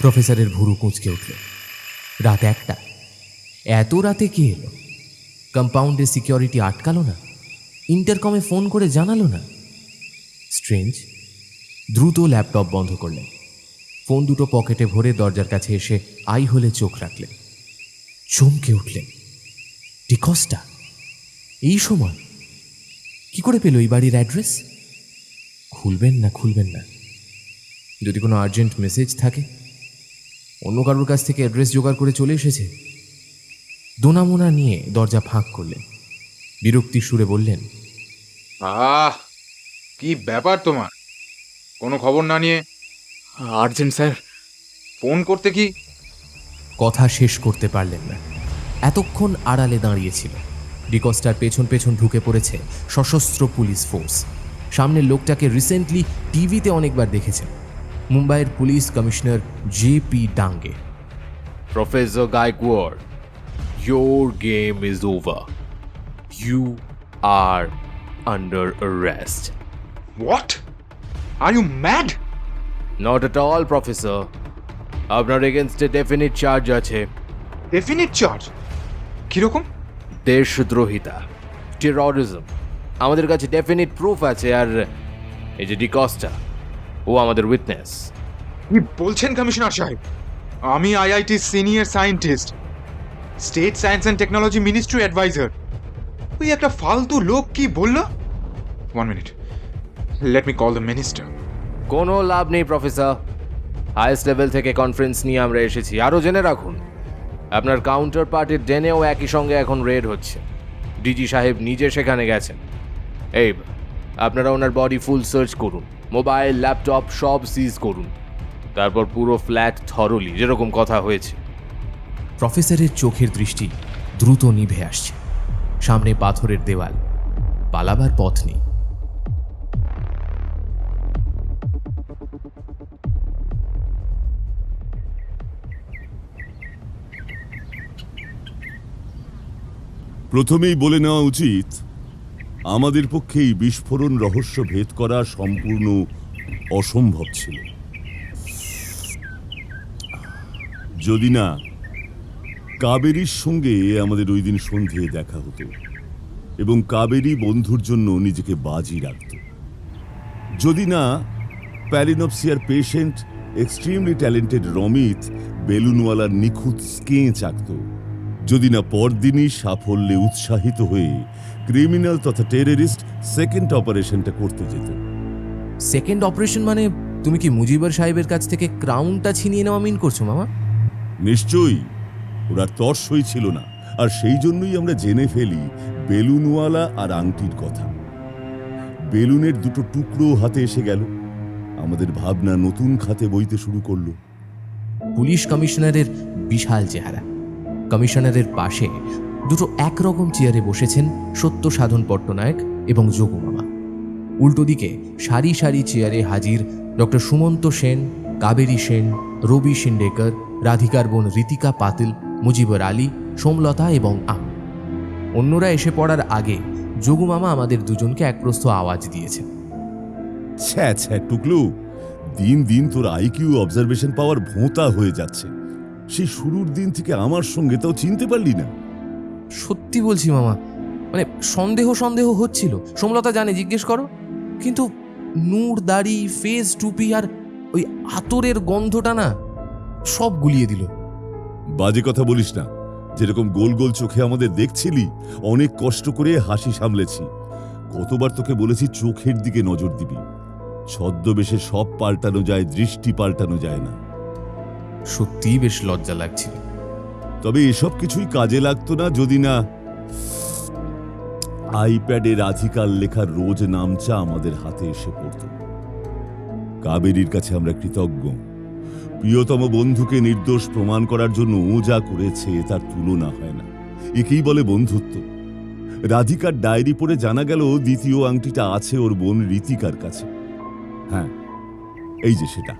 Speaker 1: প্রফেসরের ভুরু কুঁচকে উঠল। রাত 1টা। এত রাতে কে এলো? কম্পাউন্ডে সিকিউরিটি আটকালো না? ইন্টারকমে ফোন করে জানালো না? স্ট্রেঞ্জ। দ্রুত ল্যাপটপ বন্ধ করলেন। ফোন দুটো পকেটে ভরে দরজার কাছে এসে আই হলে চোখ রাখলেন। চমকে উঠলেন। ডিকস্টা এই সময় কি করে পেল এই বাড়ির অ্যাড্রেস? খুলবেন না। যদি কোনো আর্জেন্ট মেসেজ থাকে, অন্য কারোর কাছ থেকে অ্যাড্রেস জোগাড় করে চলে এসেছে। দোনামোনা নিয়ে দরজা ফাঁক করলেন। বিরক্তির সুরে বললেন,
Speaker 15: কি ব্যাপার তোমার? কোনো খবর না নিয়ে?
Speaker 3: Urgent sir.
Speaker 15: ফোন করতে কি?
Speaker 1: কথা শেষ করতে পারলেন না। এতক্ষণ আড়ালে দাঁড়িয়েছিল। ডিকস্টার পেছন পেছন ঢুকে পড়েছে সশস্ত্র পুলিশ ফোর্স। সামনের লোকটাকে রিসেন্টলি টিভিতে অনেকবার দেখেছেন। মুম্বাইয়ের police commissioner JP. ডাঙ্গে।
Speaker 11: Professor Gaikwad, your game is over. You are under arrest.
Speaker 15: What? Are you mad?
Speaker 11: Not at all, Professor. আপনার এগেনস্টে ডেফিনিট চার্জ আছে।
Speaker 15: Definite charge? কিরকম?
Speaker 11: দেশদ্রোহিতা, টেররিজম। আমাদের কাছে ডেফিনিট প্রুফ আছে। আর এই যে ডিকস্টা, ও আমাদের উইটনেস।
Speaker 15: কি বলছেন কমিশনার সাহেব? আমি IIT senior scientist, state science and technology ministry advisor. ওই একটা ফালতু লোক কি বললো? 1 minute, let me call the minister.
Speaker 11: কোনো লাভ নেই প্রফেসর। হাইস্ট লেভেল থেকে কনফারেন্স নিয়ে আমরা এসেছি। আরও জেনে রাখুন, আপনার কাউন্টার পার্টির ডেনেও একই সঙ্গে এখন রেড হচ্ছে। ডিজি সাহেব নিজে সেখানে গেছেন। এই আপনারা ওনার বডি ফুল সার্চ করুন, মোবাইল, ল্যাপটপ সব সিজ করুন। তারপর পুরো ফ্ল্যাট থরলি, যেরকম কথা হয়েছে।
Speaker 1: প্রফেসরের চোখের দৃষ্টি দ্রুত নিভে আসছে। সামনে পাথরের দেওয়াল, পালাবার পথ নেই।
Speaker 2: প্রথমেই বলে নেওয়া উচিত, আমাদের পক্ষেই বিস্ফোরণ রহস্য ভেদ করা সম্পূর্ণ অসম্ভব ছিল। যদি না কাবেরীর সঙ্গে আমাদের ওই দিন সন্ধ্যে দেখা হতো এবং কাবেরী বন্ধুর জন্য নিজেকে বাজি রাখত, যদি না প্যালিনপসিয়ার পেশেন্ট এক্সট্রিমলি ট্যালেন্টেড রমিত বেলুনওয়ালার নিখুঁত স্কেচ আঁকত, যদি না পরদিনই সাফল্যে উৎসাহিত হয়ে ক্রিমিনাল তথা টেররিস্ট সেকেন্ড অপারেশনটা করতে যেত।
Speaker 1: সেকেন্ড অপারেশন মানে তুমি কি মুজিবর সাহেবের কাছ থেকে ক্রাউনটা ছিনিয়ে নেওয়া মিন করছো মামা?
Speaker 2: নিশ্চয়ই, ওরা তর্সই ছিল না। আর সেই জন্যই আমরা জেনে ফেলি বেলুনওয়ালা আর আংটির কথা। বেলুনের দুটো টুকরো হাতে এসে গেল। আমাদের ভাবনা নতুন খাতে বইতে শুরু করলো।
Speaker 1: পুলিশ কমিশনারের বিশাল চেহারা। কমিশনারের পাশে দুটো একরকম চেয়ারে বসেছেন সত্য সাধন পট্টনায়ক এবং যোগু মামা। উল্টো দিকে সারি সারি চেয়ারে হাজির ডক্টর সুমন্ত সেন, কাবেরী সেন, রবি শিন্ডেকর, রাধিকার বোন ঋতিকা পাতিল, মুজিবর আলী, সোমলতা এবং আমি। অন্যরা এসে পড়ার আগে যোগু মামা আমাদের দুজনকে এক প্রস্থ আওয়াজ দিয়েছেন।
Speaker 2: ছ্যা ছ্যা টুকলু, দিন দিন তোর আইকিউ অবজারভেশন পাওয়ার ভোঁতা হয়ে যাচ্ছে। সেই শুরুর দিন থেকে আমার সঙ্গে তাও চিনতে পারলি না?
Speaker 1: সত্যি বলছি মামা, মানে সন্দেহ হচ্ছিল। সোমলতা জানে, জিজ্ঞেস করো। কিন্তু নূর, দাড়ি, ফেস, টুপি আর ওই আতরের গন্ধটা না সব গুলিয়ে দিল।
Speaker 2: বাজে কথা বলিস না। যেরকম গোল গোল চোখে আমাদের দেখছিলি, অনেক কষ্ট করে হাসি সামলেছি। কতবার তোকে বলেছি চোখের দিকে নজর দিবি। ছদ্মবেশে সব পাল্টানো যায়, দৃষ্টি পাল্টানো যায় না।
Speaker 1: সত্যিই বেশ লজ্জা লাগছিল।
Speaker 2: তবে এসব কিছুই কাজে লাগতো না যদি না আইপ্যাডে রাধিকার লেখার রোজ নামচা আমাদের হাতে এসে পড়ত। কাবেরীর কাছে আমরা কৃতজ্ঞ। প্রিয়তম বন্ধুকে নির্দোষ প্রমাণ করার জন্য ও যা করেছে তার তুলনা হয় না। একেই বলে বন্ধুত্ব। রাধিকার ডায়েরি পড়ে জানা গেল দ্বিতীয় আংটিটা আছে ওর বোন রীতিকার কাছে। হ্যাঁ, এই যে সেটা।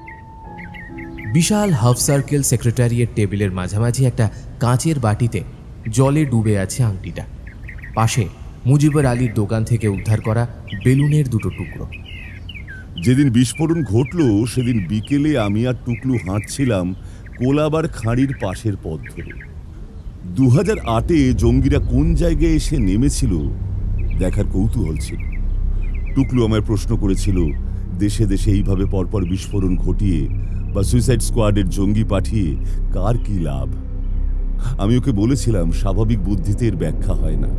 Speaker 1: বিশাল হাফ সার্কেল সেক্রেটারিয়েট টেবিলের মাঝামাঝি একটা কাঁচের বাটিতে জলে ডুবে আছে আংটিটা। পাশে মুজিবর আলীর দোকান থেকে উদ্ধার করা বেলুনের দুটো টুকরো।
Speaker 2: যেদিন বিস্ফোরণ ঘটল সেদিন বিকেলে আমি আর টুকলু হাঁটছিলাম কোলাবার খাঁড়ির পাশের পথ ধরে। 2008-এ জঙ্গিরা কোন জায়গায় এসে নেমেছিল দেখার কৌতূহল ছিল। টুকলু আমায় প্রশ্ন করেছিল, দেশে দেশে এইভাবে পরপর বিস্ফোরণ ঘটিয়ে বা সুইসাইড স্কোয়াডের জঙ্গি পাঠিয়ে কার কি লাভ? আমি ওকে বলেছিলাম, স্বাভাবিক বুদ্ধিতে এর ব্যাখ্যা হয় না।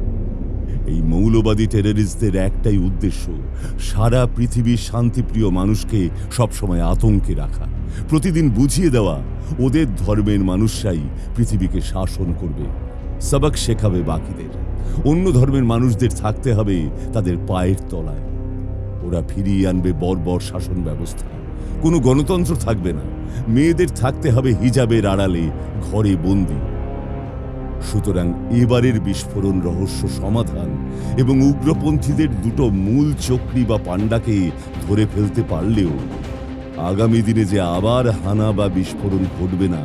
Speaker 2: এই মৌলবাদী টেররিস্টদের একটাই উদ্দেশ্য, সারা পৃথিবীর শান্তিপ্রিয় মানুষকে সবসময় আতঙ্কে রাখা, প্রতিদিন বুঝিয়ে দেওয়া ওদের ধর্মের মানুষরাই পৃথিবীকে শাসন করবে, সবক শেখাবে বাকিদের। অন্য ধর্মের মানুষদের থাকতে হবে তাদের পায়ের তলায়। ওরা ফিরিয়ে আনবে বর্বর শাসন ব্যবস্থা। কোনো গণতন্ত্র থাকবে না। মেয়েদের থাকতে হবে হিজাবের আড়ালে, ঘরে বন্দী। সুতরাং এবারের বিস্ফোরণ রহস্য সমাধান এবং উগ্রপন্থীদের দুটো মূল চক্রী বা পাণ্ডাকে ধরে ফেলতে পারলেও আগামী দিনে যে আবার হানা বা বিস্ফোরণ ঘটবে না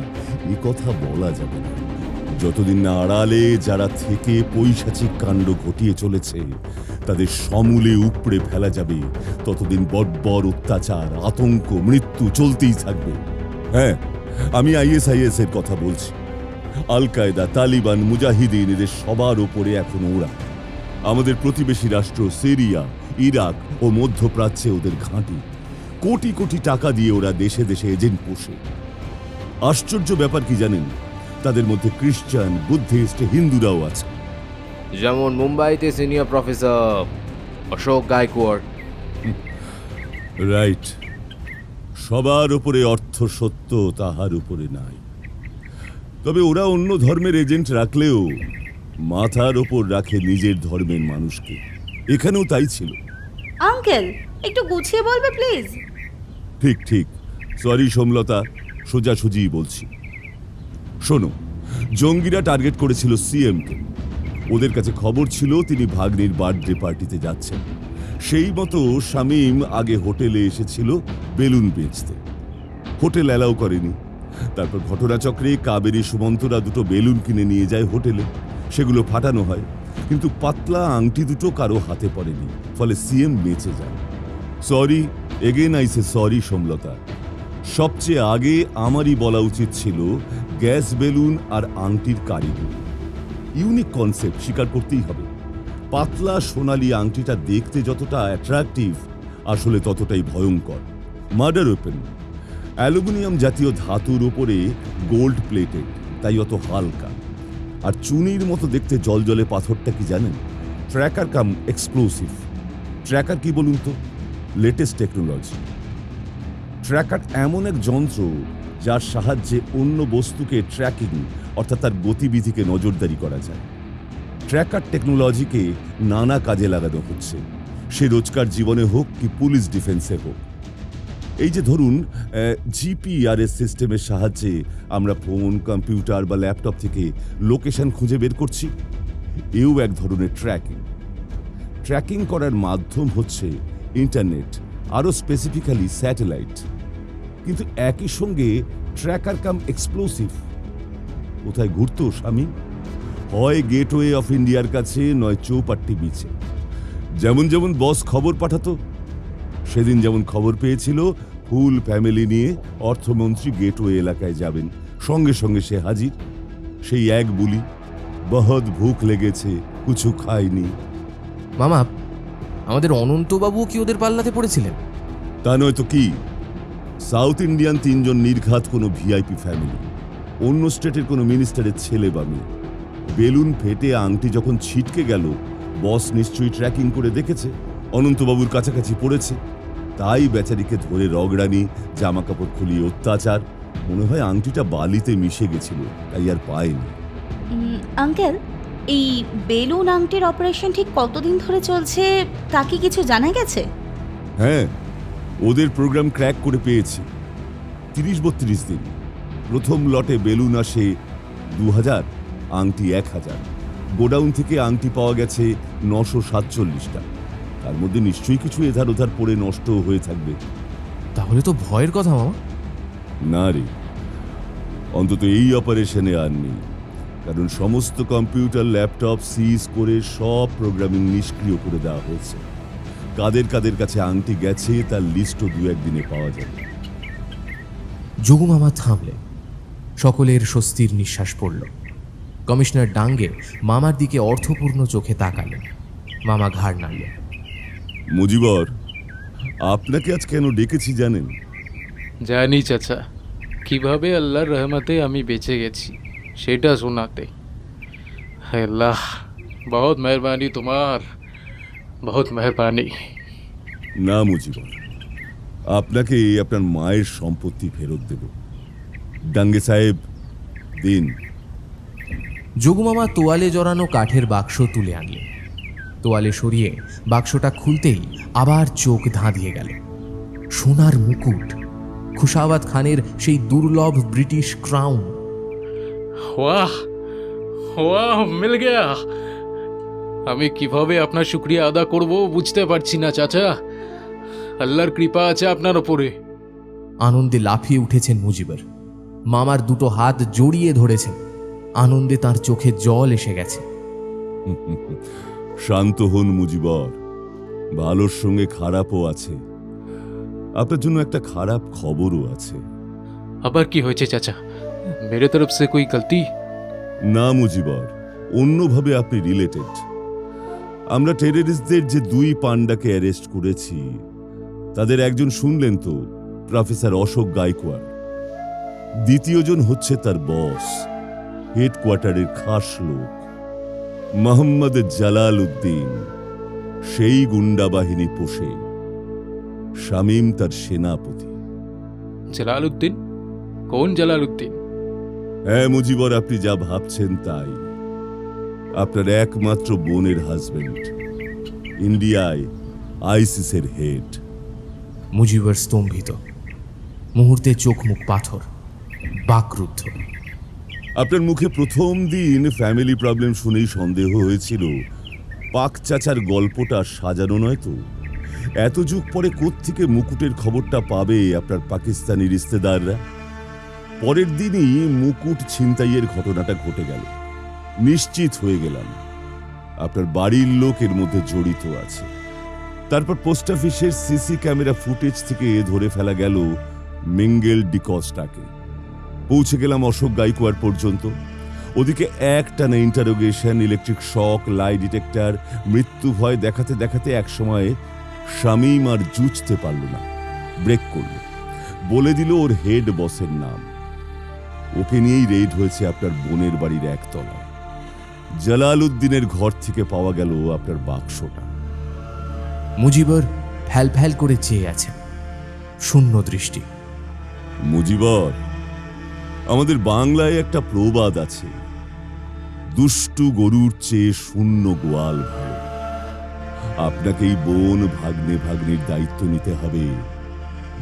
Speaker 2: এ কথা বলা যাবে না। যতদিন না আড়ালে যারা থেকে পৈশাচিক কাণ্ড ঘটিয়ে চলেছে তাদের সমূলে উপড়ে ফেলা যাবে, ততদিন বর্বর অত্যাচার, আতঙ্ক, মৃত্যু চলতেই থাকবে। হ্যাঁ, আমি ISIS এর কথা বলছি। আল কায়দা, তালিবান, মুজাহিদিন, এদের সবার ওপরে এখন ওরা। আমাদের প্রতিবেশী রাষ্ট্র সিরিয়া, ইরাক ও মধ্যপ্রাচ্যে ওদের ঘাঁটি। কোটি কোটি টাকা দিয়ে ওরা দেশে দেশে এজেন্ট পোষে। আশ্চর্য ব্যাপার কি জানেন? তাদের মধ্যে খ্রিস্টান, বুদ্ধিস্ট, হিন্দুরাও আছে।
Speaker 11: যেমন মুম্বাইতে senior professor Ashok Gaikwad.
Speaker 2: Right. সবার উপরে অর্থ সত্য, তাহার উপরে নাই। তবে ওরা অন্য ধর্মের এজেন্ট রাখলেও মাথার ওপর রাখে নিজের ধর্মের মানুষকে। এখানেও তাই ছিল।
Speaker 4: আঙ্কেল, একটু গুছিয়ে বলবে প্লিজ?
Speaker 2: ঠিক ঠিক, সরি সোমলতা, সোজাসুজি বলছি। শোনো, জঙ্গিরা টার্গেট করেছিল সিএমকে। ওদের কাছে খবর ছিল তিনি ভাগ্নির বার্থডে পার্টিতে যাচ্ছেন। সেই মতো শামীম আগে হোটেলে এসেছিল বেলুন বেচতে। হোটেল অ্যালাউ করেনি। তারপর ঘটনাচক্রে কাবেরী সুমন্তরা দুটো বেলুন কিনে নিয়ে যায় হোটেলে। সেগুলো ফাটানো হয়, কিন্তু পাতলা আংটি দুটো কারো হাতে পড়েনি, ফলে সিএম বেঁচে যায়। Sorry, again I say sorry Somlata. সবচেয়ে আগে আমারই বলা উচিত ছিল গ্যাস বেলুন আর আংটির কারিগর। ইউনিক কনসেপ্ট, স্বীকার করতেই হবে। পাতলা সোনালি আংটিটা দেখতে যতটা অ্যাট্রাকটিভ, আসলে ততটাই ভয়ঙ্কর। মার্ডার ওয়েপেন, অ্যালুমিনিয়াম জাতীয় ধাতুর উপরে গোল্ড প্লেটেড, তাই অত হালকা। আর চুনির মতো দেখতে জলজলে পাথরটা কি জানেন? ট্র্যাকার কাম এক্সপ্লোসিভ। ট্র্যাকার কি বলুন তো? Latest technology. ট্র্যাকার এমন এক যন্ত্র যার সাহায্যে অন্য বস্তুকে ট্র্যাকিং অর্থাৎ তার গতিবিধিকে নজরদারি করা যায়। ট্র্যাকার টেকনোলজিকে নানা কাজে লাগানো হচ্ছে, সে রোজকার জীবনে হোক কি পুলিশ ডিফেন্সে হোক। এই যে ধরুন জিপিআরএস সিস্টেমের সাহায্যে আমরা ফোন, কম্পিউটার বা ল্যাপটপ থেকে লোকেশন খুঁজে বের করছি, এও এক ধরনের ট্র্যাকিং। ট্র্যাকিং করার মাধ্যম হচ্ছে ইন্টারনেট, আরও স্পেসিফিক্যালি স্যাটেলাইট। কিন্তু একই সঙ্গে ট্র্যাকার কাম এক্সপ্লোসিভ। কোথায় ঘুরতো স্বামী? হয় গেটওয়ে অফ ইন্ডিয়ার কাছে, নয় চৌপাট্টি বিচে। যেমন যেমন বস খবর পাঠাতো, সেদিন যেমন খবর পেয়েছিল ফুল ফ্যামিলি নিয়ে অর্থমন্ত্রী গেটওয়ে এলাকায় যাবেন, সঙ্গে সঙ্গে সে হাজির। সেই এক বুলি, বহুত ভুখ লেগেছে, কিছু খায়নি।
Speaker 1: মামা, আমাদের অনন্তবাবু কি ওদের পাল্লাতে পড়েছিলেন?
Speaker 2: তা নয় তো কি। সাউথ ইন্ডিয়ান তিনজন নির্ঘাত কোনো ভিআইপি ফ্যামিলি, অন্য স্টেটের কোনো মিনিস্টারের ছেলে বা মেয়ে। বেলুন ফেটে আংটি যখন ছিটকে গেল, বস নিশ্চয়ই ট্র্যাকিং করে দেখেছে অনন্তবাবুর কাছাকাছি পড়েছে। তাই বেচারিকে ধরে রগড়ানি, জামা কাপড় খুলিয়ে অত্যাচার। মনে হয় আংটিটা বালিতে মিশে গেছিল, তাই আর পায়নি।
Speaker 4: আঙ্কেল, এই বেলুন আংটির অপারেশন ঠিক কতদিন ধরে চলছে তা কি কিছু জানা গেছে?
Speaker 2: হ্যাঁ, ওদের প্রোগ্রাম ক্র্যাক করে পেয়েছি। 30-32 দিন। প্রথম লটে বেলুন আসে 2000, আংটি 1000। গোডাউন থেকে আংটি পাওয়া গেছে 947টা। তার মধ্যে নিশ্চয়ই কিছু এধার ওধার পড়ে নষ্ট হয়ে থাকবে।
Speaker 1: তাহলে তো ভয়ের কথা মামা।
Speaker 2: না রে, অন্তত এই অপারেশনে আর নেই, কারণ সমস্ত কম্পিউটার ল্যাপটপ সিজ করে সব প্রোগ্রামিং নিষ্ক্রিয় করে দেওয়া হয়েছে। কাদের কাদের কাছে আংটি গেছে তার লিস্টও 2-1 দিনে পাওয়া যাবে।
Speaker 1: যোগু মামা থামলেন। সকলের স্বস্তির নিঃশ্বাস পড়ল। কমিশনার ডাঙ্গে মামার দিকে অর্থপূর্ণ চোখে তাকালেন। মামা ঘাড় নাড়লেন।
Speaker 2: মুজিবর, আপনাকে আজ কেন ডেকেছি জানেন?
Speaker 3: জানি চাচা, কিভাবে আল্লাহর রহমতে আমি বেঁচে গেছি সেটা শোনাতে। আল্লাহ, বহুত মেহরবানি তোমার, বহুত মেহরবানি।
Speaker 2: না মুজিবর, আপনাকে আপনার মায়ের সম্পত্তি ফেরত দেব। ডাঙ্গে সাহেব, দিন।
Speaker 1: যোগু মামা তোয়ালে জড়ানো কাঠের বাক্স তুলে আনলেন। তোয়ালে সরিয়ে বাক্সটা খুলতেই আবার চোখ ধাঁধিয়ে গেল। সোনার মুকুট, খুশাওয়াত খানের সেই দুর্লভ ব্রিটিশ ক্রাউন।
Speaker 3: ওয়াহ ওয়াহ, মিল গয়া। আমি কিভাবে আপনার শুক্রিয়া আদা করব বুঝতে পারছি না চাচা। আল্লাহর কৃপা আছে আপনার ওপরে।
Speaker 1: আনন্দে লাফিয়ে উঠেছেন মুজিবর। মামার দুটো হাত জড়িয়ে ধরেছেন। আনন্দে তার চোখে জল এসে গেছে।
Speaker 2: শান্ত হন মুজিবর, ভালোর সঙ্গে খারাপও আছে। আপনার জন্য একটা খারাপ খবরও আছে।
Speaker 3: আবার কি হয়েছে চাচা? মেরে তরফ সে কোই গলতি?
Speaker 2: না মুজিবর, অন্যভাবে আপনি রিলেটেড। আমরা টেররিস্টদের যে 2 পান্ডাকে অ্যারেস্ট করেছি, তাদের একজন শুনলেন তো, প্রফেসর অশোক গায়কোয়াড়। দ্বিতীয়জন হচ্ছে তার বস, হেডকোয়ার্টারের খাস লোক মোহাম্মদ জালাল উদ্দিন। সেই গুন্ডা বাহিনী পোষে। শামীম তার সেনাপতি।
Speaker 3: জালাল উদ্দিন? কোন জালাল উদ্দিন?
Speaker 2: হ্যাঁ মুজিবর, আপনি যা ভাবছেন তাই। আপনার একমাত্র বোনের হাজবেন্ড, ইন্ডিয়ায় আইসিসের হেড।
Speaker 1: মুজিবর স্তম্ভিত। মুহূর্তে চোখ মুখ পাথর, বাকরুদ্ধ।
Speaker 2: আপনার মুখে প্রথম দিন ফ্যামিলি প্রবলেম শুনেই সন্দেহ হয়েছিল পাক চাচার গল্পটা সাজানো নয় তো। এত যুগ পরে কোত্থেকে মুকুটের খবরটা পাবে আপনার পাকিস্তানি রিশতেদাররা? পরের দিনই মুকুট ছিনতাইয়ের ঘটনাটা ঘটে গেল। নিশ্চিত হয়ে গেলাম আপনার বাড়ির লোক এর মধ্যে জড়িত আছে। তারপর পোস্ট অফিসের সিসি ক্যামেরা ফুটেজ থেকে ধরে ফেলা গেল মিঙ্গেল ডিকস্টাকে। পৌঁছে গেলাম অশোক গায়কোয়াড় পর্যন্ত। ওদিকে একটানা interrogation, electric shock, lie detector, মৃত্যু ভয় দেখাতে দেখাতে একসময় শামীম আর জুঝতে পারল না, ব্রেক করল। বলে দিল ওর হেড বসের নাম। ওকে নিয়েই রেড হয়েছে আপনার বোনের বাড়ির একতলায়। জালাল উদ্দিনের ঘর থেকে পাওয়া গেল আপনার বাক্সটা।
Speaker 1: মুজিবর ফ্যাল ফ্যাল করে চেয়ে আছে, শূন্য দৃষ্টি।
Speaker 2: মুজিবর, আমাদের বাংলায় একটা প্রবাদ আছে, দুষ্টু গরুর চেয়ে শূন্য গোয়াল ভালো। আপনাকেই বোন ভাগ্নে ভাগ্নির দায়িত্ব নিতে হবে,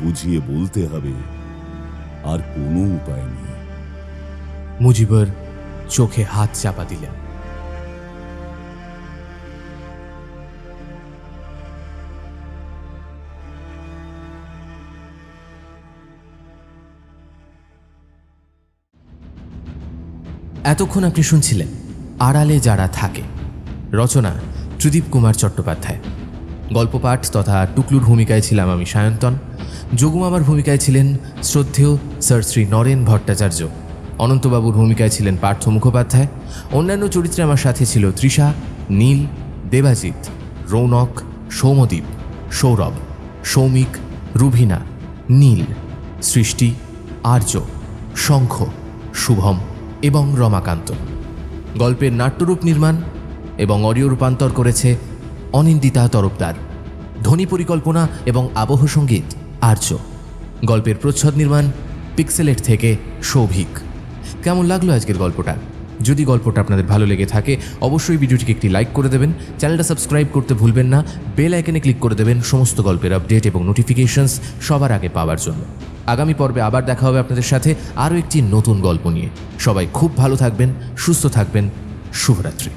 Speaker 2: বুঝিয়ে বলতে হবে, আর কোনো উপায় নেই।
Speaker 1: মুজিবর চোখে হাত চাপা দিলেন। এতক্ষণ আপনি শুনছিলেন আড়ালে যারা থাকে। রচনা ত্রিদীপ কুমার চট্টোপাধ্যায়। গল্প পাঠ তথা টুকলুর ভূমিকায় ছিলাম আমি সায়ন্তন। যোগুমামার ভূমিকায় ছিলেন শ্রদ্ধেয় স্যার শ্রী নরেন ভট্টাচার্য। অনন্তবাবুর ভূমিকায় ছিলেন পার্থ মুখোপাধ্যায়। অন্যান্য চরিত্রে আমার সাথে ছিল তৃষা, নীল, দেবাজিৎ, রৌনক, সৌমদ্বীপ, সৌরভ, সৌমিক, রুভিনা, নীল, সৃষ্টি, আর্য, শঙ্খ, শুভম এবং রমাকান্ত। গল্পের নাট্যরূপ নির্মাণ এবং অডিও রূপান্তর করেছে অনিন্দিতা তরফদার। ধ্বনি পরিকল্পনা এবং আবহ সঙ্গীত আর্য। গল্পের প্রচ্ছদ নির্মাণ পিক্সেলেট থেকে সৌভিক। কেমন লাগলো আজকের গল্পটা? যদি গল্পটা আপনাদের ভালো লেগে থাকে অবশ্যই ভিডিওটিকে একটি লাইক করে দেবেন, চ্যানেলটা সাবস্ক্রাইব করতে ভুলবেন না, বেল আইকনে ক্লিক করে দেবেন সমস্ত গল্পের আপডেট এবং নোটিফিকেশনস সবার আগে পাওয়ার জন্য। আগামী পর্বে আবার দেখা হবে আপনাদের সাথে আরও একটি নতুন গল্প নিয়ে। সবাই খুব ভালো থাকবেন, সুস্থ থাকবেন। শুভরাত্রি।